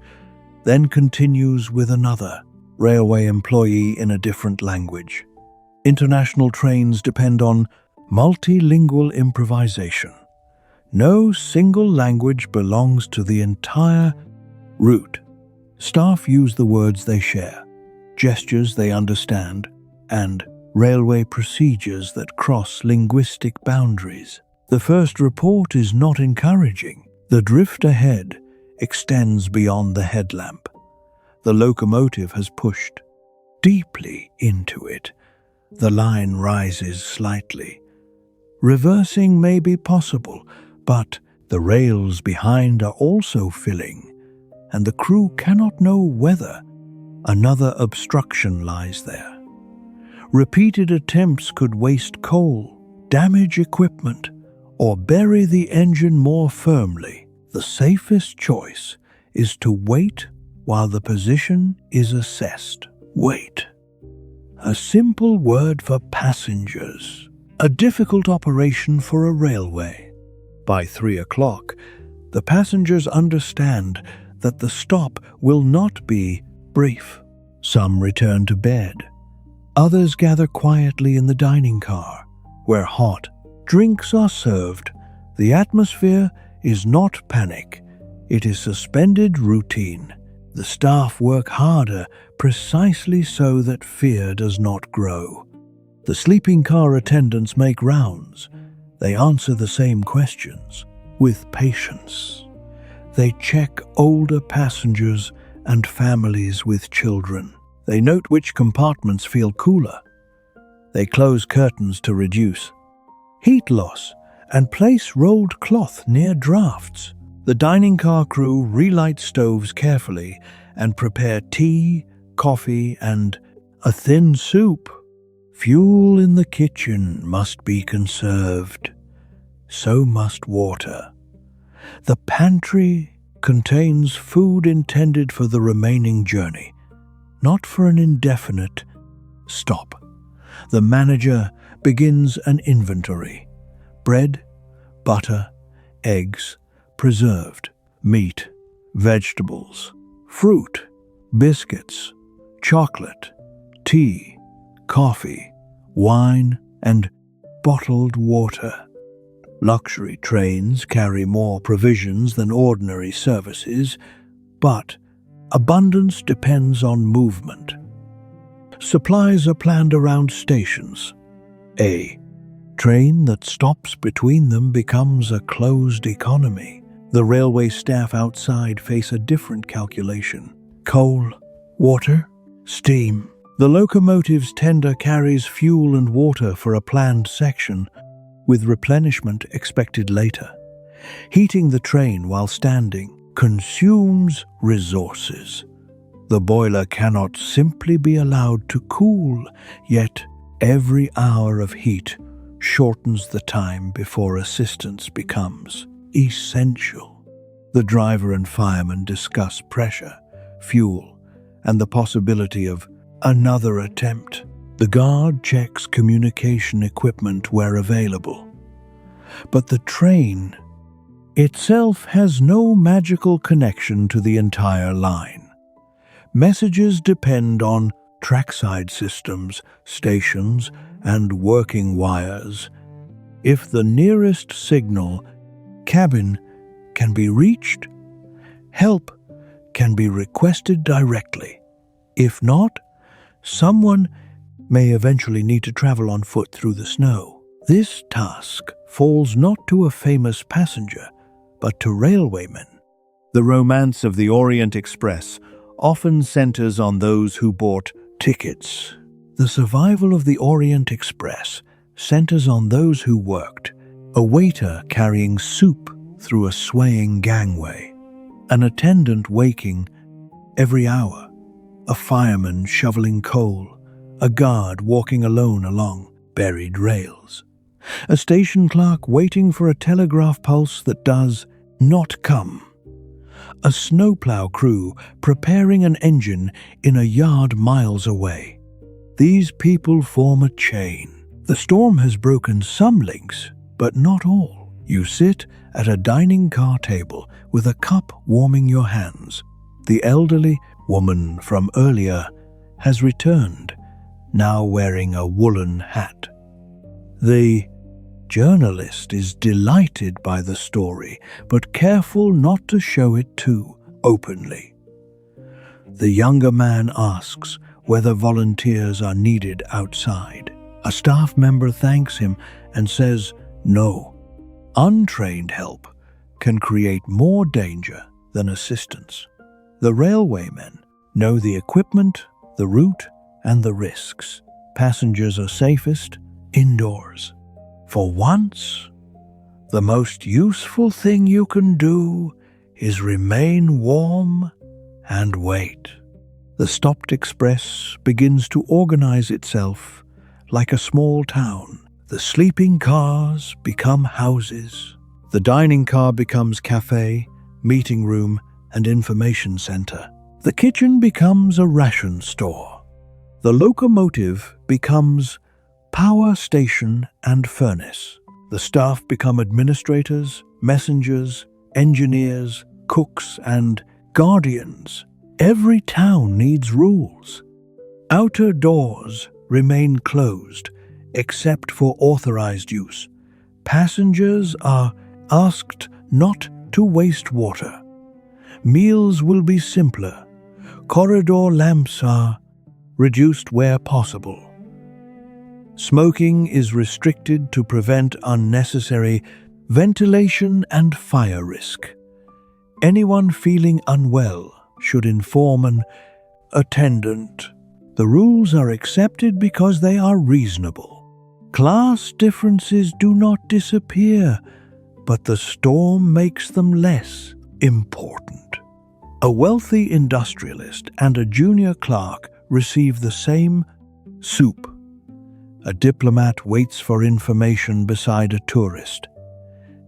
then continues with another railway employee in a different language. International trains depend on multilingual improvisation. No single language belongs to the entire route. Staff use the words they share, gestures they understand, and railway procedures that cross linguistic boundaries. The first report is not encouraging. The drift ahead extends beyond the headlamp. The locomotive has pushed deeply into it. The line rises slightly. Reversing may be possible, but the rails behind are also filling, and the crew cannot know whether another obstruction lies there. Repeated attempts could waste coal, damage equipment, or bury the engine more firmly. The safest choice is to wait while the position is assessed. Wait. A simple word for passengers. A difficult operation for a railway. By 3 o'clock, the passengers understand that the stop will not be brief. Some return to bed. Others gather quietly in the dining car, where hot drinks are served. The atmosphere is not panic. It is suspended routine. The staff work harder precisely so that fear does not grow. The sleeping car attendants make rounds. They answer the same questions with patience. They check older passengers and families with children. They note which compartments feel cooler. They close curtains to reduce heat loss and place rolled cloth near drafts. The dining car crew relight stoves carefully and prepare tea, coffee, and a thin soup. Fuel in the kitchen must be conserved. So must water. The pantry contains food intended for the remaining journey, not for an indefinite stop. The manager begins an inventory. Bread, butter, eggs, preserved, meat, vegetables, fruit, biscuits, chocolate, tea, coffee, wine, and bottled water. Luxury trains carry more provisions than ordinary services, but abundance depends on movement. Supplies are planned around stations. A train that stops between them becomes a closed economy. The railway staff outside face a different calculation. Coal, water, steam. The locomotive's tender carries fuel and water for a planned section, with replenishment expected later. Heating the train while standing consumes resources. The boiler cannot simply be allowed to cool, yet every hour of heat shortens the time before assistance becomes essential. The driver and fireman discuss pressure, fuel, and the possibility of another attempt. The guard checks communication equipment where available. But the train itself has no magical connection to the entire line. Messages depend on trackside systems, stations, and working wires. If the nearest signal cabin can be reached, help can be requested directly. If not, someone may eventually need to travel on foot through the snow. This task falls not to a famous passenger, but to railwaymen. The romance of the Orient Express often centers on those who bought tickets. The survival of the Orient Express centers on those who worked. A waiter carrying soup through a swaying gangway, an attendant waking every hour, a fireman shoveling coal, a guard walking alone along buried rails, a station clerk waiting for a telegraph pulse that does not come, a snowplow crew preparing an engine in a yard miles away. These people form a chain. The storm has broken some links, but not all. You sit at a dining car table with a cup warming your hands. The elderly woman from earlier has returned, now wearing a woolen hat. The journalist is delighted by the story, but careful not to show it too openly. The younger man asks whether volunteers are needed outside. A staff member thanks him and says no. Untrained help can create more danger than assistance. The railwaymen know the equipment, the route, and the risks. Passengers are safest indoors. For once, the most useful thing you can do is remain warm and wait. The stopped express begins to organize itself like a small town. The sleeping cars become houses. The dining car becomes cafe, meeting room, and information center. The kitchen becomes a ration store. The locomotive becomes power station and furnace. The staff become administrators, messengers, engineers, cooks, and guardians. Every town needs rules. Outer doors remain closed, except for authorized use. Passengers are asked not to waste water. Meals will be simpler. Corridor lamps are reduced where possible. Smoking is restricted to prevent unnecessary ventilation and fire risk. Anyone feeling unwell should inform an attendant. The rules are accepted because they are reasonable. Class differences do not disappear, but the storm makes them less important. A wealthy industrialist and a junior clerk receive the same soup. A diplomat waits for information beside a tourist.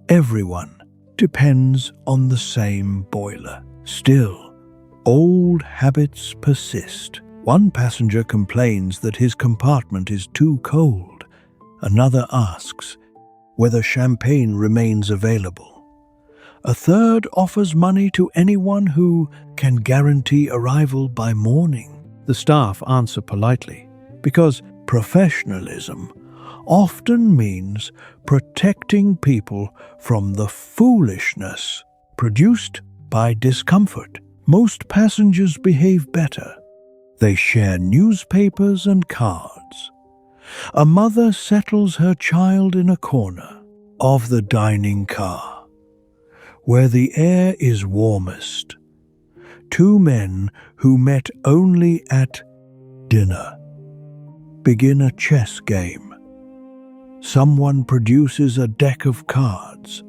Everyone depends on the same boiler. Still, old habits persist. One passenger complains that his compartment is too cold. Another asks whether champagne remains available. A third offers money to anyone who can guarantee arrival by morning. The staff answer politely, because professionalism often means protecting people from the foolishness produced by discomfort. Most passengers behave better. They share newspapers and cards. A mother settles her child in a corner of the dining car, where the air is warmest. Two men who met only at dinner begin a chess game. Someone produces a deck of cards.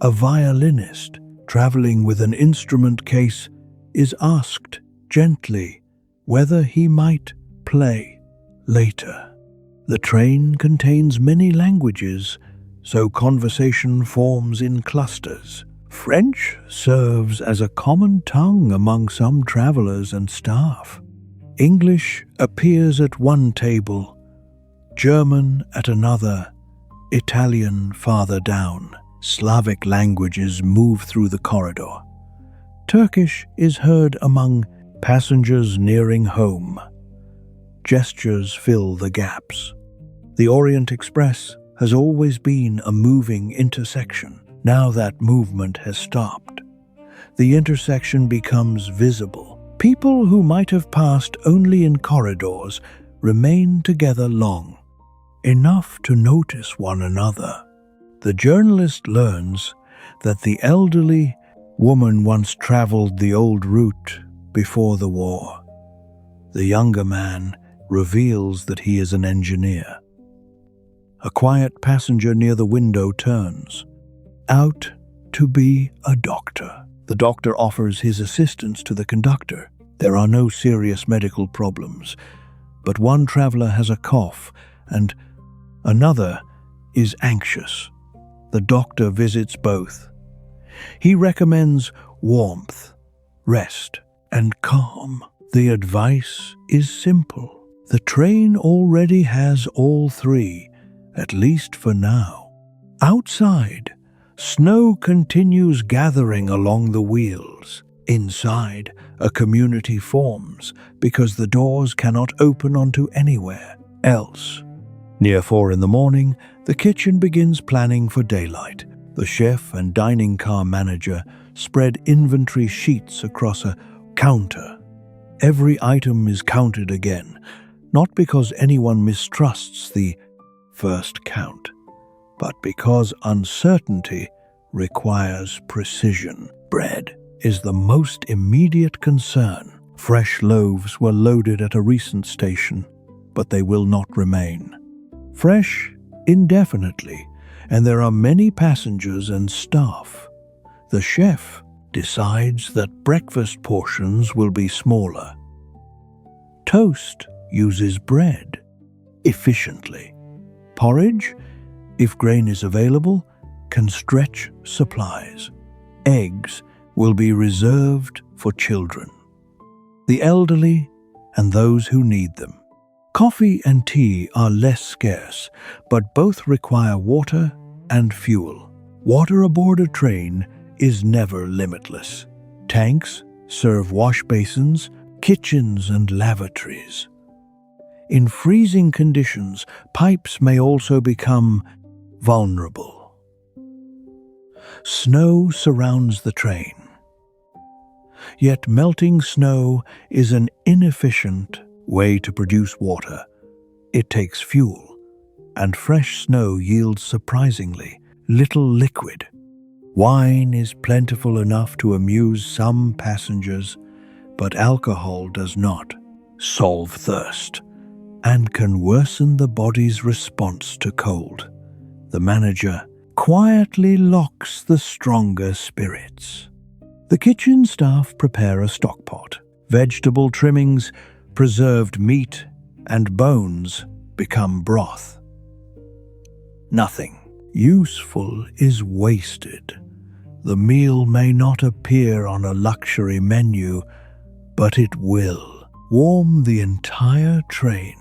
A violinist traveling with an instrument case is asked gently whether he might play later. The train contains many languages, so conversation forms in clusters. French serves as a common tongue among some travelers and staff. English appears at one table, German at another, Italian farther down. Slavic languages move through the corridor. Turkish is heard among passengers nearing home. Gestures fill the gaps. The Orient Express has always been a moving intersection. Now that movement has stopped. The intersection becomes visible. People who might have passed only in corridors remain together long, enough to notice one another. The journalist learns that the elderly woman once traveled the old route before the war. The younger man reveals that he is an engineer. A quiet passenger near the window turns out to be a doctor. The doctor offers his assistance to the conductor. There are no serious medical problems, but one traveler has a cough and another is anxious. The doctor visits both. He recommends warmth, rest, and calm. The advice is simple. The train already has all three, at least for now. Outside, snow continues gathering along the wheels. Inside, a community forms because the doors cannot open onto anywhere else. Near 4 a.m, the kitchen begins planning for daylight. The chef and dining car manager spread inventory sheets across a counter. Every item is counted again, not because anyone mistrusts the first count, but because uncertainty requires precision. Bread is the most immediate concern. Fresh loaves were loaded at a recent station, but they will not remain fresh indefinitely, and there are many passengers and staff. The chef decides that breakfast portions will be smaller. Toast uses bread efficiently. Porridge, if grain is available, can stretch supplies. Eggs will be reserved for children, the elderly, and those who need them. Coffee and tea are less scarce, but both require water and fuel. Water aboard a train is never limitless. Tanks serve wash basins, kitchens, and lavatories. In freezing conditions, pipes may also become vulnerable. Snow surrounds the train. Yet melting snow is an inefficient way to produce water. It takes fuel, and fresh snow yields surprisingly little liquid. Wine is plentiful enough to amuse some passengers, but alcohol does not solve thirst and can worsen the body's response to cold. The manager quietly locks the stronger spirits. The kitchen staff prepare a stock pot. Vegetable trimmings, preserved meat, and bones become broth. Nothing useful is wasted. The meal may not appear on a luxury menu, but it will. warm the entire train.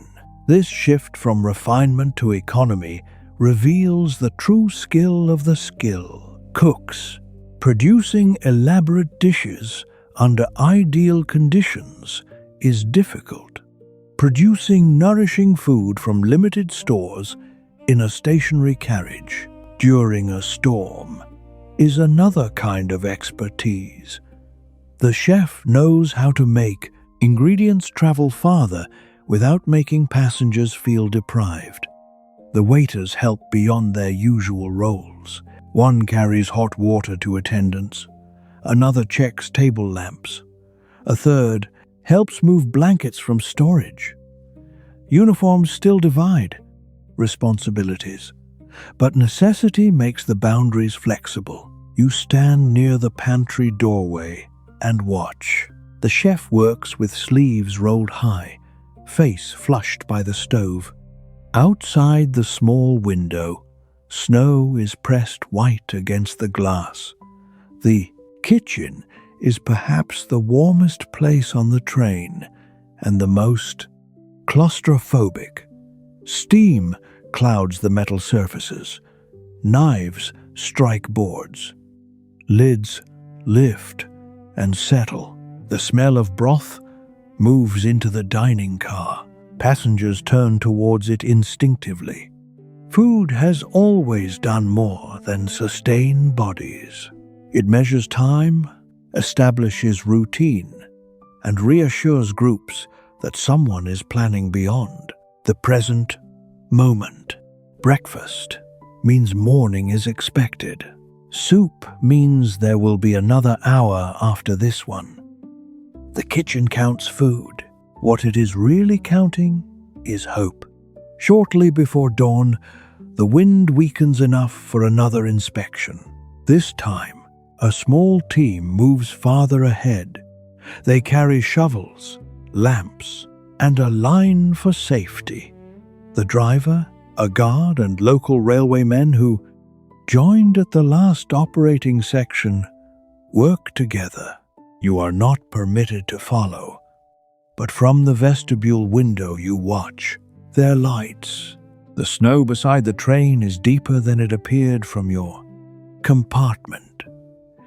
This shift from refinement to economy reveals the true skill of the skill. Cooks, producing elaborate dishes under ideal conditions is difficult. Producing nourishing food from limited stores in a stationary carriage during a storm is another kind of expertise. The chef knows how to make ingredients travel farther without making passengers feel deprived. The waiters help beyond their usual roles. One carries hot water to attendants, another checks table lamps, a third helps move blankets from storage. Uniforms still divide responsibilities, but necessity makes the boundaries flexible. You stand near the pantry doorway and watch. The chef works with sleeves rolled high, face flushed by the stove. Outside the small window, snow is pressed white against the glass. The kitchen is perhaps the warmest place on the train and the most claustrophobic. Steam clouds the metal surfaces. Knives strike boards. Lids lift and settle. The smell of broth moves into the dining car. Passengers turn towards it instinctively. Food has always done more than sustain bodies. It measures time, establishes routine, and reassures groups that someone is planning beyond the present moment. Breakfast means morning is expected. Soup means there will be another hour after this one. The kitchen counts food. What it is really counting is hope. Shortly before dawn, the wind weakens enough for another inspection. This time, a small team moves farther ahead. They carry shovels, lamps, and a line for safety. The driver, a guard, and local railwaymen who joined at the last operating section work together. You are not permitted to follow, but from the vestibule window you watch their lights. The snow beside the train is deeper than it appeared from your compartment.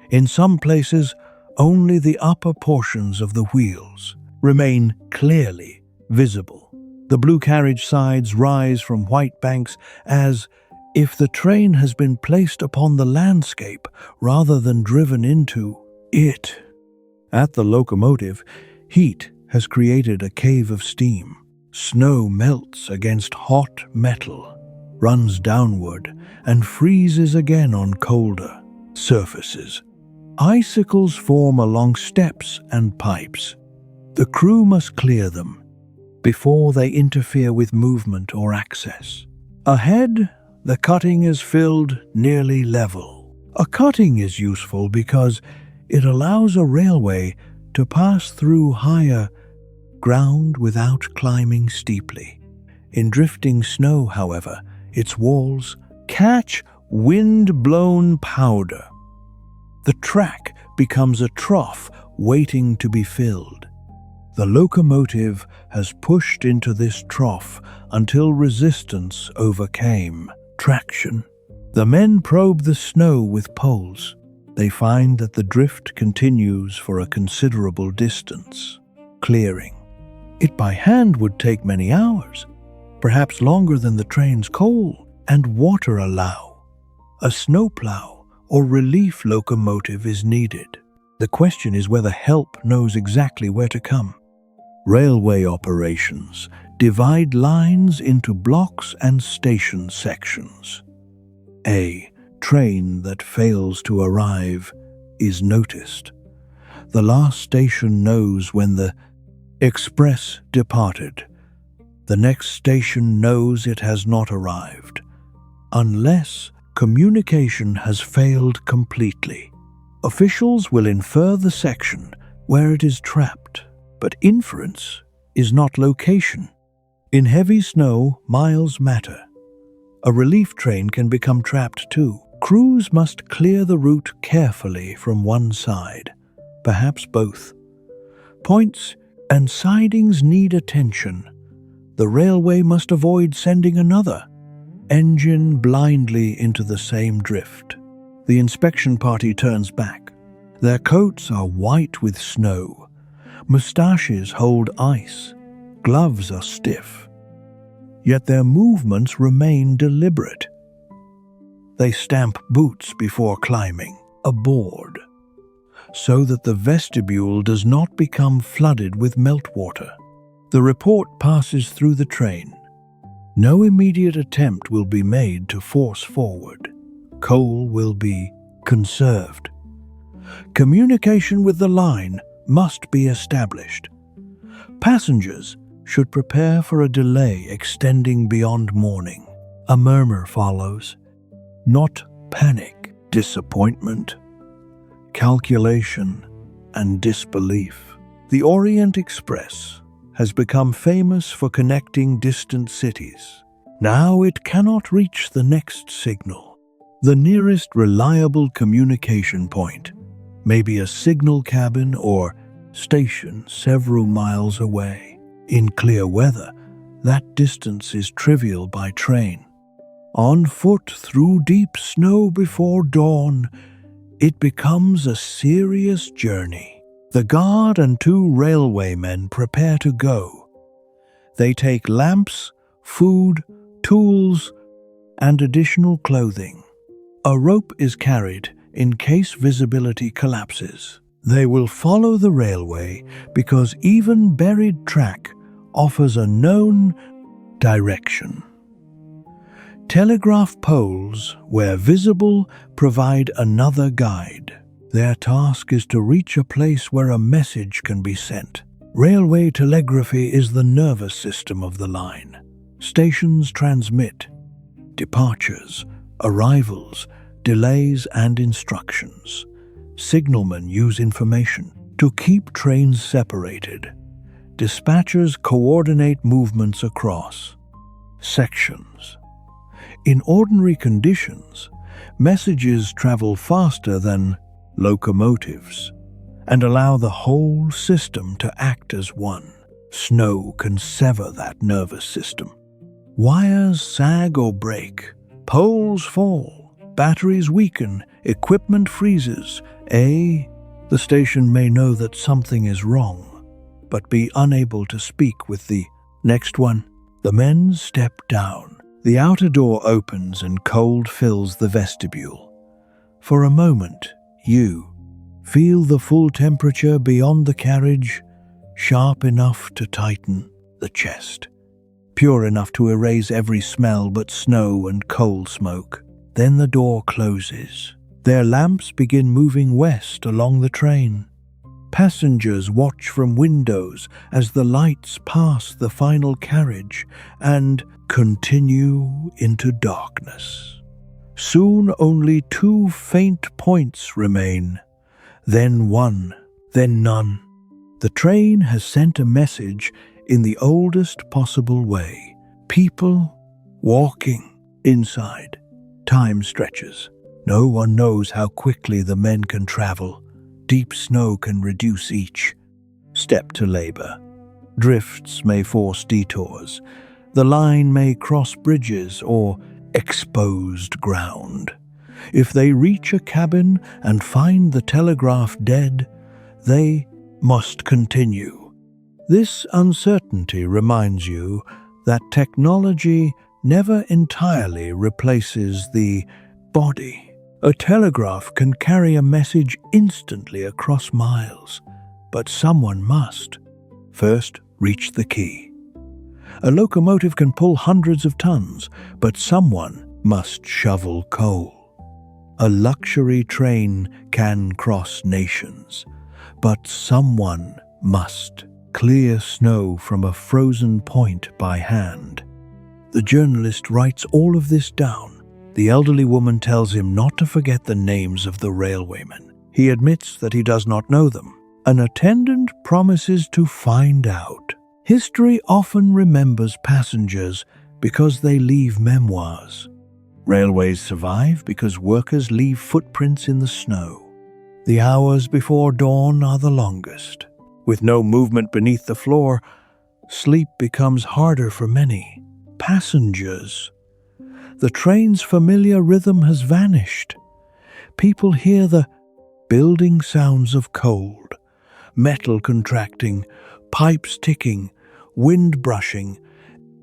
In some places, only the upper portions of the wheels remain clearly visible. The blue carriage sides rise from white banks as if the train has been placed upon the landscape rather than driven into it. At the locomotive, heat has created a cave of steam. Snow melts against hot metal, runs downward, and freezes again on colder surfaces. Icicles form along steps and pipes. The crew must clear them before they interfere with movement or access. Ahead, the cutting is filled nearly level. A cutting is useful because it allows a railway to pass through higher ground without climbing steeply. In drifting snow, however, its walls catch wind-blown powder. The track becomes a trough waiting to be filled. The locomotive has pushed into this trough until resistance overcame traction. The men probe the snow with poles. They find that the drift continues for a considerable distance. Clearing it by hand would take many hours, perhaps longer than the train's coal and water allow. A snowplow or relief locomotive is needed. The question is whether help knows exactly where to come. Railway operations divide lines into blocks and station sections. A train that fails to arrive is noticed. The last station knows when the express departed. The next station knows it has not arrived, unless communication has failed completely. Officials will infer the section where it is trapped, but inference is not location. In heavy snow, miles matter. A relief train can become trapped too. Crews must clear the route carefully from one side, perhaps both. Points and sidings need attention. The railway must avoid sending another engine blindly into the same drift. The inspection party turns back. Their coats are white with snow. Moustaches hold ice. Gloves are stiff. Yet their movements remain deliberate. They stamp boots before climbing aboard, so that the vestibule does not become flooded with meltwater. The report passes through the train. No immediate attempt will be made to force forward. Coal will be conserved. Communication with the line must be established. Passengers should prepare for a delay extending beyond morning. A murmur follows. Not panic, disappointment, calculation, and disbelief. The Orient Express has become famous for connecting distant cities. Now it cannot reach the next signal. The nearest reliable communication point may be a signal cabin or station several miles away. In clear weather, that distance is trivial by train. On foot through deep snow before dawn, it becomes a serious journey. The guard and 2 railwaymen prepare to go. They take lamps, food, tools, and additional clothing. A rope is carried in case visibility collapses. They will follow the railway because even buried track offers a known direction. Telegraph poles, where visible, provide another guide. Their task is to reach a place where a message can be sent. Railway telegraphy is the nervous system of the line. Stations transmit departures, arrivals, delays, and instructions. Signalmen use information to keep trains separated. Dispatchers coordinate movements across sections. In ordinary conditions, messages travel faster than locomotives and allow the whole system to act as one. Snow can sever that nervous system. Wires sag or break, poles fall, batteries weaken, equipment freezes. The station may know that something is wrong, but be unable to speak with the next one. The men step down. The outer door opens and cold fills the vestibule. For a moment, you feel the full temperature beyond the carriage, sharp enough to tighten the chest, pure enough to erase every smell but snow and coal smoke. Then the door closes. Their lamps begin moving west along the train. Passengers watch from windows as the lights pass the final carriage and continue into darkness. Soon only 2 faint points remain, then one, then none. The train has sent a message in the oldest possible way. People walking inside. Time stretches. No one knows how quickly the men can travel. Deep snow can reduce each step to labor. Drifts may force detours. The line may cross bridges or exposed ground. If they reach a cabin and find the telegraph dead, they must continue. This uncertainty reminds you that technology never entirely replaces the body. A telegraph can carry a message instantly across miles, but someone must first reach the key. A locomotive can pull hundreds of tons, but someone must shovel coal. A luxury train can cross nations, but someone must clear snow from a frozen point by hand. The journalist writes all of this down. The elderly woman tells him not to forget the names of the railwaymen. He admits that he does not know them. An attendant promises to find out. History often remembers passengers because they leave memoirs. Railways survive because workers leave footprints in the snow. The hours before dawn are the longest. With no movement beneath the floor, sleep becomes harder for many passengers. The train's familiar rhythm has vanished. People hear the building sounds of cold, metal contracting, pipes ticking, wind brushing,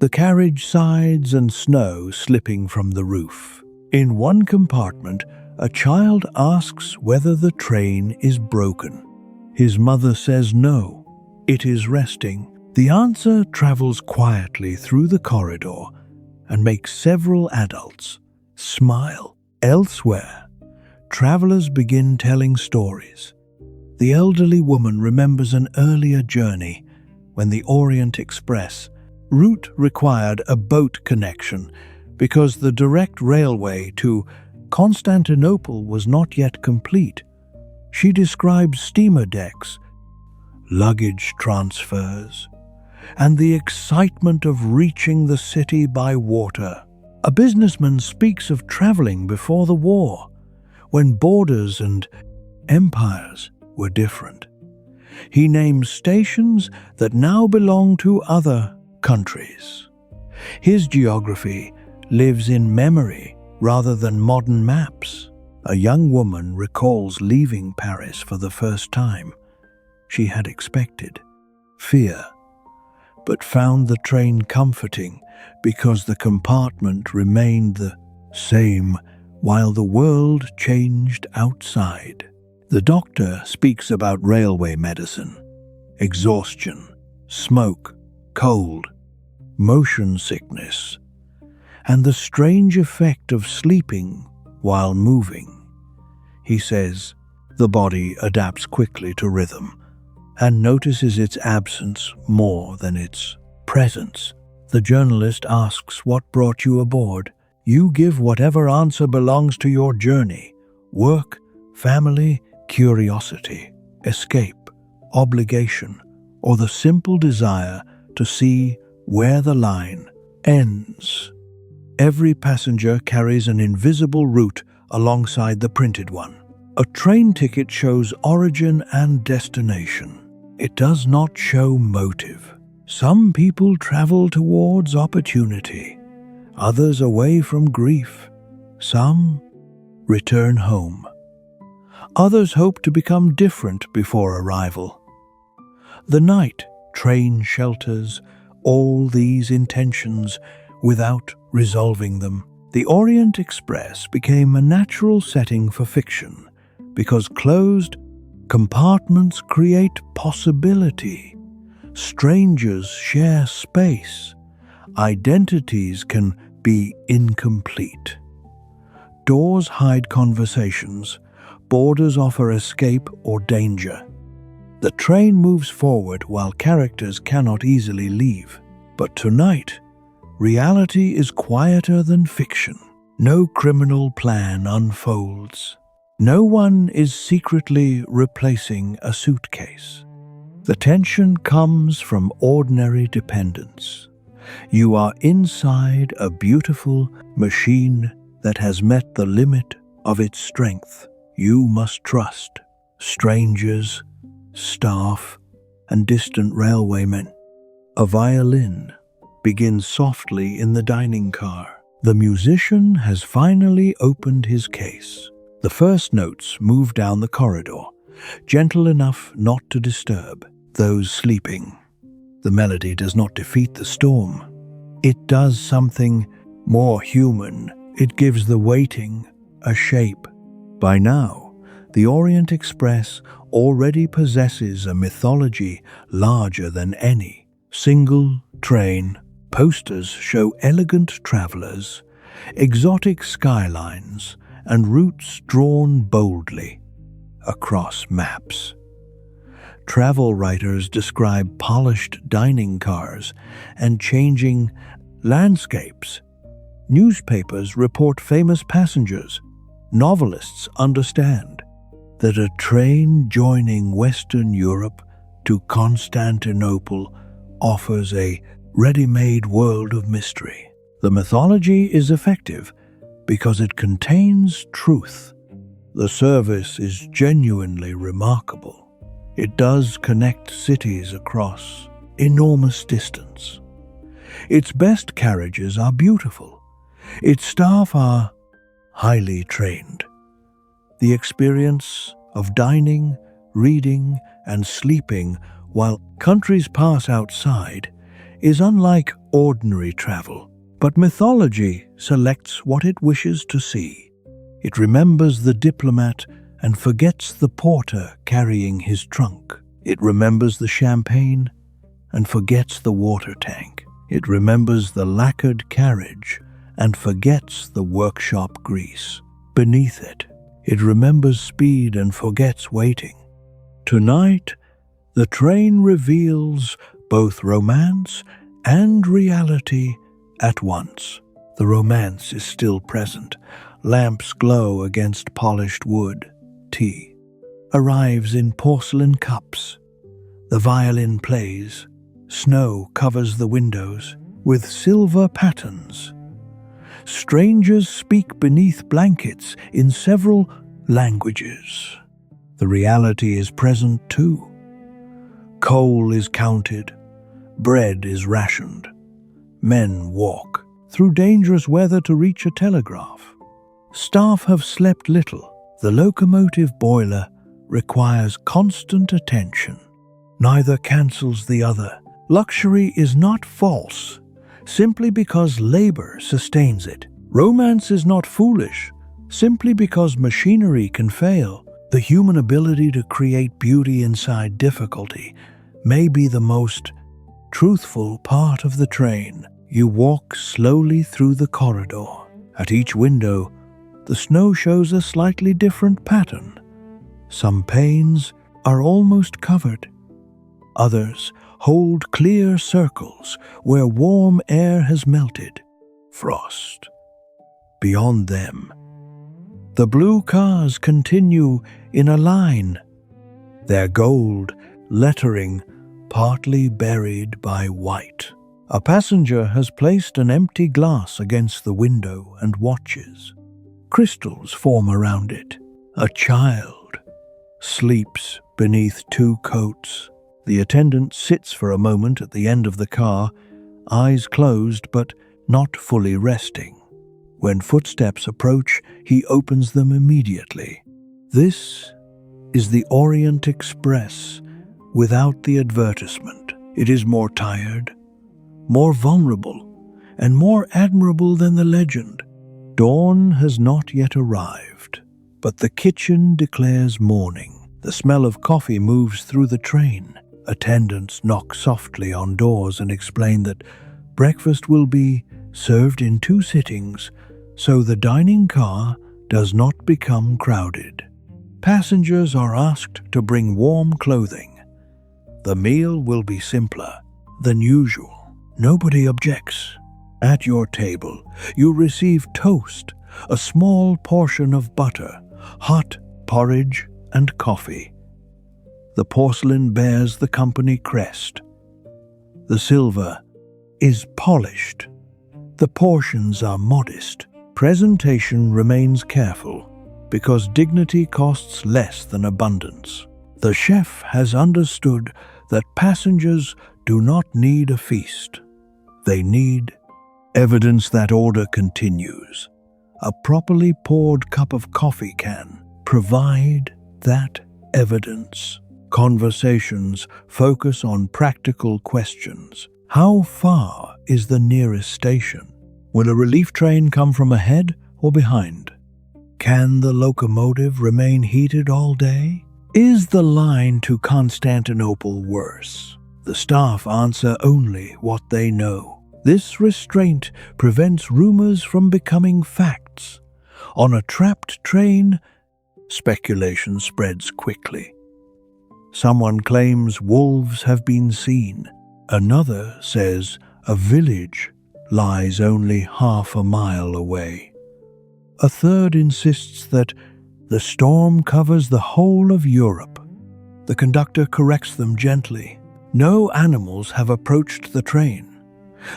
the carriage sides and snow slipping from the roof. In one compartment, a child asks whether the train is broken. His mother says no, it is resting. The answer travels quietly through the corridor and makes several adults smile. Elsewhere, travelers begin telling stories. The elderly woman remembers an earlier journey when the Orient Express route required a boat connection because the direct railway to Constantinople was not yet complete. She describes steamer decks, luggage transfers, and the excitement of reaching the city by water. A businessman speaks of traveling before the war, when borders and empires were different. He names stations that now belong to other countries. His geography lives in memory rather than modern maps. A young woman recalls leaving Paris for the first time. She had expected fear, but found the train comforting because the compartment remained the same while the world changed outside. The doctor speaks about railway medicine, exhaustion, smoke, cold, motion sickness, and the strange effect of sleeping while moving. He says the body adapts quickly to rhythm and notices its absence more than its presence. The journalist asks what brought you aboard. You give whatever answer belongs to your journey: work, family, curiosity, escape, obligation, or the simple desire to see where the line ends. Every passenger carries an invisible route alongside the printed one. A train ticket shows origin and destination. It does not show motive. Some people travel towards opportunity, others away from grief. Some return home. Others hope to become different before arrival. The night train shelters all these intentions without resolving them. The Orient Express became a natural setting for fiction because closed compartments create possibility. Strangers share space. Identities can be incomplete. Doors hide conversations. Borders offer escape or danger. The train moves forward while characters cannot easily leave. But tonight, reality is quieter than fiction. No criminal plan unfolds. No one is secretly replacing a suitcase. The tension comes from ordinary dependence. You are inside a beautiful machine that has met the limit of its strength. You must trust strangers, staff, and distant railwaymen. A violin begins softly in the dining car. The musician has finally opened his case. The first notes move down the corridor, gentle enough not to disturb those sleeping. The melody does not defeat the storm. It does something more human. It gives the waiting a shape. By now, the Orient Express already possesses a mythology larger than any single train. Posters show elegant travelers, exotic skylines, and routes drawn boldly across maps. Travel writers describe polished dining cars and changing landscapes. Newspapers report famous passengers. Novelists understand that a train joining Western Europe to Constantinople offers a ready-made world of mystery. The mythology is effective because it contains truth. The service is genuinely remarkable. It does connect cities across enormous distance. Its best carriages are beautiful. Its staff are highly trained. The experience of dining, reading, and sleeping while countries pass outside is unlike ordinary travel, but mythology selects what it wishes to see. It remembers the diplomat and forgets the porter carrying his trunk. It remembers the champagne and forgets the water tank. It remembers the lacquered carriage and forgets the workshop grease beneath it. It remembers speed and forgets waiting. Tonight, the train reveals both romance and reality at once. The romance is still present. Lamps glow against polished wood. Tea arrives in porcelain cups. The violin plays. Snow covers the windows with silver patterns. Strangers speak beneath blankets in several languages. The reality is present too. Coal is counted. Bread is rationed. Men walk through dangerous weather to reach a telegraph. Staff have slept little. The locomotive boiler requires constant attention. Neither cancels the other. Luxury is not false, simply because labor sustains it. Romance is not foolish, simply because machinery can fail. The human ability to create beauty inside difficulty may be the most truthful part of the train. You walk slowly through the corridor. At each window, the snow shows a slightly different pattern. Some panes are almost covered. Others hold clear circles where warm air has melted. Frost. Beyond them, the blue cars continue in a line, their gold lettering partly buried by white. A passenger has placed an empty glass against the window and watches. Crystals form around it. A child sleeps beneath two coats. The attendant sits for a moment at the end of the car, eyes closed but not fully resting. When footsteps approach, he opens them immediately. This is the Orient Express without the advertisement. It is more tired, more vulnerable, and more admirable than the legend. Dawn has not yet arrived, but the kitchen declares morning. The smell of coffee moves through the train. Attendants knock softly on doors and explain that breakfast will be served in 2 sittings, so the dining car does not become crowded. Passengers are asked to bring warm clothing. The meal will be simpler than usual. Nobody objects. At your table, you receive toast, a small portion of butter, hot porridge, and coffee. The porcelain bears the company crest. The silver is polished. The portions are modest. Presentation remains careful because dignity costs less than abundance. The chef has understood that passengers do not need a feast. They need evidence that order continues. A properly poured cup of coffee can provide that evidence. Conversations focus on practical questions. How far is the nearest station? Will a relief train come from ahead or behind? Can the locomotive remain heated all day? Is the line to Constantinople worse? The staff answer only what they know. This restraint prevents rumors from becoming facts. On a trapped train, speculation spreads quickly. Someone claims wolves have been seen. Another says a village lies only half a mile away. A third insists that the storm covers the whole of Europe. The conductor corrects them gently. No animals have approached the train.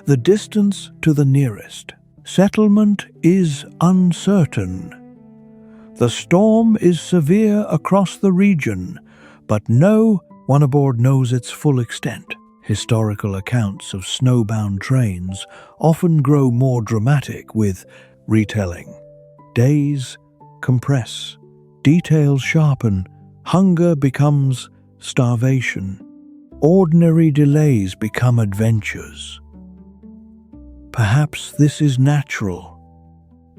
The distance to the nearest settlement is uncertain. The storm is severe across the region, but no one aboard knows its full extent. Historical accounts of snowbound trains often grow more dramatic with retelling. Days compress, details sharpen, hunger becomes starvation. Ordinary delays become adventures. Perhaps this is natural.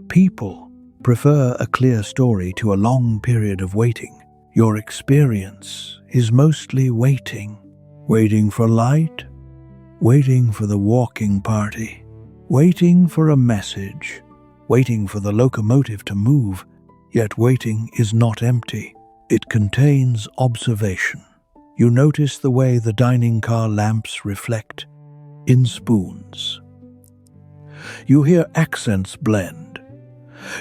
People prefer a clear story to a long period of waiting. Your experience is mostly waiting. Waiting for light, waiting for the walking party, waiting for a message, waiting for the locomotive to move. Yet waiting is not empty. It contains observation. You notice the way the dining car lamps reflect in spoons. You hear accents blend.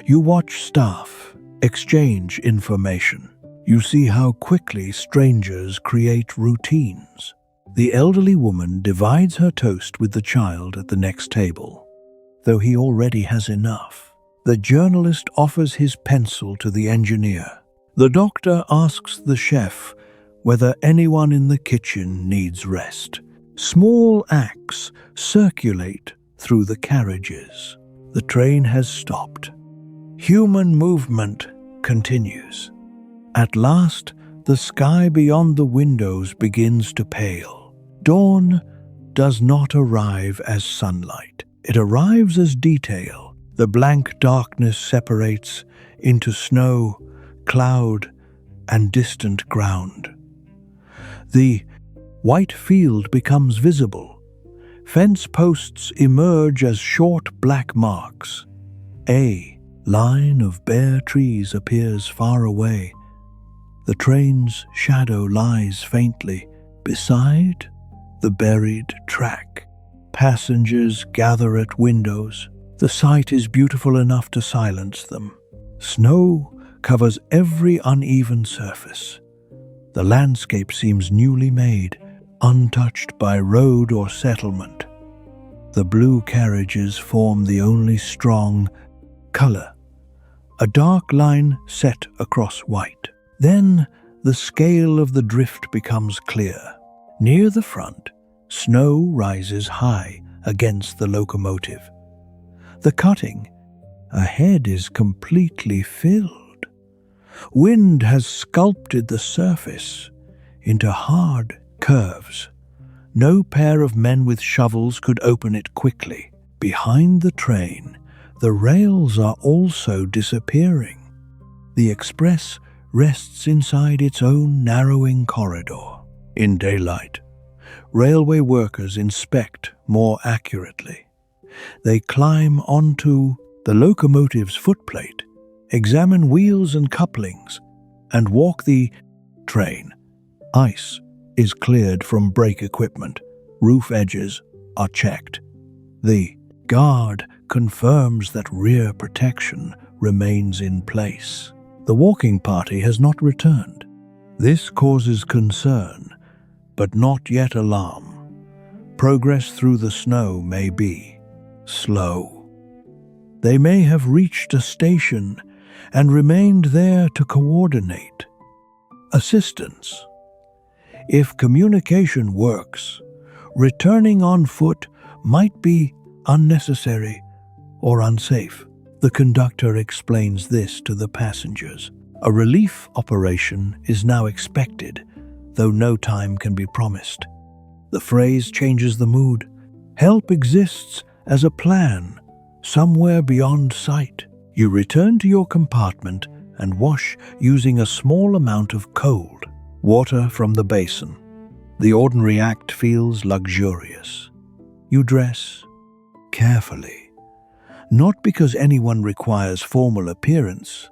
You watch staff exchange information. You see how quickly strangers create routines. The elderly woman divides her toast with the child at the next table, though he already has enough. The journalist offers his pencil to the engineer. The doctor asks the chef whether anyone in the kitchen needs rest. Small acts circulate through the carriages. The train has stopped. Human movement continues. At last, the sky beyond the windows begins to pale. Dawn does not arrive as sunlight. It arrives as detail. The blank darkness separates into snow, cloud, and distant ground. The white field becomes visible. Fence posts emerge as short black marks. A line of bare trees appears far away. The train's shadow lies faintly beside the buried track. Passengers gather at windows. The sight is beautiful enough to silence them. Snow covers every uneven surface. The landscape seems newly made, untouched by road or settlement. The blue carriages form the only strong color, a dark line set across white. Then the scale of the drift becomes clear. Near the front, snow rises high against the locomotive. The cutting ahead is completely filled. Wind has sculpted the surface into hard curves. No pair of men with shovels could open it quickly. Behind the train, the rails are also disappearing. The express rests inside its own narrowing corridor. In daylight, railway workers inspect more accurately. They climb onto the locomotive's footplate, examine wheels and couplings, and walk the train. Ice is cleared from brake equipment. Roof edges are checked. The guard confirms that rear protection remains in place. The walking party has not returned. This causes concern, but not yet alarm. Progress through the snow may be slow. They may have reached a station and remained there to coordinate. Assistance. If communication works, returning on foot might be unnecessary or unsafe. The conductor explains this to the passengers. A relief operation is now expected, though no time can be promised. The phrase changes the mood. Help exists as a plan, somewhere beyond sight. You return to your compartment and wash using a small amount of cold water from the basin. The ordinary act feels luxurious. You dress carefully. Not because anyone requires formal appearance,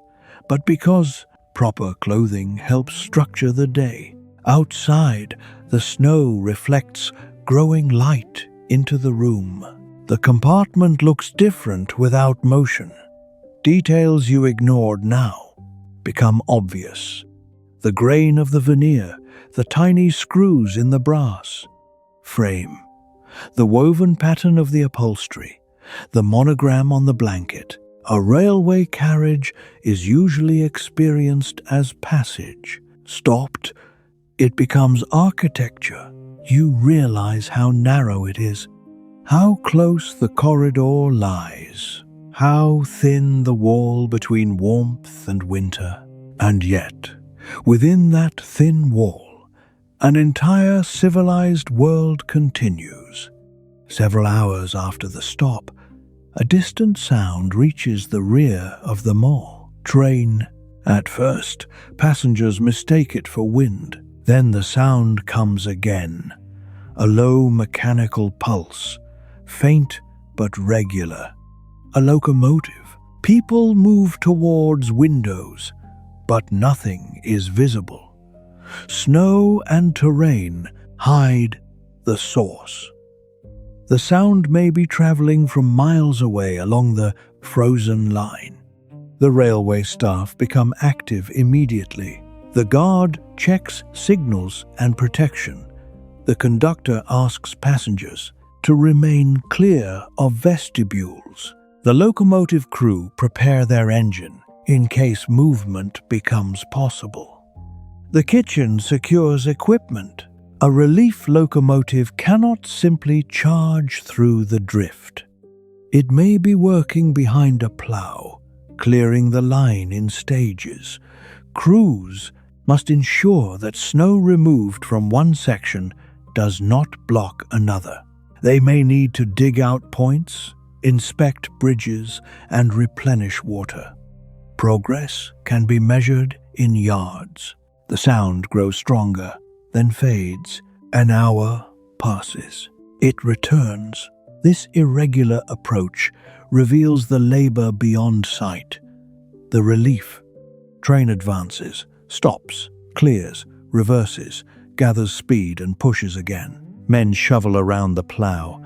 but because proper clothing helps structure the day. Outside, the snow reflects growing light into the room. The compartment looks different without motion. Details you ignored now become obvious. The grain of the veneer, the tiny screws in the brass frame, the woven pattern of the upholstery, the monogram on the blanket. A railway carriage is usually experienced as passage, stopped It becomes architecture. You realize how narrow it is, how close the corridor lies, how thin the wall between warmth and winter. And yet, within that thin wall, an entire civilized world continues. Several hours after the stop, a distant sound reaches the rear of the mall. Train. At first, passengers mistake it for wind. Then the sound comes again. A low mechanical pulse, faint but regular. A locomotive. People move towards windows, but nothing is visible. Snow and terrain hide the source. The sound may be traveling from miles away along the frozen line. The railway staff become active immediately. The guard checks signals and protection. The conductor asks passengers to remain clear of vestibules. The locomotive crew prepare their engine in case movement becomes possible. The kitchen secures equipment. A relief locomotive cannot simply charge through the drift. It may be working behind a plow, clearing the line in stages. Crews must ensure that snow removed from one section does not block another. They may need to dig out points, inspect bridges, and replenish water. Progress can be measured in yards. The sound grows stronger, then fades. An hour passes. It returns. This irregular approach reveals the labor beyond sight. The relief. Train advances, stops, clears, reverses, gathers speed and pushes again. Men shovel around the plow.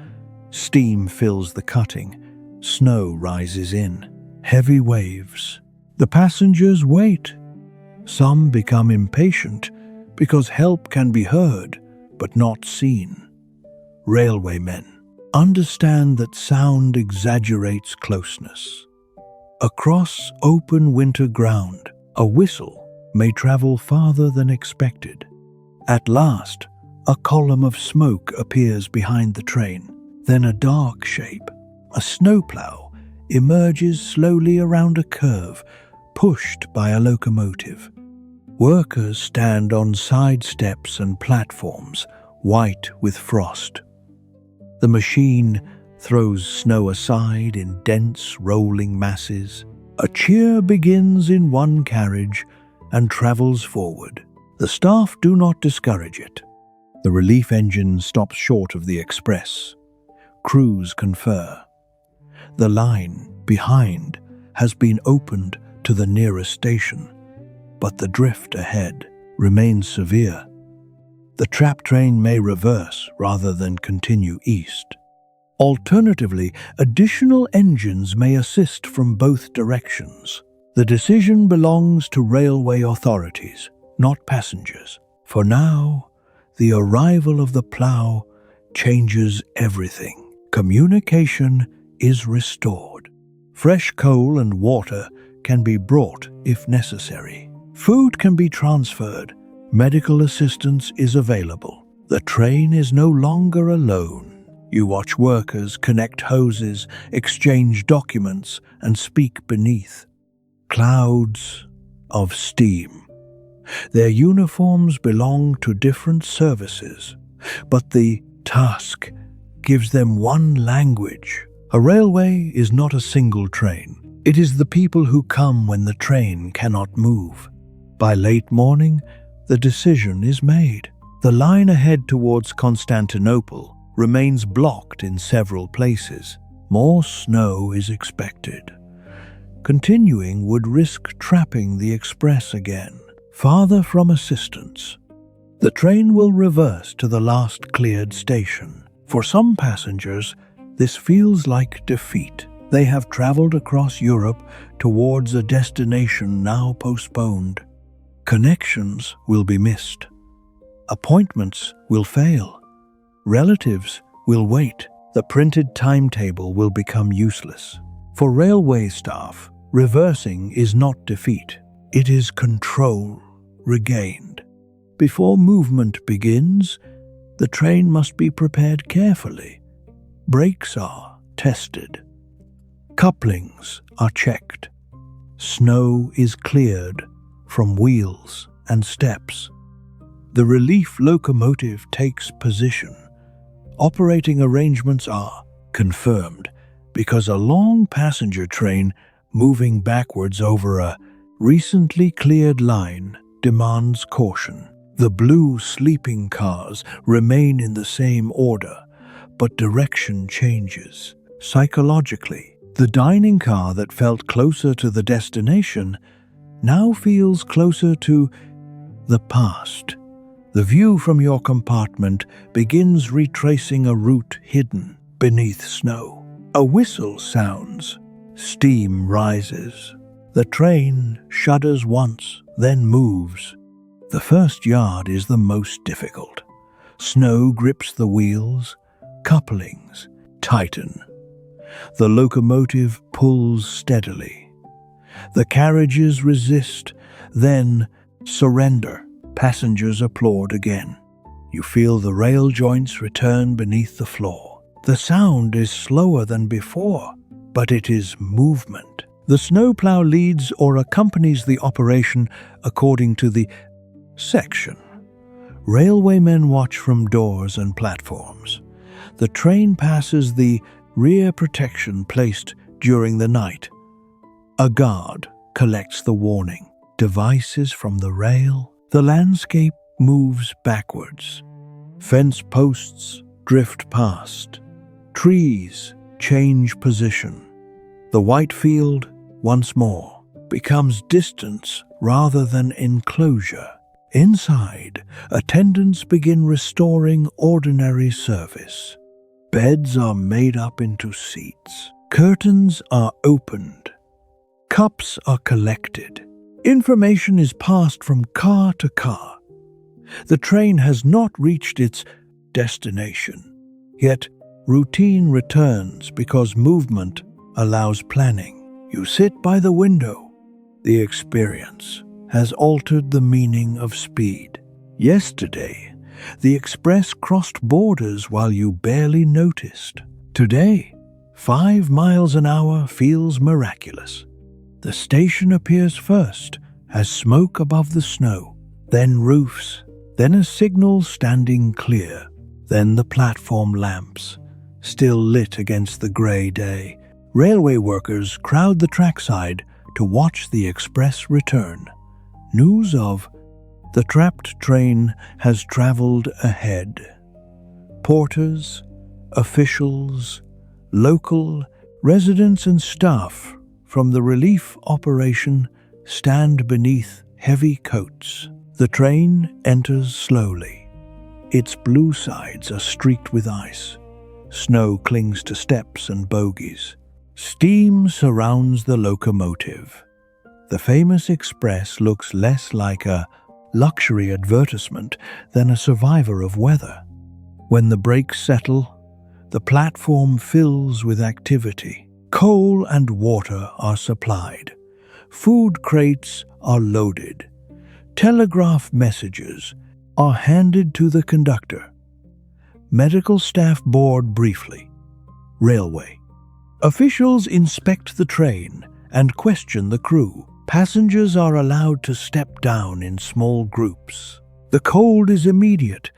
Steam fills the cutting. Snow rises in. Heavy waves. The passengers wait. Some become impatient because help can be heard but not seen. Railwaymen understand that sound exaggerates closeness. Across open winter ground, a whistle may travel farther than expected. At last, a column of smoke appears behind the train. Then a dark shape, a snowplow, emerges slowly around a curve, pushed by a locomotive. Workers stand on side steps and platforms, white with frost. The machine throws snow aside in dense, rolling masses. A cheer begins in one carriage and travels forward. The staff do not discourage it. The relief engine stops short of the express. Crews confer. The line behind has been opened to the nearest station, but the drift ahead remains severe. The trap train may reverse rather than continue east. Alternatively, additional engines may assist from both directions. The decision belongs to railway authorities, not passengers. For now, the arrival of the plow changes everything. Communication is restored. Fresh coal and water can be brought if necessary. Food can be transferred. Medical assistance is available. The train is no longer alone. You watch workers connect hoses, exchange documents, and speak beneath clouds of steam. Their uniforms belong to different services, but the task gives them one language. A railway is not a single train. It is the people who come when the train cannot move. By late morning, the decision is made. The line ahead towards Constantinople remains blocked in several places. More snow is expected. Continuing would risk trapping the express again, farther from assistance. The train will reverse to the last cleared station. For some passengers, this feels like defeat. They have traveled across Europe towards a destination now postponed. Connections will be missed. Appointments will fail. Relatives will wait. The printed timetable will become useless. For railway staff, reversing is not defeat. It is control regained. Before movement begins, the train must be prepared carefully. Brakes are tested. Couplings are checked. Snow is cleared from wheels and steps. The relief locomotive takes position. Operating arrangements are confirmed because a long passenger train moving backwards over a recently cleared line demands caution. The blue sleeping cars remain in the same order, but direction changes. Psychologically, the dining car that felt closer to the destination now feels closer to the past. The view from your compartment begins retracing a route hidden beneath snow. A whistle sounds. Steam rises. The train shudders once, then moves. The first yard is the most difficult. Snow grips the wheels. Couplings tighten. The locomotive pulls steadily. The carriages resist, then surrender. Passengers applaud again. You feel the rail joints return beneath the floor. The sound is slower than before, but it is movement. The snowplow leads or accompanies the operation according to the section. Railwaymen watch from doors and platforms. The train passes the rear protection placed during the night. A guard collects the warning. Devices from the rail. The landscape moves backwards. Fence posts drift past. Trees change position. The white field, once more, becomes distance rather than enclosure. Inside, attendants begin restoring ordinary service. Beds are made up into seats. Curtains are opened. Cups are collected. Information is passed from car to car. The train has not reached its destination, yet routine returns because movement allows planning. You sit by the window. The experience has altered the meaning of speed. Yesterday, the express crossed borders while you barely noticed. Today, 5 miles an hour feels miraculous. The station appears first as smoke above the snow, then roofs, then a signal standing clear, then the platform lamps, still lit against the grey day. Railway workers crowd the trackside to watch the express return. News of the trapped train has traveled ahead. Porters, officials, local residents and staff from the relief operation stand beneath heavy coats. The train enters slowly. Its blue sides are streaked with ice. Snow clings to steps and bogies. Steam surrounds the locomotive. The famous express looks less like a luxury advertisement than a survivor of weather. When the brakes settle, the platform fills with activity. Coal and water are supplied. Food crates are loaded. Telegraph messages are handed to the conductor. Medical staff board briefly. Railway. Officials inspect the train and question the crew. Passengers are allowed to step down in small groups. The cold is immediate,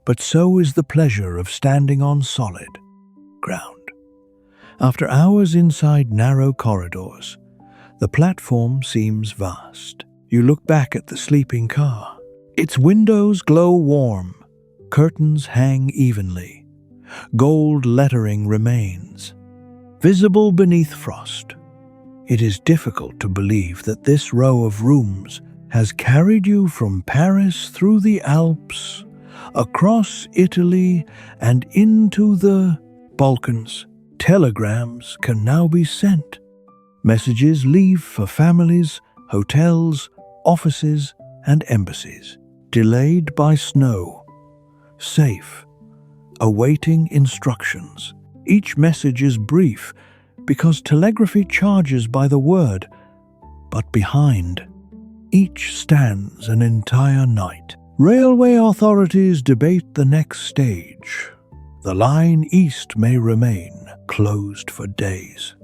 but so is the pleasure of standing on solid ground. After hours inside narrow corridors, the platform seems vast. You look back at the sleeping car. Its windows glow warm. Curtains hang evenly. Gold lettering remains, visible beneath frost. It is difficult to believe that this row of rooms has carried you from Paris through the Alps, across Italy, and into the Balkans. Telegrams can now be sent. Messages leave for families, hotels, offices, and embassies. Delayed by snow. Safe. Awaiting instructions. Each message is brief because telegraphy charges by the word, but behind each stands an entire night. Railway authorities debate the next stage. The line east may remain closed for days.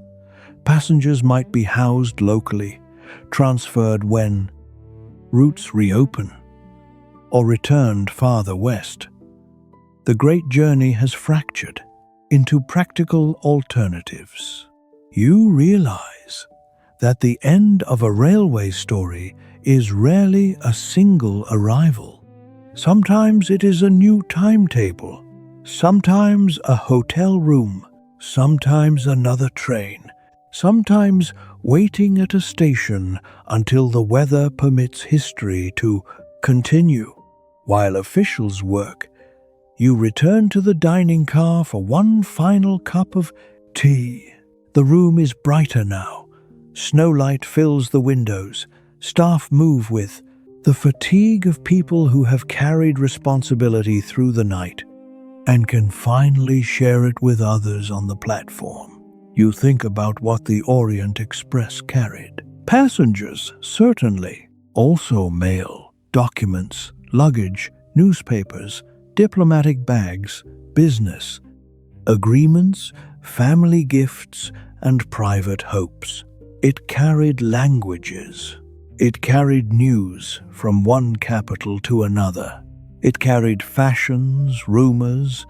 Passengers might be housed locally, transferred when routes reopen, or returned farther west. The great journey has fractured into practical alternatives. You realize that the end of a railway story is rarely a single arrival. Sometimes it is a new timetable, sometimes a hotel room, sometimes another train, sometimes waiting at a station until the weather permits history to continue. While officials work, you return to the dining car for one final cup of tea. The room is brighter now. Snowlight fills the windows. Staff move with the fatigue of people who have carried responsibility through the night and can finally share it with others on the platform. You think about what the Orient Express carried. Passengers, certainly. Also mail, documents, luggage, newspapers, diplomatic bags, business, agreements, family gifts, and private hopes. It carried languages. It carried news from one capital to another. It carried fashions, rumors,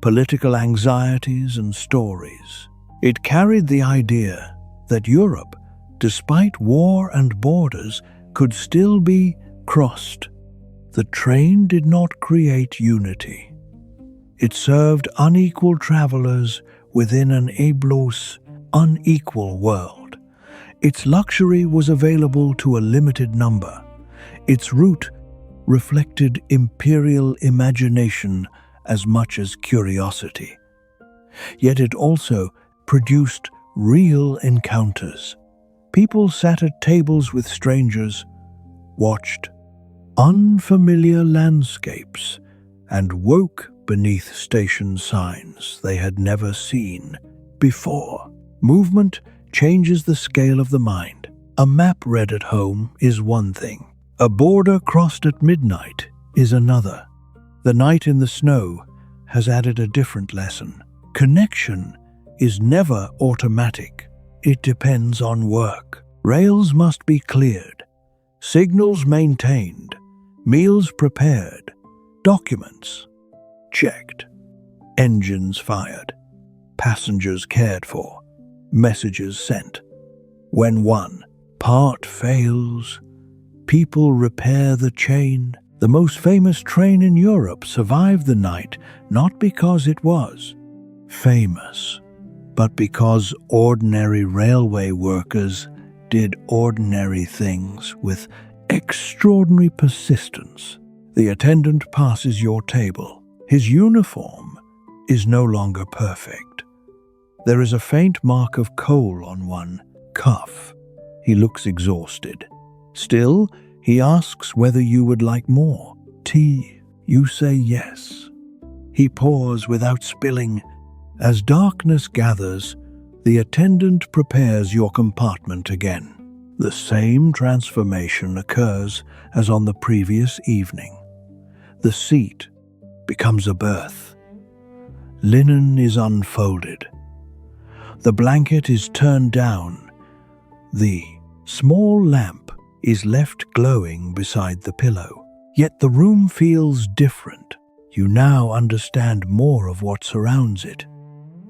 political anxieties, and stories. It carried the idea that Europe, despite war and borders, could still be crossed. The train did not create unity. It served unequal travelers within an aimless, unequal world. Its luxury was available to a limited number. Its route reflected imperial imagination as much as curiosity. Yet it also produced real encounters. People sat at tables with strangers, watched unfamiliar landscapes, and woke beneath station signs they had never seen before. Movement changes the scale of the mind. A map read at home is one thing. A border crossed at midnight is another. The night in the snow has added a different lesson. Connection is never automatic. It depends on work. Rails must be cleared, signals maintained, meals prepared, documents checked, engines fired, passengers cared for, messages sent. When one part fails, people repair the chain. The most famous train in Europe survived the night not because it was famous, but because ordinary railway workers did ordinary things with extraordinary persistence. The attendant passes your table. His uniform is no longer perfect. There is a faint mark of coal on one cuff. He looks exhausted. Still, he asks whether you would like more tea. You say yes. He pours without spilling. As darkness gathers, the attendant prepares your compartment again. The same transformation occurs as on the previous evening. The seat becomes a berth. Linen is unfolded. The blanket is turned down. The small lamp is left glowing beside the pillow. Yet the room feels different. You now understand more of what surrounds it.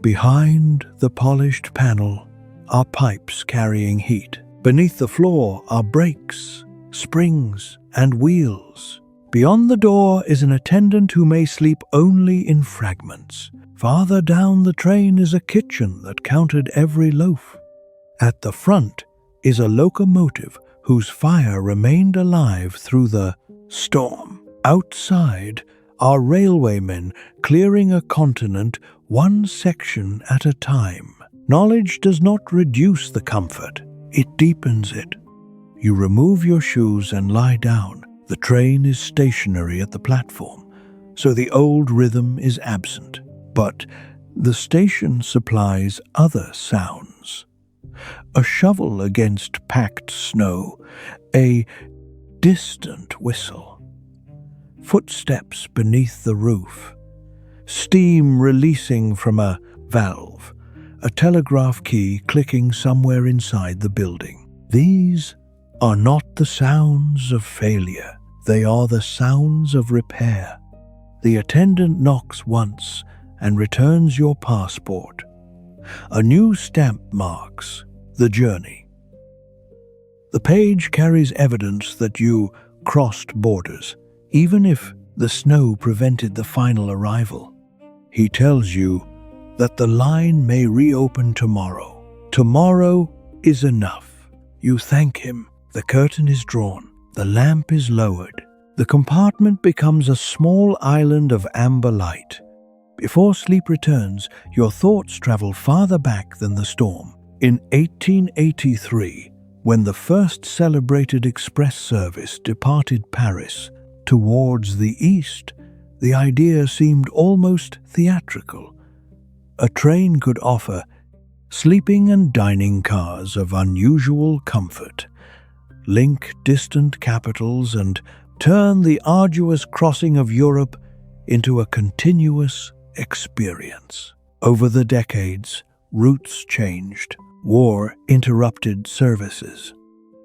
Behind the polished panel are pipes carrying heat. Beneath the floor are brakes, springs, and wheels. Beyond the door is an attendant who may sleep only in fragments. Farther down the train is a kitchen that counted every loaf. At the front is a locomotive whose fire remained alive through the storm. Outside are railwaymen clearing a continent one section at a time. Knowledge does not reduce the comfort, it deepens it. You remove your shoes and lie down. The train is stationary at the platform, so the old rhythm is absent. But the station supplies other sounds. A shovel against packed snow, a distant whistle. footsteps beneath the roof, steam releasing from a valve, a telegraph key clicking somewhere inside the building. These are not the sounds of failure. They are the sounds of repair. The attendant knocks once and returns your passport. A new stamp marks the journey. The page carries evidence that you crossed borders, even if the snow prevented the final arrival. He tells you that the line may reopen tomorrow. Tomorrow is enough. You thank him. The curtain is drawn. The lamp is lowered. The compartment becomes a small island of amber light. Before sleep returns, your thoughts travel farther back than the storm. In 1883, when the first celebrated express service departed Paris towards the east, the idea seemed almost theatrical. A train could offer sleeping and dining cars of unusual comfort, link distant capitals, and turn the arduous crossing of Europe into a continuous experience. Over the decades, routes changed. War interrupted services.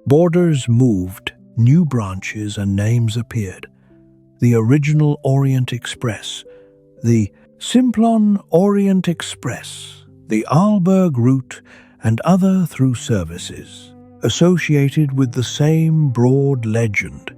Borders moved, new branches and names appeared. The original Orient Express, the Simplon Orient Express, the Arlberg route, and other through services, associated with the same broad legend.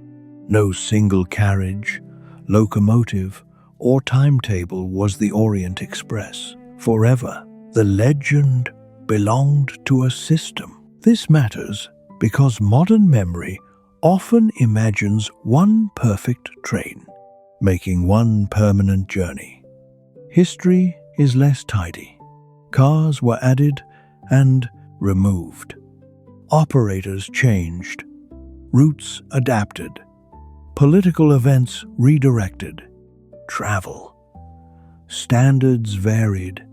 No single carriage, locomotive, or timetable was the Orient Express. Forever, the legend belonged to a system. This matters because modern memory often imagines one perfect train, making one permanent journey. History is less tidy. Cars were added and removed. Operators changed. Routes adapted. Political events redirected. Travel. Standards varied.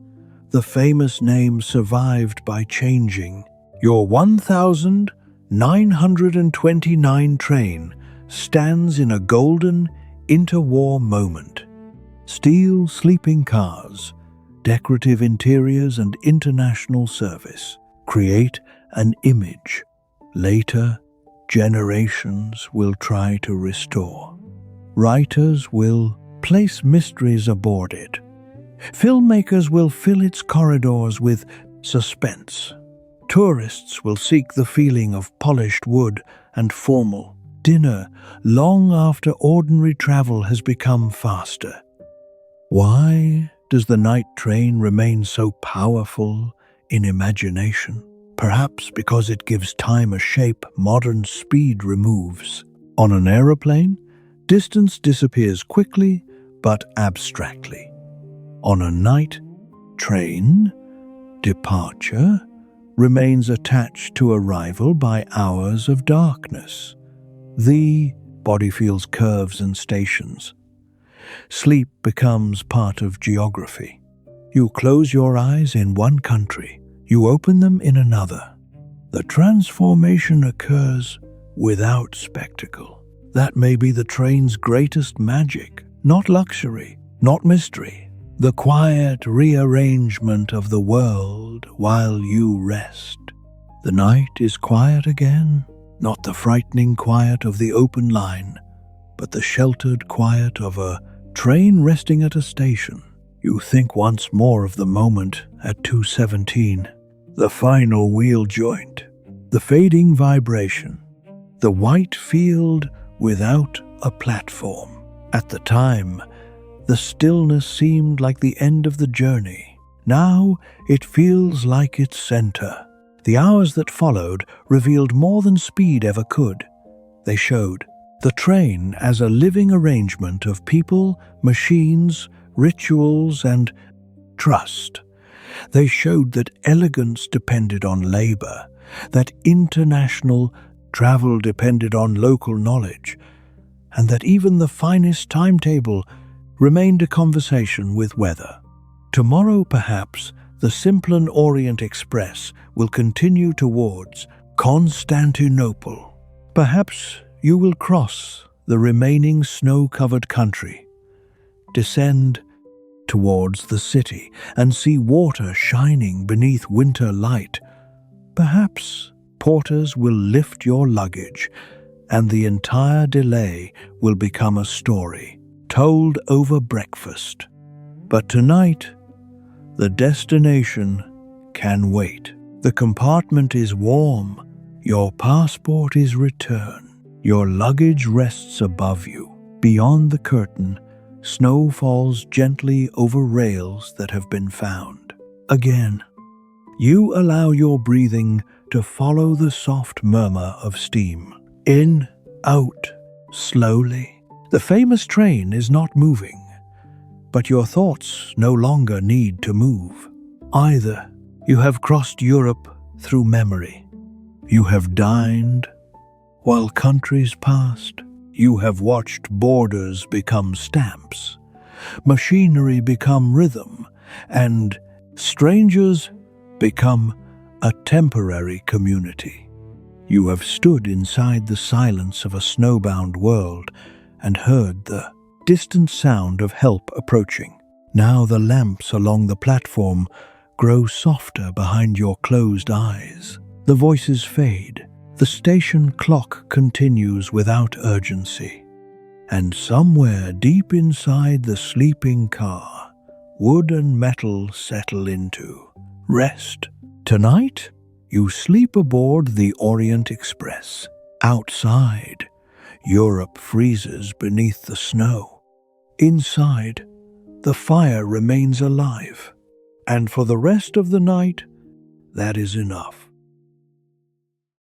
The famous name survived by changing. Your 1929 train stands in a golden interwar moment. Steel sleeping cars, decorative interiors, and international service create an image later generations will try to restore. Writers will place mysteries aboard it. Filmmakers will fill its corridors with suspense. Tourists will seek the feeling of polished wood and formal dinner long after ordinary travel has become faster. Why does the night train remain so powerful in imagination? Perhaps because it gives time a shape modern speed removes. On an aeroplane, distance disappears quickly but abstractly. On a night train, departure remains attached to arrival by hours of darkness. The body feels curves and stations. Sleep becomes part of geography. You close your eyes in one country, you open them in another. The transformation occurs without spectacle. That may be the train's greatest magic, not luxury, not mystery. The quiet rearrangement of the world while you rest. The night is quiet again, not the frightening quiet of the open line, but the sheltered quiet of a train resting at a station. You think once more of the moment at 2:17, the final wheel joint, the fading vibration, the white field without a platform. At the time, the stillness seemed like the end of the journey. Now it feels like its center. The hours that followed revealed more than speed ever could. They showed the train as a living arrangement of people, machines, rituals, and trust. They showed that elegance depended on labor, that international travel depended on local knowledge, and that even the finest timetable remained a conversation with weather. Tomorrow, perhaps, the Simplon Orient Express will continue towards Constantinople. Perhaps you will cross the remaining snow-covered country. Descend towards the city and see water shining beneath winter light. Perhaps porters will lift your luggage, and the entire delay will become a story told over breakfast. But tonight, the destination can wait. The compartment is warm, your passport is returned, your luggage rests above you. Beyond the curtain, snow falls gently over rails that have been found. Again, you allow your breathing to follow the soft murmur of steam. In, out, slowly. The famous train is not moving, but your thoughts no longer need to move. Either you have crossed Europe through memory. You have dined while countries passed. You have watched borders become stamps, machinery become rhythm, and strangers become a temporary community. You have stood inside the silence of a snowbound world and heard the distant sound of help approaching. Now the lamps along the platform grow softer behind your closed eyes. The voices fade. The station clock continues without urgency. And somewhere deep inside the sleeping car, wood and metal settle into rest. Tonight, you sleep aboard the Orient Express. Outside, Europe freezes beneath the snow. Inside, the fire remains alive. And for the rest of the night, that is enough.